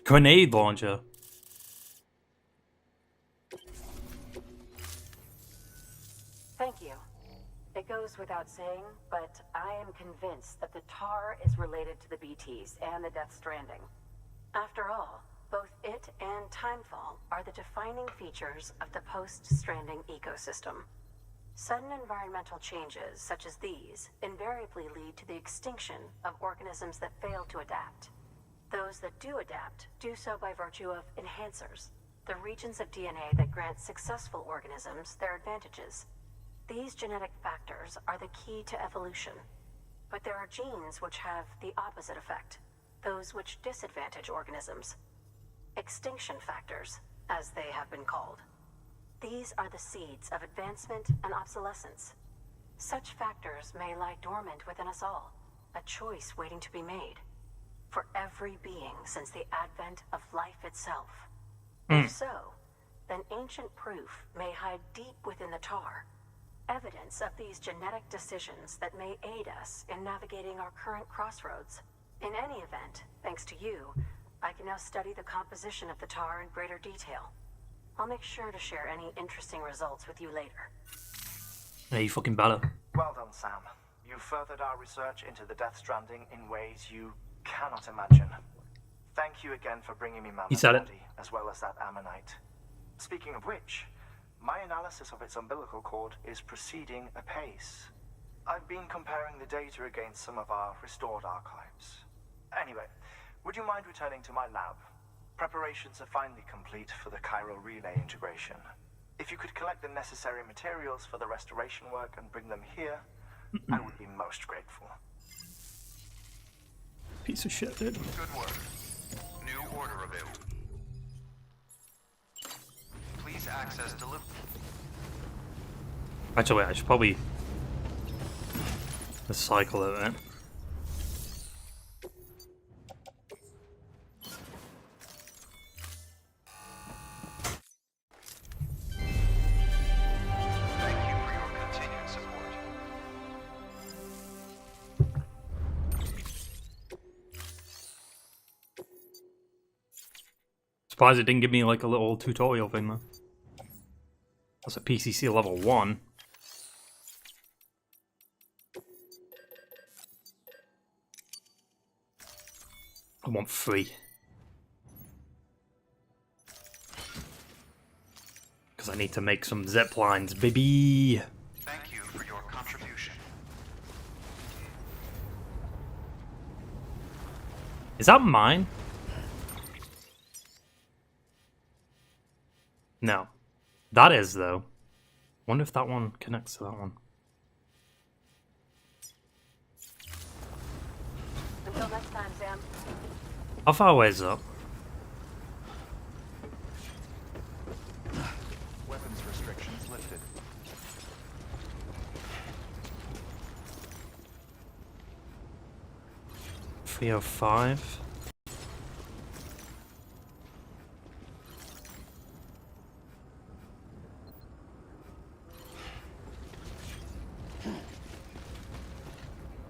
S1: Grenade launcher.
S11: Thank you. It goes without saying, but I am convinced that the tar is related to the BTs and the Death Stranding. After all, both it and Timefall are the defining features of the post-Stranding ecosystem. Sudden environmental changes such as these invariably lead to the extinction of organisms that fail to adapt. Those that do adapt do so by virtue of enhancers, the regions of DNA that grant successful organisms their advantages. These genetic factors are the key to evolution. But there are genes which have the opposite effect, those which disadvantage organisms. Extinction factors, as they have been called. These are the seeds of advancement and obsolescence. Such factors may lie dormant within us all, a choice waiting to be made. For every being since the advent of life itself. If so, then ancient proof may hide deep within the tar. Evidence of these genetic decisions that may aid us in navigating our current crossroads. In any event, thanks to you, I can now study the composition of the tar in greater detail. I'll make sure to share any interesting results with you later.
S1: Yeah, you fucking better.
S5: Well done, Sam. You furthered our research into the Death Stranding in ways you cannot imagine. Thank you again for bringing me Mama's body, as well as that ammonite. Speaking of which, my analysis of its umbilical cord is proceeding apace. I've been comparing the data against some of our restored archives. Anyway, would you mind returning to my lab? Preparations are finally complete for the chiral relay integration. If you could collect the necessary materials for the restoration work and bring them here, I would be most grateful.
S1: Piece of shit, dude.
S3: Good work. New order available. Please access delivery.
S1: Actually, I should probably recycle it, right?
S3: Thank you for your continued support.
S1: Surprised it didn't give me like a little tutorial thing though. That's a PCC level 1. I want 3. Because I need to make some zip lines, baby.
S3: Thank you for your contribution.
S1: Is that mine? No. That is, though. Wonder if that one connects to that one.
S11: Until next time, Sam.
S1: How far away is that?
S3: Weapons restrictions lifted.
S1: .305.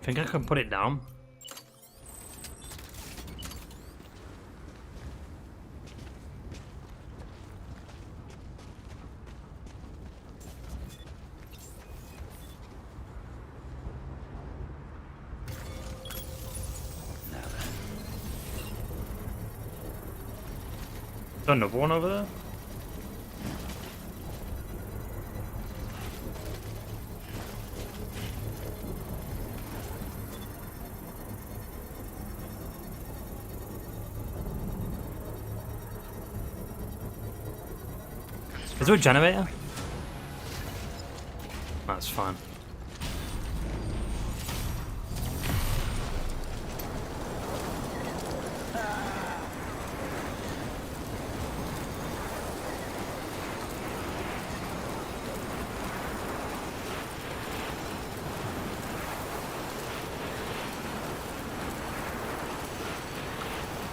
S1: Think I can put it down? Is there another one over there? Is there a generator? That's fine.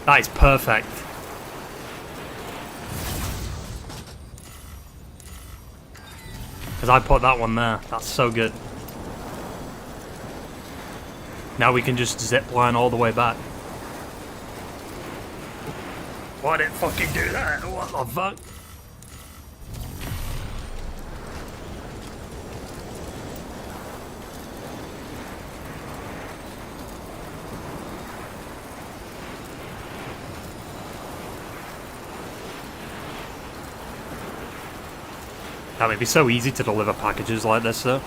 S1: That is perfect. Because I put that one there. That's so good. Now we can just zip line all the way back. Why did it fucking do that? What the fuck? Damn, it'd be so easy to deliver packages like this, though.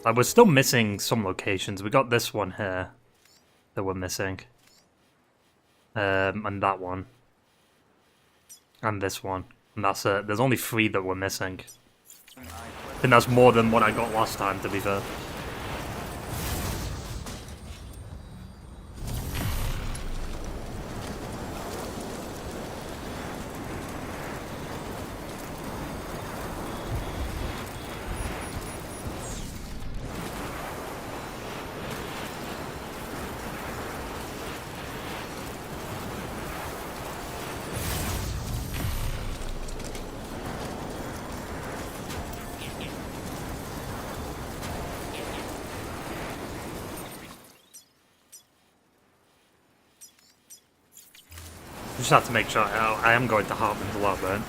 S1: Like, we're still missing some locations. We got this one here that we're missing. And that one. And this one. And that's it. There's only 3 that we're missing. I think that's more than what I got last time, to be fair. Just have to make sure I am going to Hartman's a lot, right?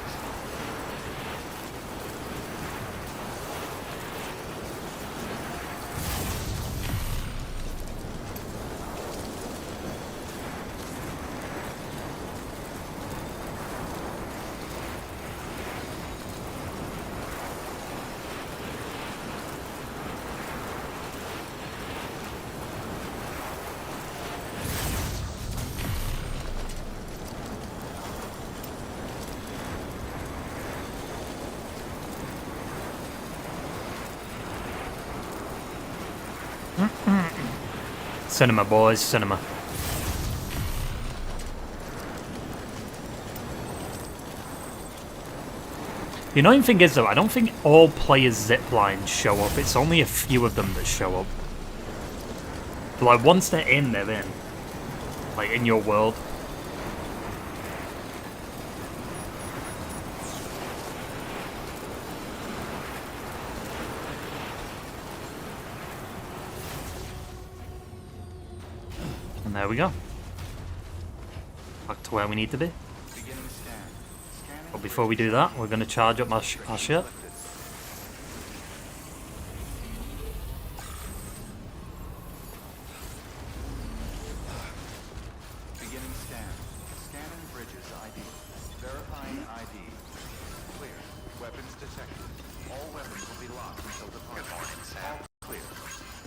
S1: Cinema, boys, cinema. The annoying thing is, though, I don't think all players' zip lines show up. It's only a few of them that show up. But, like, once they're in, they're in. Like, in your world. And there we go. Back to where we need to be. But before we do that, we're going to charge up our shit.
S3: Beginning scan. Scanning bridges ID. Verifying ID. Clear. Weapons detected. All weapons will be locked until departure. Good morning, Sam. All clear.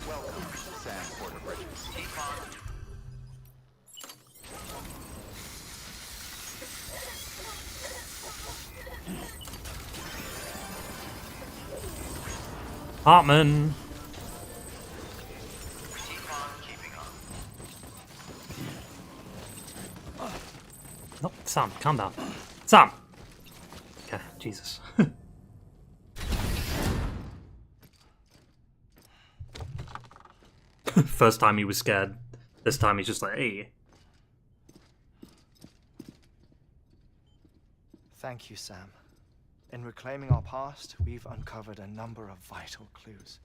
S3: Welcome, Sam Porter Bridges.
S1: Hartman! No, Sam, calm down. Sam! Okay, Jesus. First time he was scared. This time he's just like, hey.
S5: Thank you, Sam. In reclaiming our past, we've uncovered a number of vital clues.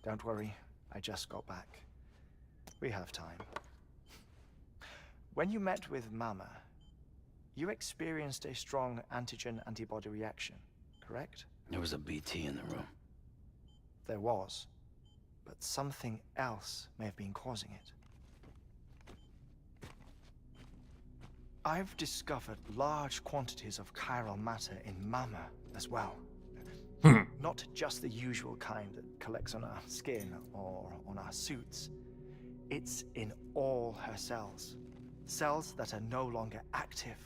S5: Don't worry, I just got back. We have time. When you met with Mama, you experienced a strong antigen-antibody reaction, correct?
S9: There was a BT in the room.
S5: There was, but something else may have been causing it. I've discovered large quantities of chiral matter in Mama as well. Not just the usual kind that collects on our skin or on our suits. It's in all her cells. Cells that are no longer active.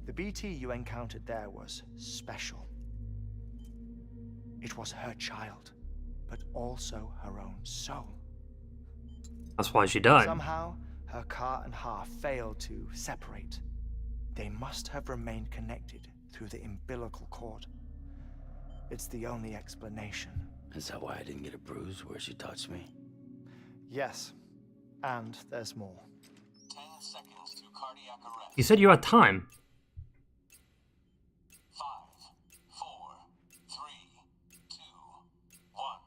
S5: The BT you encountered there was special. It was her child, but also her own soul.
S1: That's why she died.
S5: Somehow, her car and half failed to separate. They must have remained connected through the umbilical cord. It's the only explanation.
S9: Is that why I didn't get a bruise where she touched me?
S5: Yes, and there's more.
S8: 10 seconds to cardiac arrest.
S1: You said you had time.
S8: 5, 4, 3, 2, 1.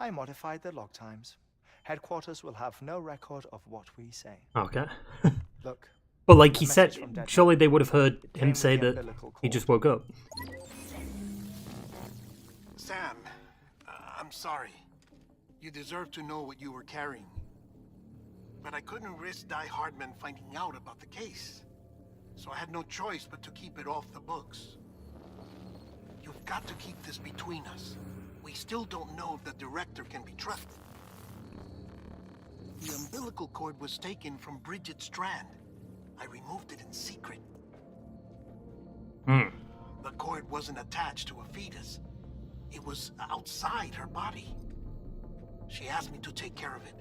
S5: I modified the log times. Headquarters will have no record of what we say.
S1: Okay.
S5: Look.
S1: But like he
S5: a
S1: said,
S5: message from Dead
S1: surely
S5: Man.
S1: they would have heard
S5: It came
S1: him
S5: with
S1: say
S5: the
S1: that
S5: umbilical
S1: he
S5: cord.
S1: just woke up.
S6: Sam, I'm sorry. You deserve to know what you were carrying. But I couldn't risk Hartman finding out about the case. So I had no choice but to keep it off the books. You've got to keep this between us. We still don't know if the director can be trusted. The umbilical cord was taken from Bridget Strand. I removed it in secret. The cord wasn't attached to a fetus. It was outside her body. She asked me to take care of it.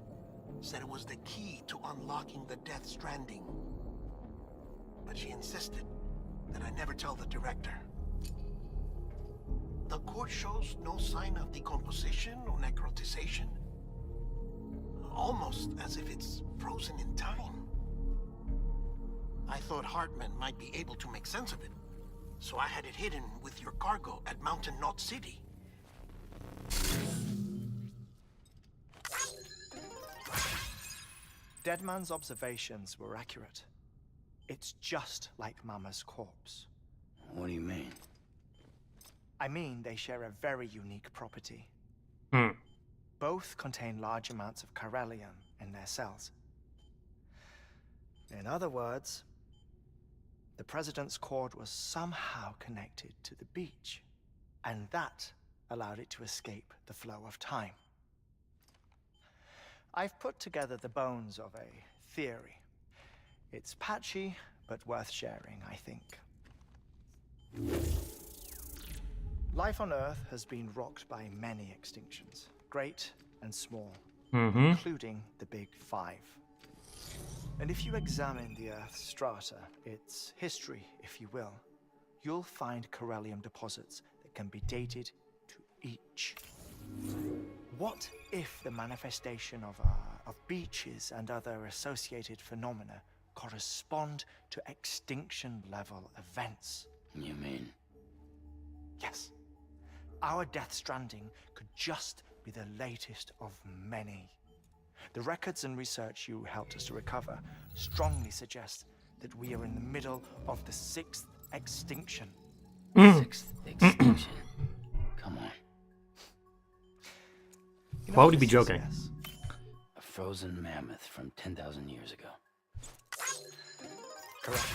S6: Said it was the key to unlocking the Death Stranding. But she insisted that I never tell the director. The cord shows no sign of decomposition or necrotization. Almost as if it's frozen in time. I thought Hartman might be able to make sense of it, so I had it hidden with your cargo at Mountain Knot City.
S5: Deadman's observations were accurate. It's just like Mama's corpse.
S9: What do you mean?
S5: I mean, they share a very unique property. Both contain large amounts of chiralium in their cells. In other words, the president's cord was somehow connected to the beach, and that allowed it to escape the flow of time. I've put together the bones of a theory. It's patchy, but worth sharing, I think. Life on Earth has been rocked by many extinctions, great and small, including the Big Five. And if you examine the Earth's strata, its history, if you will, you'll find chiralium deposits that can be dated to each. What if the manifestation of beaches and other associated phenomena correspond to extinction-level events?
S9: You mean?
S5: Yes. Our Death Stranding could just be the latest of many. The records and research you helped us to recover strongly suggest that we are in the middle of the 6th extinction.
S9: 6th extinction? Come on.
S5: You know
S1: Why
S5: what
S1: would he be
S5: this is,
S1: joking?
S5: yes?
S9: A frozen mammoth from 10,000 years ago.
S5: Correct.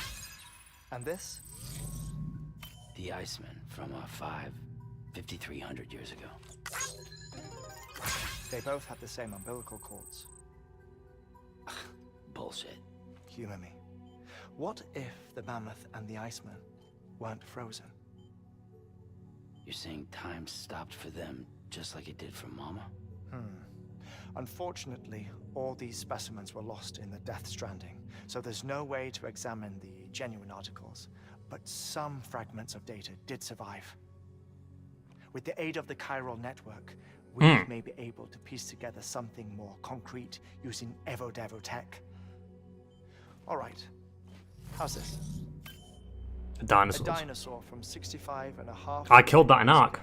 S5: And this?
S9: The Iceman from 5,300 years ago.
S5: They both have the same umbilical cords.
S9: Bullshit.
S5: Humor me. What if the mammoth and the Iceman weren't frozen?
S9: You're saying time stopped for them just like it did for Mama?
S5: Unfortunately, all these specimens were lost in the Death Stranding, so there's no way to examine the genuine articles. But some fragments of data did survive. With the aid of the chiral network, we may be able to piece together something more concrete using Evo-Devo tech. All right, how's this? A
S1: Dinosaurs.
S5: dinosaur from 65.5.
S1: I killed that in Ark.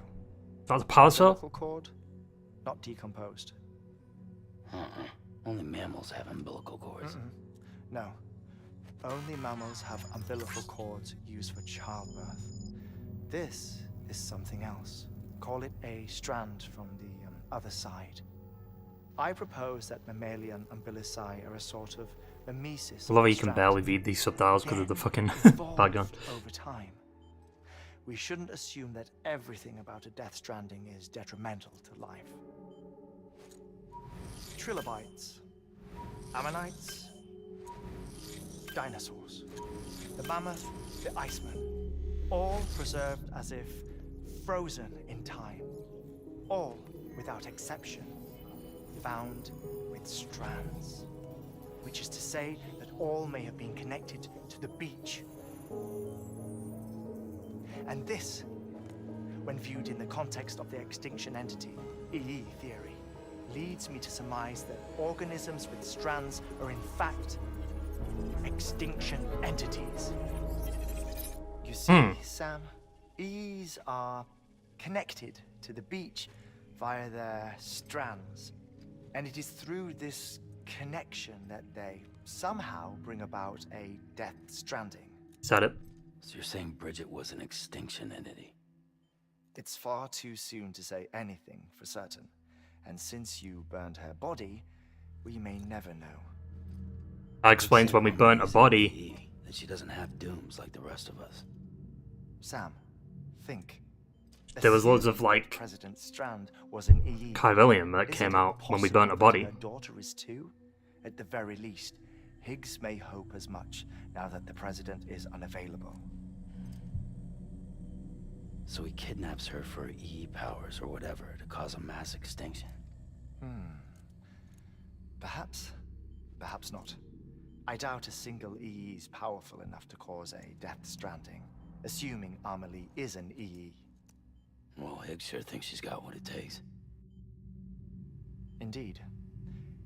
S1: That was a power cell?
S5: Umbilical cord, not decomposed.
S9: Only mammals have umbilical cords.
S5: No. Only mammals have umbilical cords used for childbirth. This is something else. Call it a strand from the other side. I propose that mammalian umbilici are a sort of mimesis.
S1: I love how you
S5: of
S1: can
S5: strand.
S1: barely read these subtitles because of the fucking
S5: Evolved
S1: background.
S5: over time. We shouldn't assume that everything about a Death Stranding is detrimental to life. Trilobites, ammonites, dinosaurs, the mammoth, the Iceman, all preserved as if frozen in time, all without exception, found with strands, which is to say that all may have been connected to the beach. And this, when viewed in the context of the extinction entity, EE theory, leads me to surmise that organisms with strands are in fact extinction entities. You see, Sam, EEs are connected to the beach
S12: via their strands. And it is through this connection that they somehow bring about a Death Stranding.
S1: Is that it?
S9: So you're saying Bridget was an extinction entity?
S12: It's far too soon to say anything for certain. And since you burned her body, we may never know.
S1: That explains when we burnt a body.
S9: That she doesn't have dooms like the rest of us.
S12: Sam, think.
S1: There was loads of like
S12: President Strand was an EE.
S1: Kyrillium that came out when we burnt a body.
S12: Her daughter is too? At the very least, Higgs may hope as much now that the president is unavailable.
S9: So he kidnaps her for EE powers or whatever to cause a mass extinction.
S12: Perhaps. Perhaps not. I doubt a single EE is powerful enough to cause a Death Stranding, assuming Amelie is an EE.
S9: Well, Higgs sure thinks she's got what it takes.
S12: Indeed.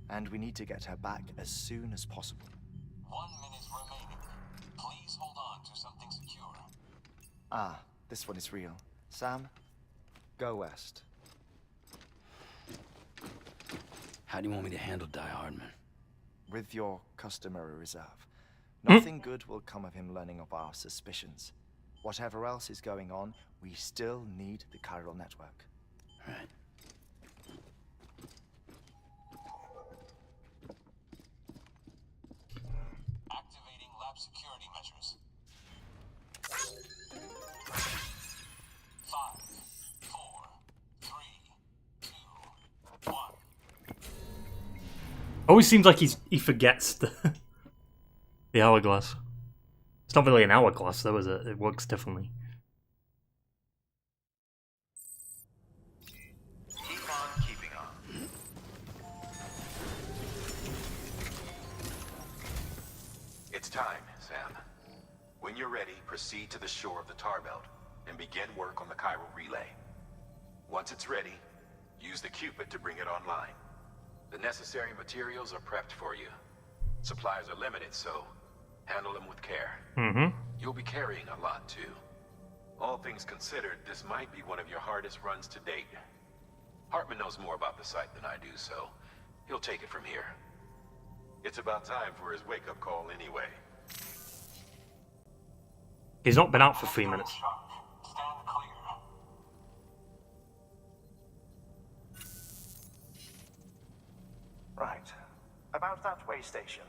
S12: And we need to get her back as soon as possible.
S13: 1 minute remaining. Please hold on to something secure.
S12: Ah, this one is real. Sam, go west.
S9: How do you want me to handle Die Hardman?
S12: With your customary reserve. Nothing good will come of him learning of our suspicions. Whatever else is going on, we still need the chiral network.
S9: Right.
S13: Activating lab security measures. 5, 4, 3, 2, 1.
S1: Always seems like he forgets the hourglass. It's not really an hourglass though, is it? It works differently.
S4: Keep on keeping on. It's time, Sam. When you're ready, proceed to the shore of the tar belt and begin work on the chiral relay. Once it's ready, use the Cupid to bring it online. The necessary materials are prepped for you. Supplies are limited, so handle them with care. You'll be carrying a lot, too. All things considered, this might be one of your hardest runs to date. Hartman knows more about the site than I do, so he'll take it from here. It's about time for his wake-up call anyway.
S1: He's not been out for 3 minutes.
S13: Stand clear.
S5: Right. About that way station.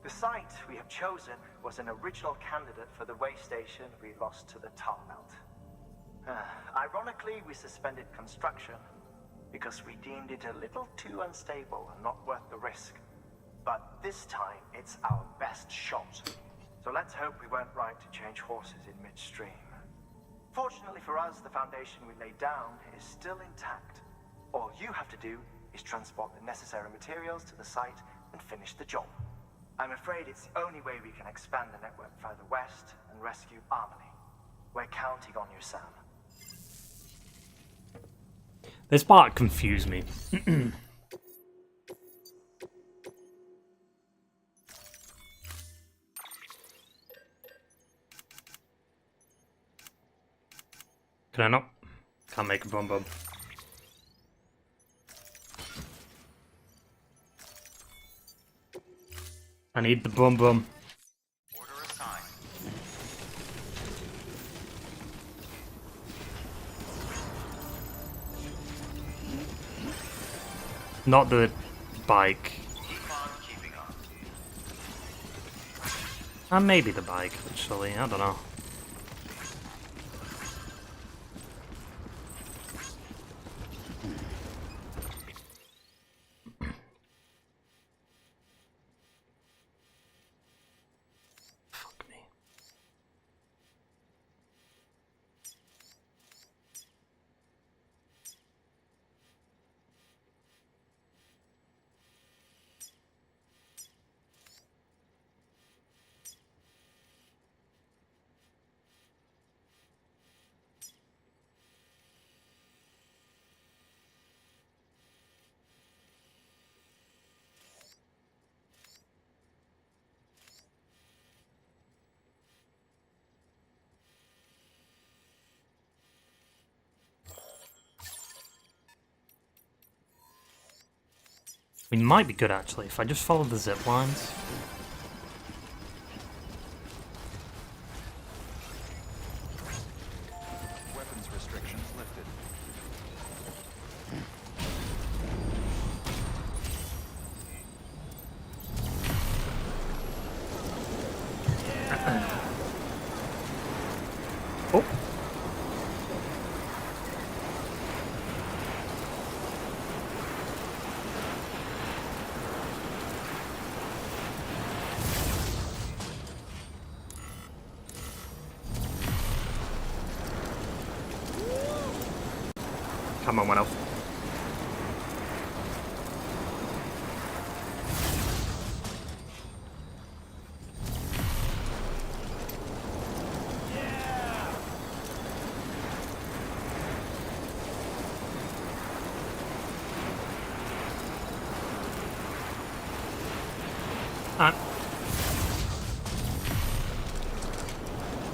S5: The site we have chosen was an original candidate for the way station we lost to the tar belt. Ironically, we suspended construction because we deemed it a little too unstable and not worth the risk. But this time, it's our best shot. So let's hope we weren't right to change horses in midstream. Fortunately for us, the foundation we laid down is still intact. All you have to do is transport the necessary materials to the site and finish the job. I'm afraid it's the only way we can expand the network further west and rescue Amelie. We're counting on you, Sam.
S1: This part confused me. Can I not? Can't make a bum bum. I need the bum bum.
S3: Order assigned.
S1: Not the bike.
S3: Keep on keeping on.
S1: And maybe the bike, actually. I don't know. Fuck me. We might be good actually if I just follow the zip lines.
S3: Weapons restrictions lifted.
S1: Oh. Come on, one else.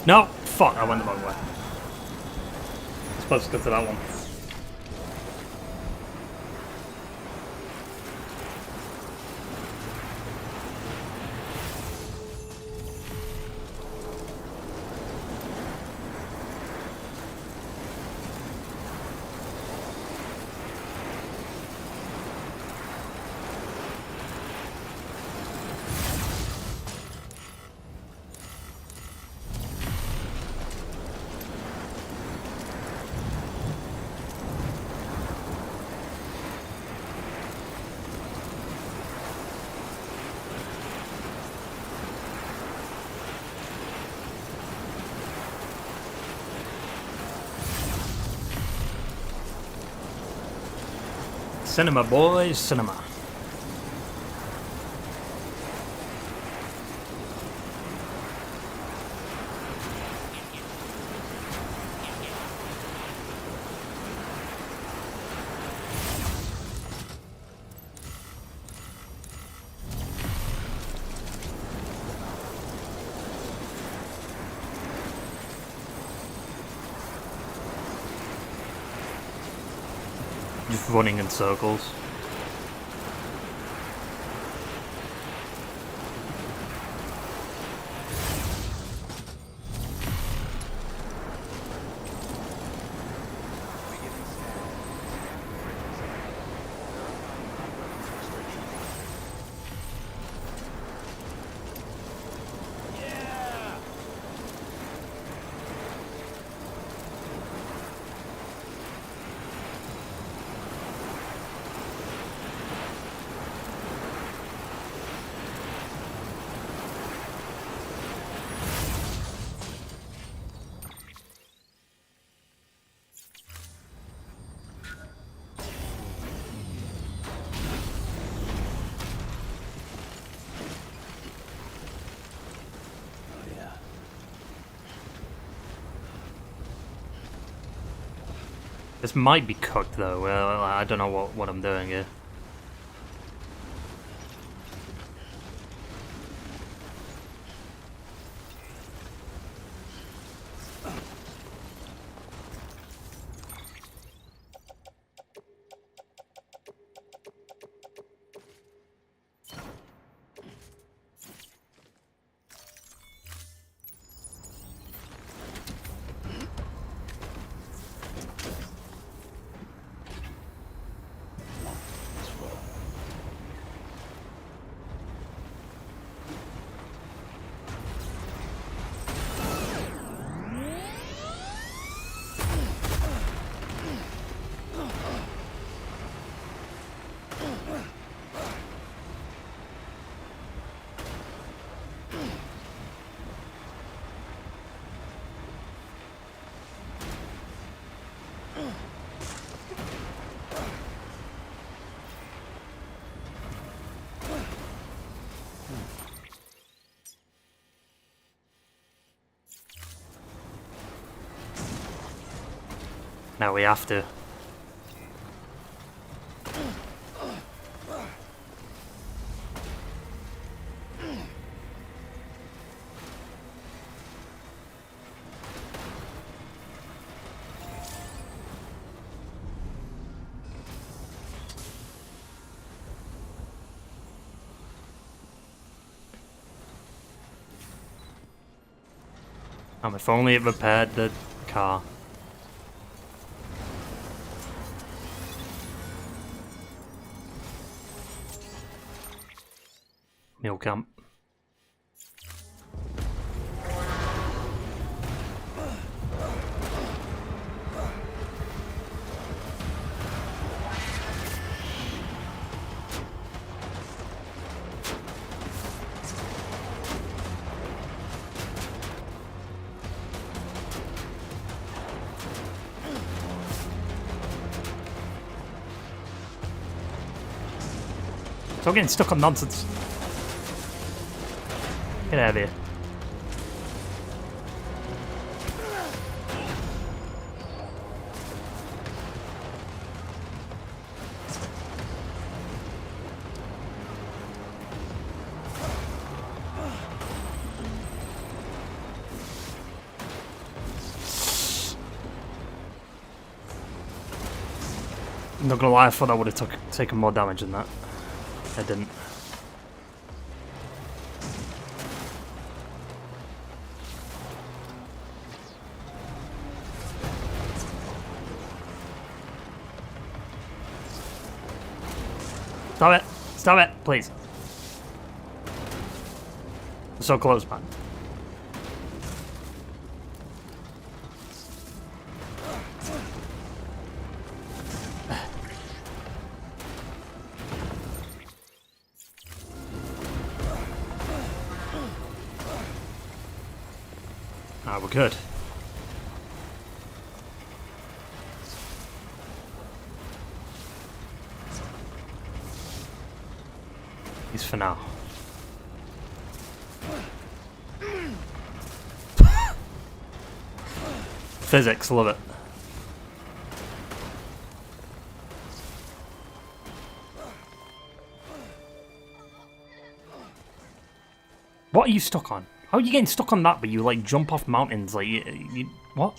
S1: No! Fuck, I went the wrong way. I'm supposed to go to that one. Cinema, boys, cinema. Just running in circles. This might be cooked though. Well, I don't know what I'm doing here. Now we have to. If only it repaired the car. Meal camp. Stop getting stuck on nonsense. Get out of here. I'm not gonna lie, I thought I would have taken more damage than that. I didn't. Stop it! Stop it, please. We're so close, man. We're good. At least for now. Physics, love it. What are you stuck on? How are you getting stuck on that, but you like jump off mountains? Like, you what?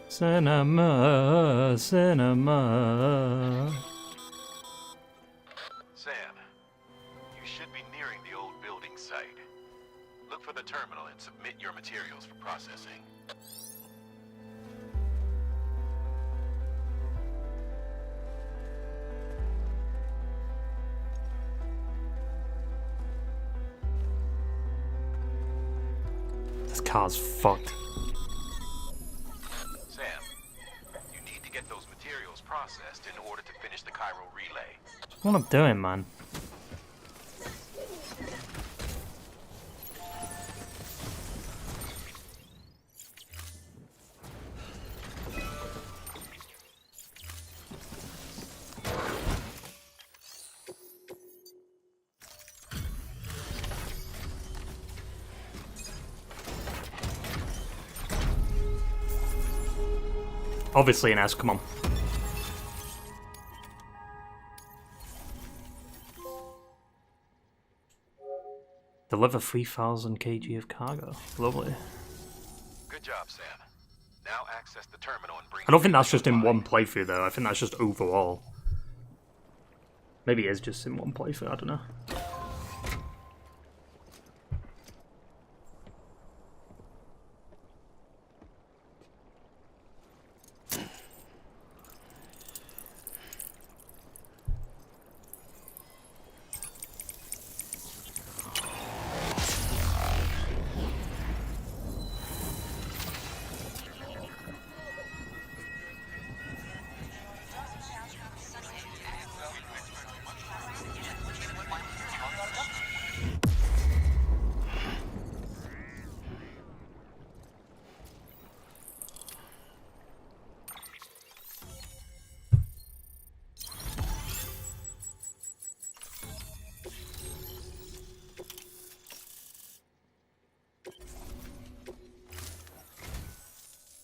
S1: Cinema, cinema.
S4: Sam, you should be nearing the old building site. Look for the terminal and submit your materials for processing.
S1: This car's fucked.
S4: Sam, you need to get those materials processed in order to finish the Cairo relay.
S1: That's what I'm doing, man. Obviously an S, come on. Deliver 3,000 kg of cargo. Lovely.
S4: Good job, Sam. Now access the terminal and bring.
S1: I don't think that's just in one playthrough though, I think that's just overall. Maybe it is just in one playthrough, I don't know.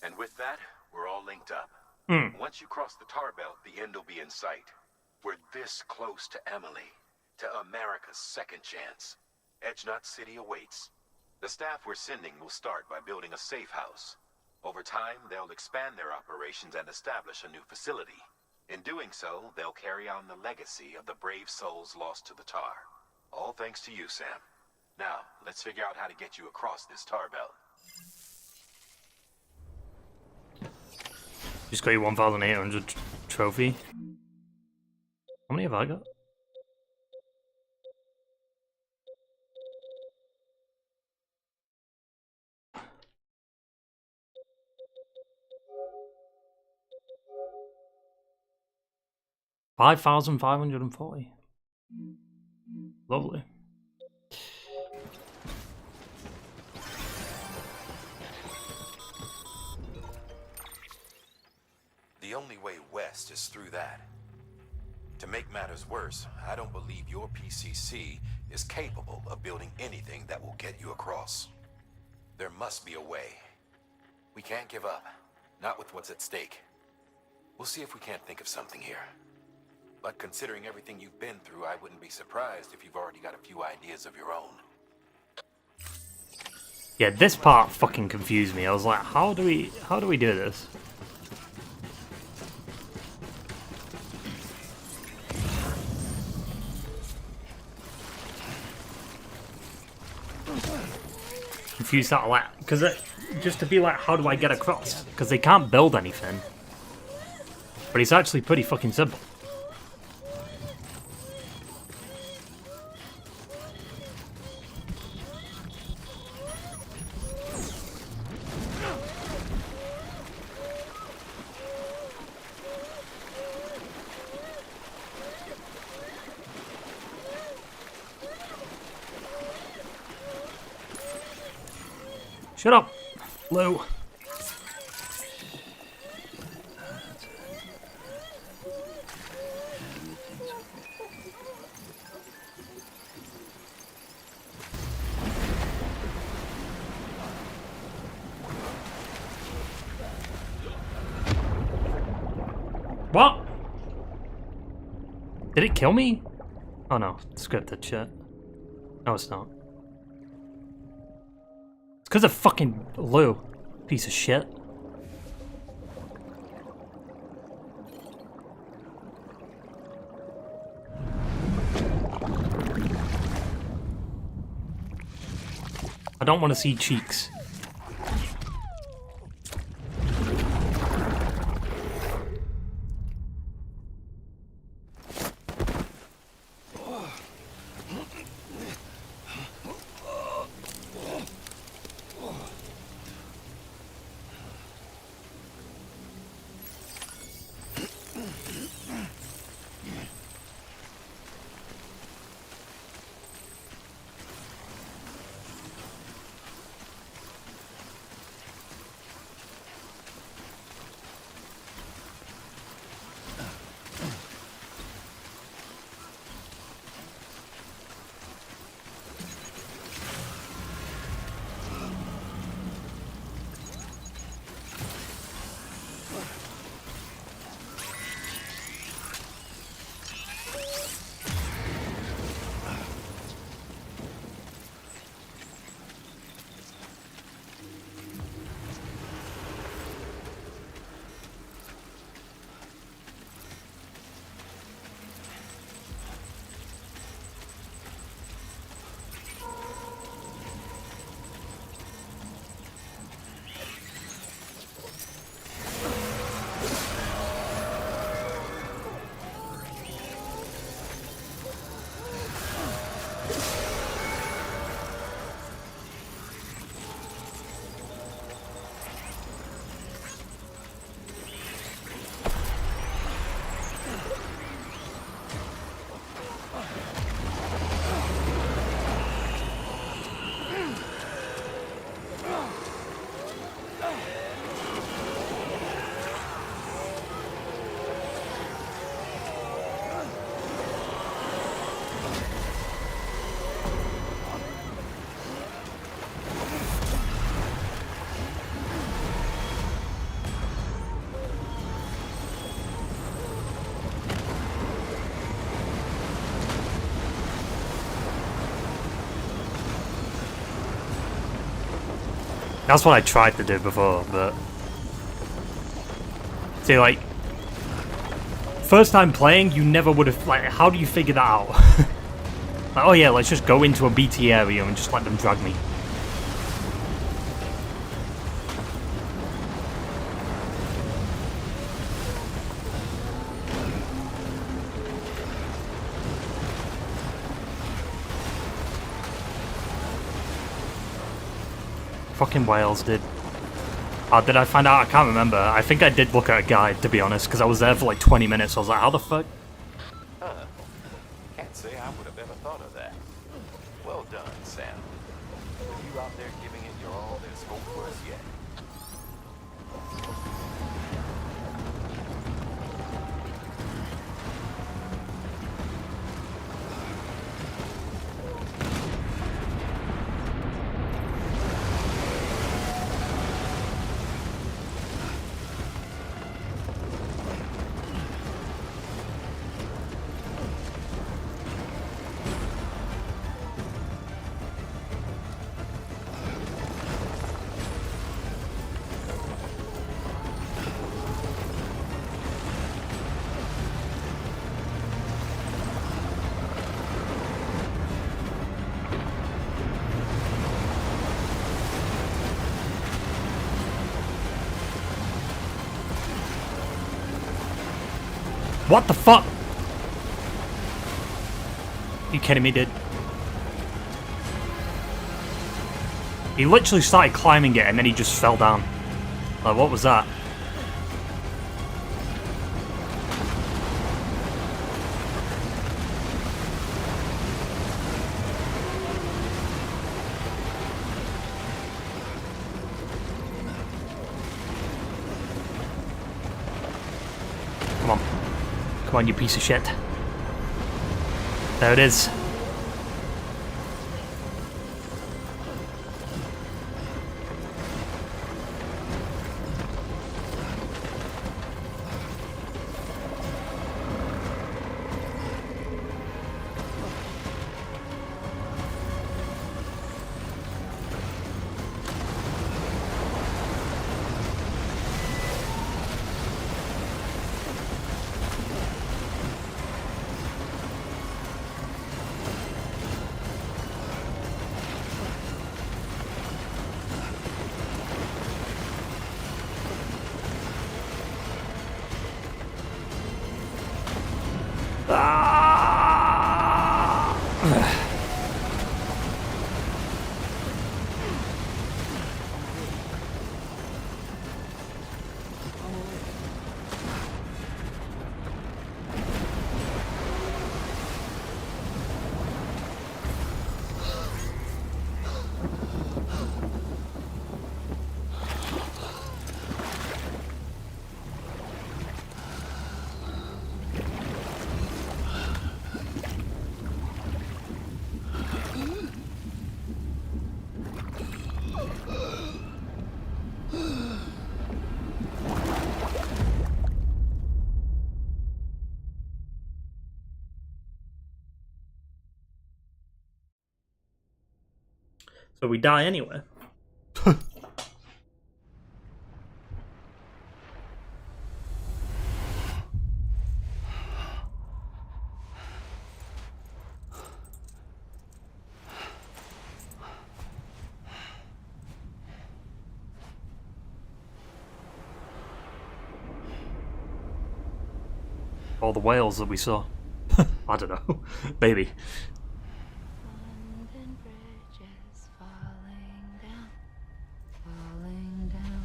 S4: And with that, we're all linked up. Once you cross the tar belt, the end will be in sight. We're this close to Emily, to America's second chance. Edgenut City awaits. The staff we're sending will start by building a safe house. Over time, they'll expand their operations and establish a new facility. In doing so, they'll carry on the legacy of the brave souls lost to the tar. All thanks to you, Sam. Now, let's figure out how to get you across this tar belt.
S1: Just got your 1,800 trophy. How many have I got? $5,540. Lovely.
S4: The only way west is through that. To make matters worse, I don't believe your PCC is capable of building anything that will get you across. There must be a way. We can't give up, not with what's at stake. We'll see if we can't think of something here. But considering everything you've been through, I wouldn't be surprised if you've already got a few ideas of your own.
S1: Yeah, this part fucking confused me. I was like, how do we do this? Confused out of that, because just to be like, how do I get across? Because they can't build anything. But it's actually pretty fucking simple. Shut up, Lou. What? Did it kill me? Oh no, scripted shit. No, it's not. It's because of fucking Lou. Piece of shit. I don't want to see cheeks. That's what I tried to do before, but see, like, first time playing, you never would have, like, how do you figure that out? Like, oh yeah, let's just go into a BT area and just let them drag me. Fucking Wales, dude. Did I find out? I can't remember. I think I did look at a guide, to be honest, because I was there for like 20 minutes. I was like, how the fuck?
S13: Can't say I would have ever thought of that. Well done, Sam. Are you out there giving it your all? There's hope for us yet.
S1: What the fuck? You kidding me, dude? He literally started climbing it and then he just fell down. Like, what was that? Come on. Come on, you piece of shit. There it is. So we die anyway. All the whales that we saw. I don't know. Maybe.
S14: London Bridge is falling down, falling down,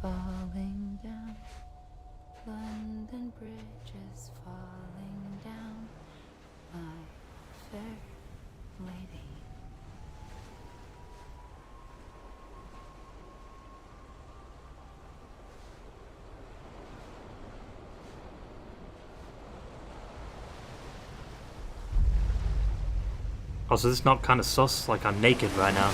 S14: falling down. London Bridge is falling down, my fair lady.
S1: Oh, so this is not kind of sus? Like, I'm naked right now.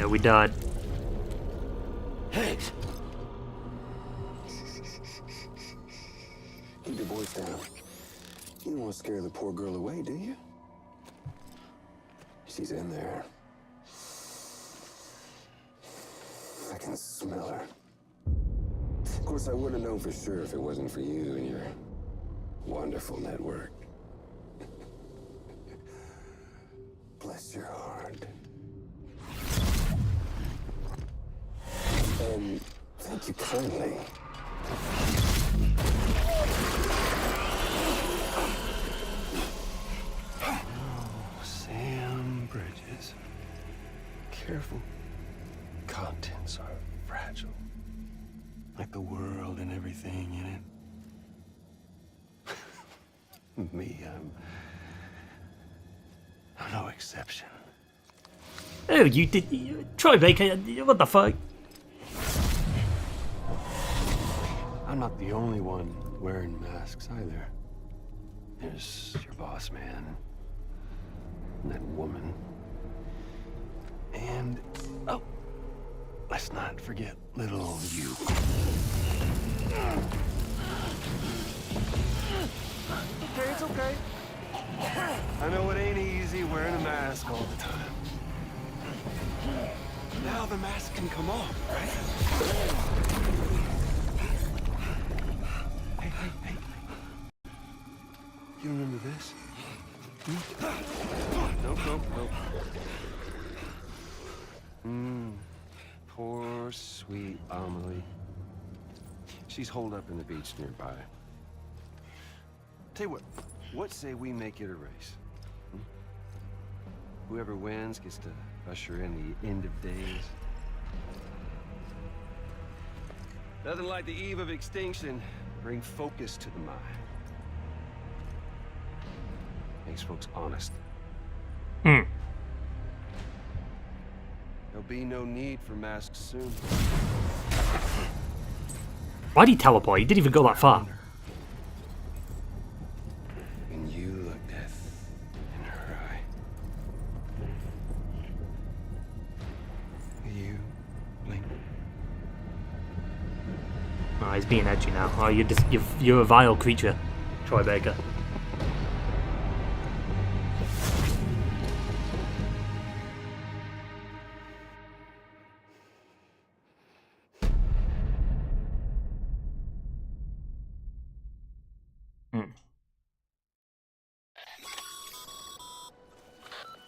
S1: we died.
S15: Hey! Keep your voice down. You don't want to scare the poor girl away, do you? She's in there. I can smell her. Of course, I wouldn't have known for sure if it wasn't for you and your wonderful network. Bless your heart. And thank you kindly. Oh, Sam Bridges. Careful. Contents are fragile. Like the world and everything in it. Me, I'm no exception.
S1: Oh, you did... Troy Baker, what the fuck?
S15: I'm not the only one wearing masks either. There's your boss man. And that woman. And... oh! Let's not forget little old you. Okay, it's okay. I know it ain't easy wearing a mask all the time. Now the mask can come off, right? Hey. You remember this? Nope. Poor, sweet Amelie. She's holed up in the beach nearby. Tell you what say we make it a race? Whoever wins gets to usher in the end of days. Nothing like the eve of extinction. Bring focus to the mind. Makes folks honest. There'll be no need for masks soon.
S1: Why'd he teleport? He didn't even go that far.
S15: And you look death in her eye. You blink.
S1: Oh, he's being edgy now. Oh, you're a vile creature, Troy Baker.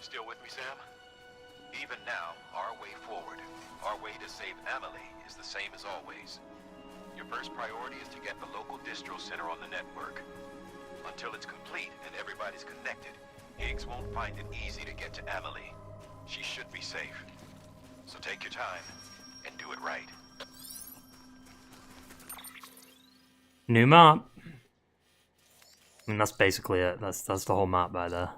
S4: Still with me, Sam? Even now, our way forward, our way to save Amelie is the same as always. Your first priority is to get the local distro center on the network. Until it's complete and everybody's connected, Higgs won't find it easy to get to Amelie. She should be safe. So take your time and do it right.
S1: New map. I mean, that's basically it. That's the whole map right there.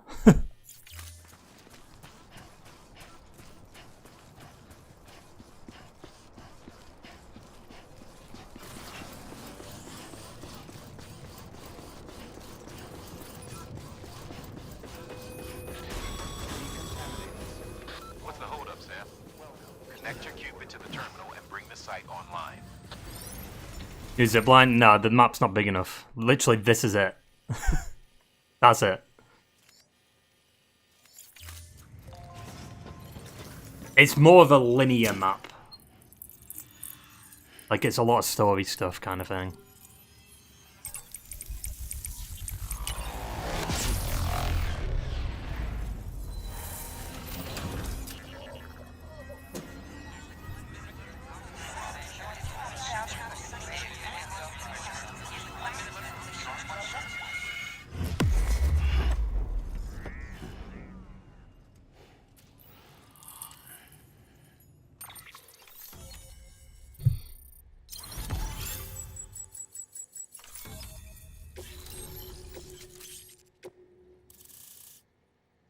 S4: What's the holdup, Sam? Connect your Cupid to the terminal and bring the site online.
S1: Is it blind? No, the map's not big enough. Literally, this is it. That's it. It's more of a linear map. Like, it's a lot of story stuff kind of thing.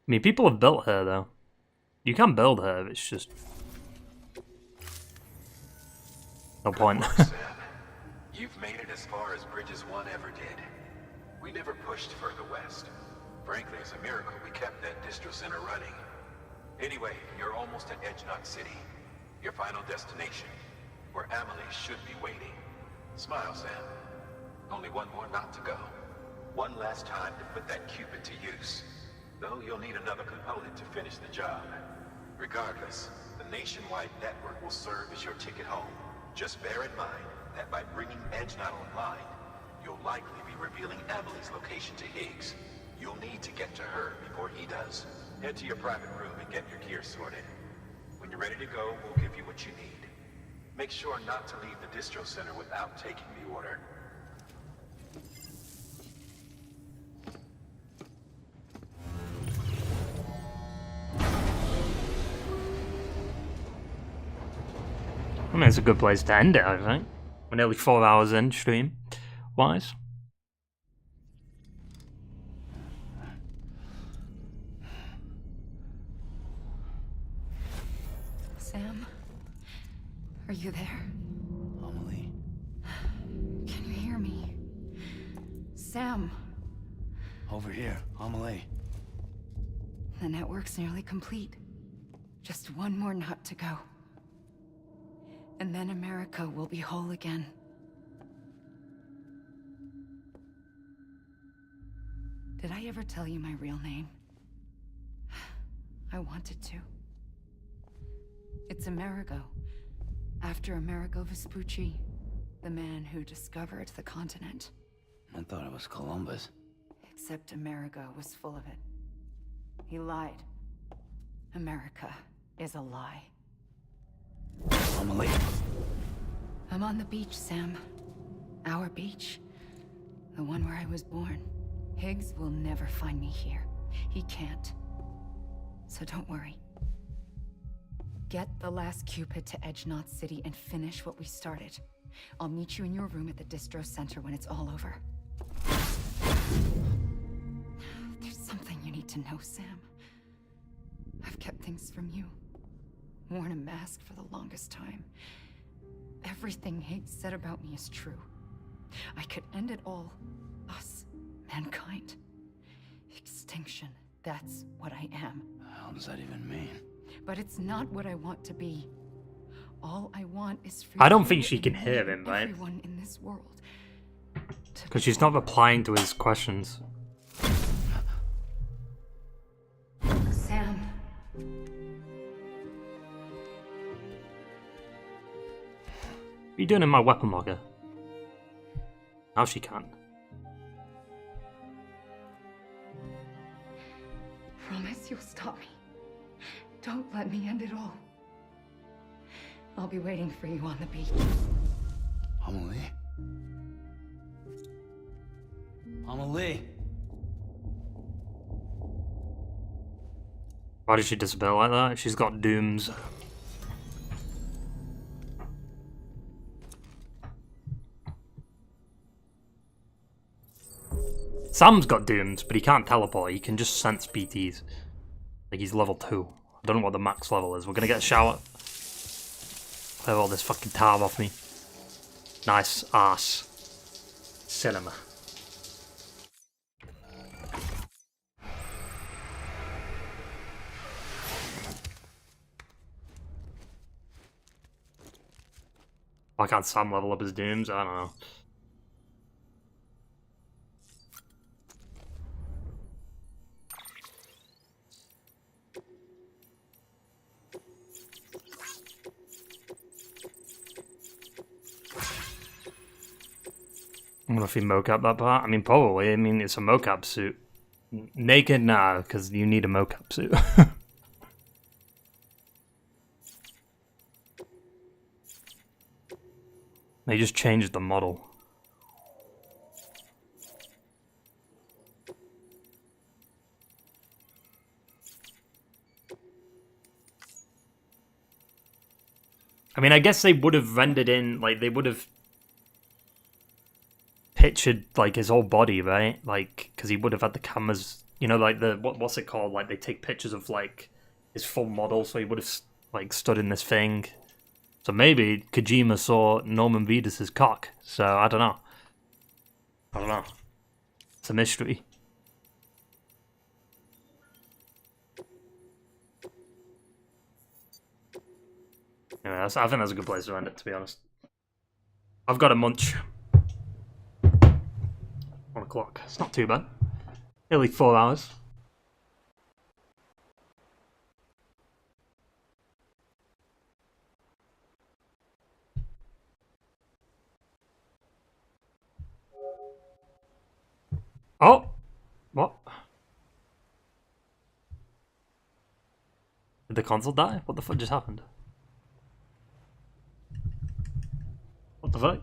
S1: I mean, people have built her, though. You can build her, it's just... no point.
S4: Good work, Sam. You've made it as far as Bridges 1 ever did. We never pushed further west. Frankly, it's a miracle we kept that distro center running. Anyway, you're almost at Edge Knot City. Your final destination, where Amelie should be waiting. Smile, Sam. Only one more knot to go. One last time to put that Cupid to use. Though you'll need another component to finish the job. Regardless, the nationwide network will serve as your ticket home. Just bear in mind that by bringing Edge Knot online, you'll likely be revealing Amelie's location to Higgs. You'll need to get to her before he does. Head to your private room and get your gear sorted. When you're ready to go, we'll give you what you need. Make sure not to leave the distro center without taking the order.
S1: I mean, it's a good place to end it, I think. We're nearly 4 hours in, stream-wise.
S11: Sam? Are you there?
S9: Amelie.
S11: Can you hear me? Sam?
S9: Over here, Amelie.
S11: The network's nearly complete. Just one more knot to go. And then America will be whole again. Did I ever tell you my real name? I wanted to. It's Amerigo. After Amerigo Vespucci, the man who discovered the continent.
S9: I thought it was Columbus.
S11: Except Amerigo was full of it. He lied. America is a lie.
S9: Amelie.
S11: I'm on the beach, Sam. Our beach. The one where I was born. Higgs will never find me here. He can't. So don't worry. Get the last Cupid to Edge Knot City and finish what we started. I'll meet you in your room at the distro center when it's all over. There's something you need to know, Sam. I've kept things from you. Worn a mask for the longest time. Everything Higgs said about me is true. I could end it all. Us. Mankind. Extinction. That's what I am.
S9: How does that even mean?
S11: But it's not what I want to be. All I want is for
S1: I don't think she can hear him, right?
S11: Everyone in this world.
S1: Because she's not replying to his questions.
S11: Sam.
S1: What are you doing in my weapon locker? Now she can't.
S11: Promise you'll stop me. Don't let me end it all. I'll be waiting for you on the beach.
S9: Amelie? Amelie?
S1: Why did she disappear like that? She's got dooms. Sam's got dooms, but he can't teleport. He can just sense BTs. Like he's level 2. I don't know what the max level is. We're gonna get a shower. Clear all this fucking tar off me. Nice ass. Cinema. Why can't Sam level up his dooms? I don't know. I don't know if he mocap that part. I mean, probably. I mean, it's a mocap suit. Naked, nah, because you need a mocap suit. They just changed the model. I mean, I guess they would have rendered in, like, they would have pictured, like, his whole body, right? Like, because he would have had the cameras, you know, like, the, what's it called? Like, they take pictures of, like, his full model, so he would have, like, stood in this thing. So maybe Kojima saw Norman Reedus' cock, so I don't know. I don't know. It's a mystery. Anyway, I think that's a good place to end it, to be honest. I've got a munch. 1 o'clock. It's not too bad. Nearly 4 hours. Oh! What? Did the console die? What the fuck just happened? What the fuck?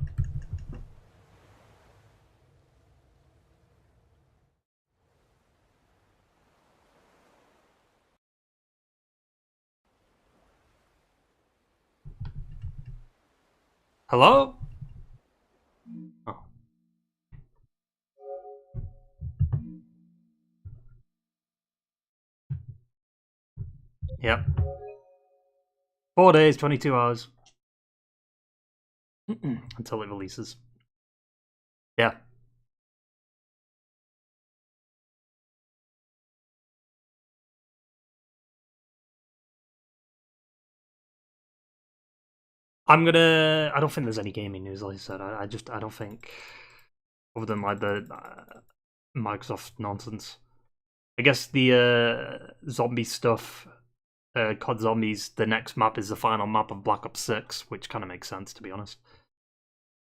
S1: Hello? Oh. Yep. 4 days, 22 hours. Until it releases. Yeah. I don't think there's any gaming news, like I said. I don't think, other than like the Microsoft nonsense. I guess the zombie stuff, COD Zombies, the next map is the final map of Black Ops 6, which kind of makes sense, to be honest.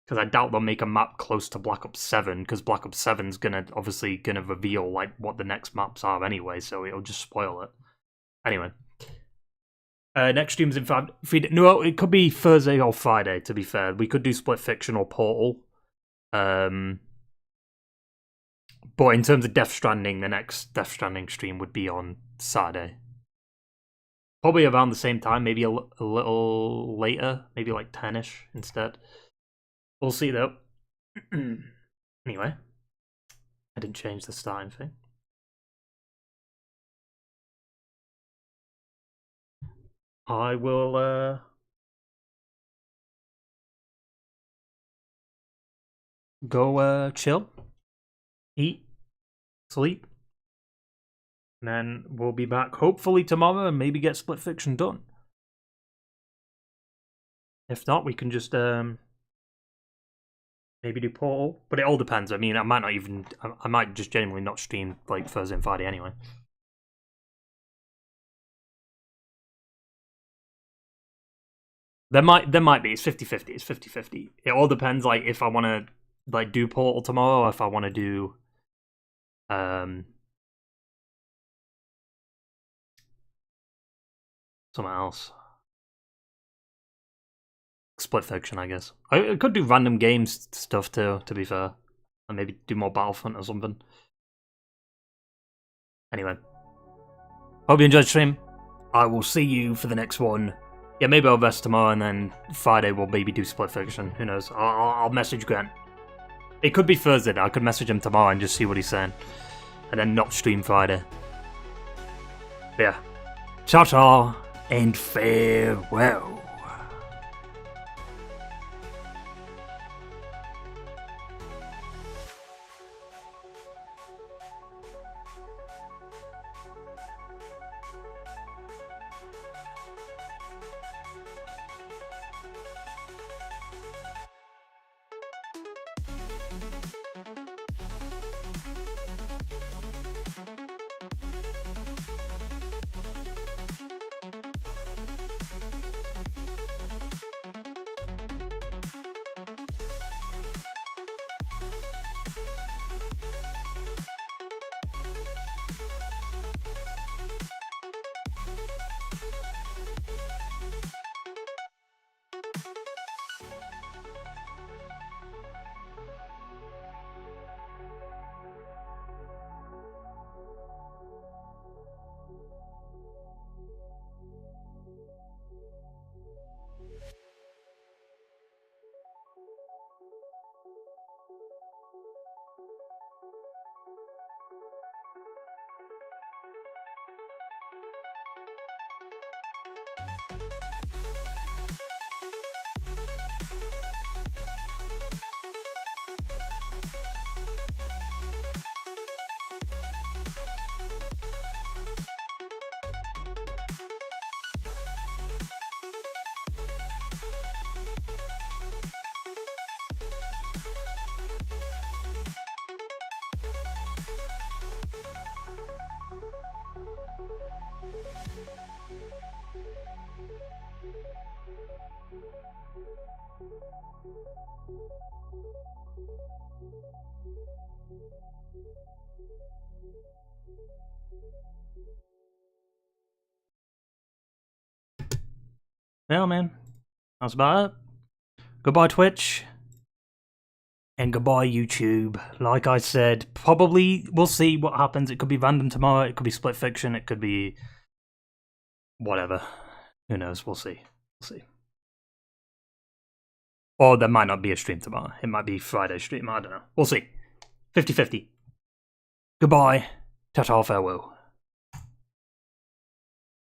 S1: Because I doubt they'll make a map close to Black Ops 7, because Black Ops 7's obviously gonna reveal like what the next maps are anyway, so it'll just spoil it. Anyway. Next stream's in 5... No, it could be Thursday or Friday, to be fair. We could do Split Fiction or Portal. But in terms of Death Stranding, the next Death Stranding stream would be on Saturday. Probably around the same time, maybe a little later. Maybe like 10-ish instead. We'll see, though. Anyway. I didn't change the starting thing. I will go chill, eat, sleep, and then we'll be back hopefully tomorrow and maybe get Split Fiction done. If not, we can just maybe do Portal, but it all depends. I mean, I might just genuinely not stream like Thursday and Friday anyway. There might be. It's 50-50. It's 50-50. It all depends, like, if I want to, like, do Portal tomorrow, or if I want to do, something else. Split Fiction, I guess. I could do random games stuff, too, to be fair. And maybe do more Battlefront or something. Anyway. Hope you enjoyed the stream. I will see you for the next one. Yeah, maybe I'll rest tomorrow, and then Friday we'll maybe do Split Fiction. Who knows? I'll message Grant. It could be Thursday, though. I could message him tomorrow and just see what he's saying. And then not stream Friday. Yeah. Ciao, and farewell. Yeah, man. That's about it. Goodbye, Twitch. And goodbye, YouTube. Like I said, probably we'll see what happens. It could be random tomorrow. It could be split fiction. It could be whatever. Who knows? We'll see. We'll see. Or there might not be a stream tomorrow. It might be Friday stream. I don't know. We'll see. 50-50. Goodbye. Ta-ta, farewell.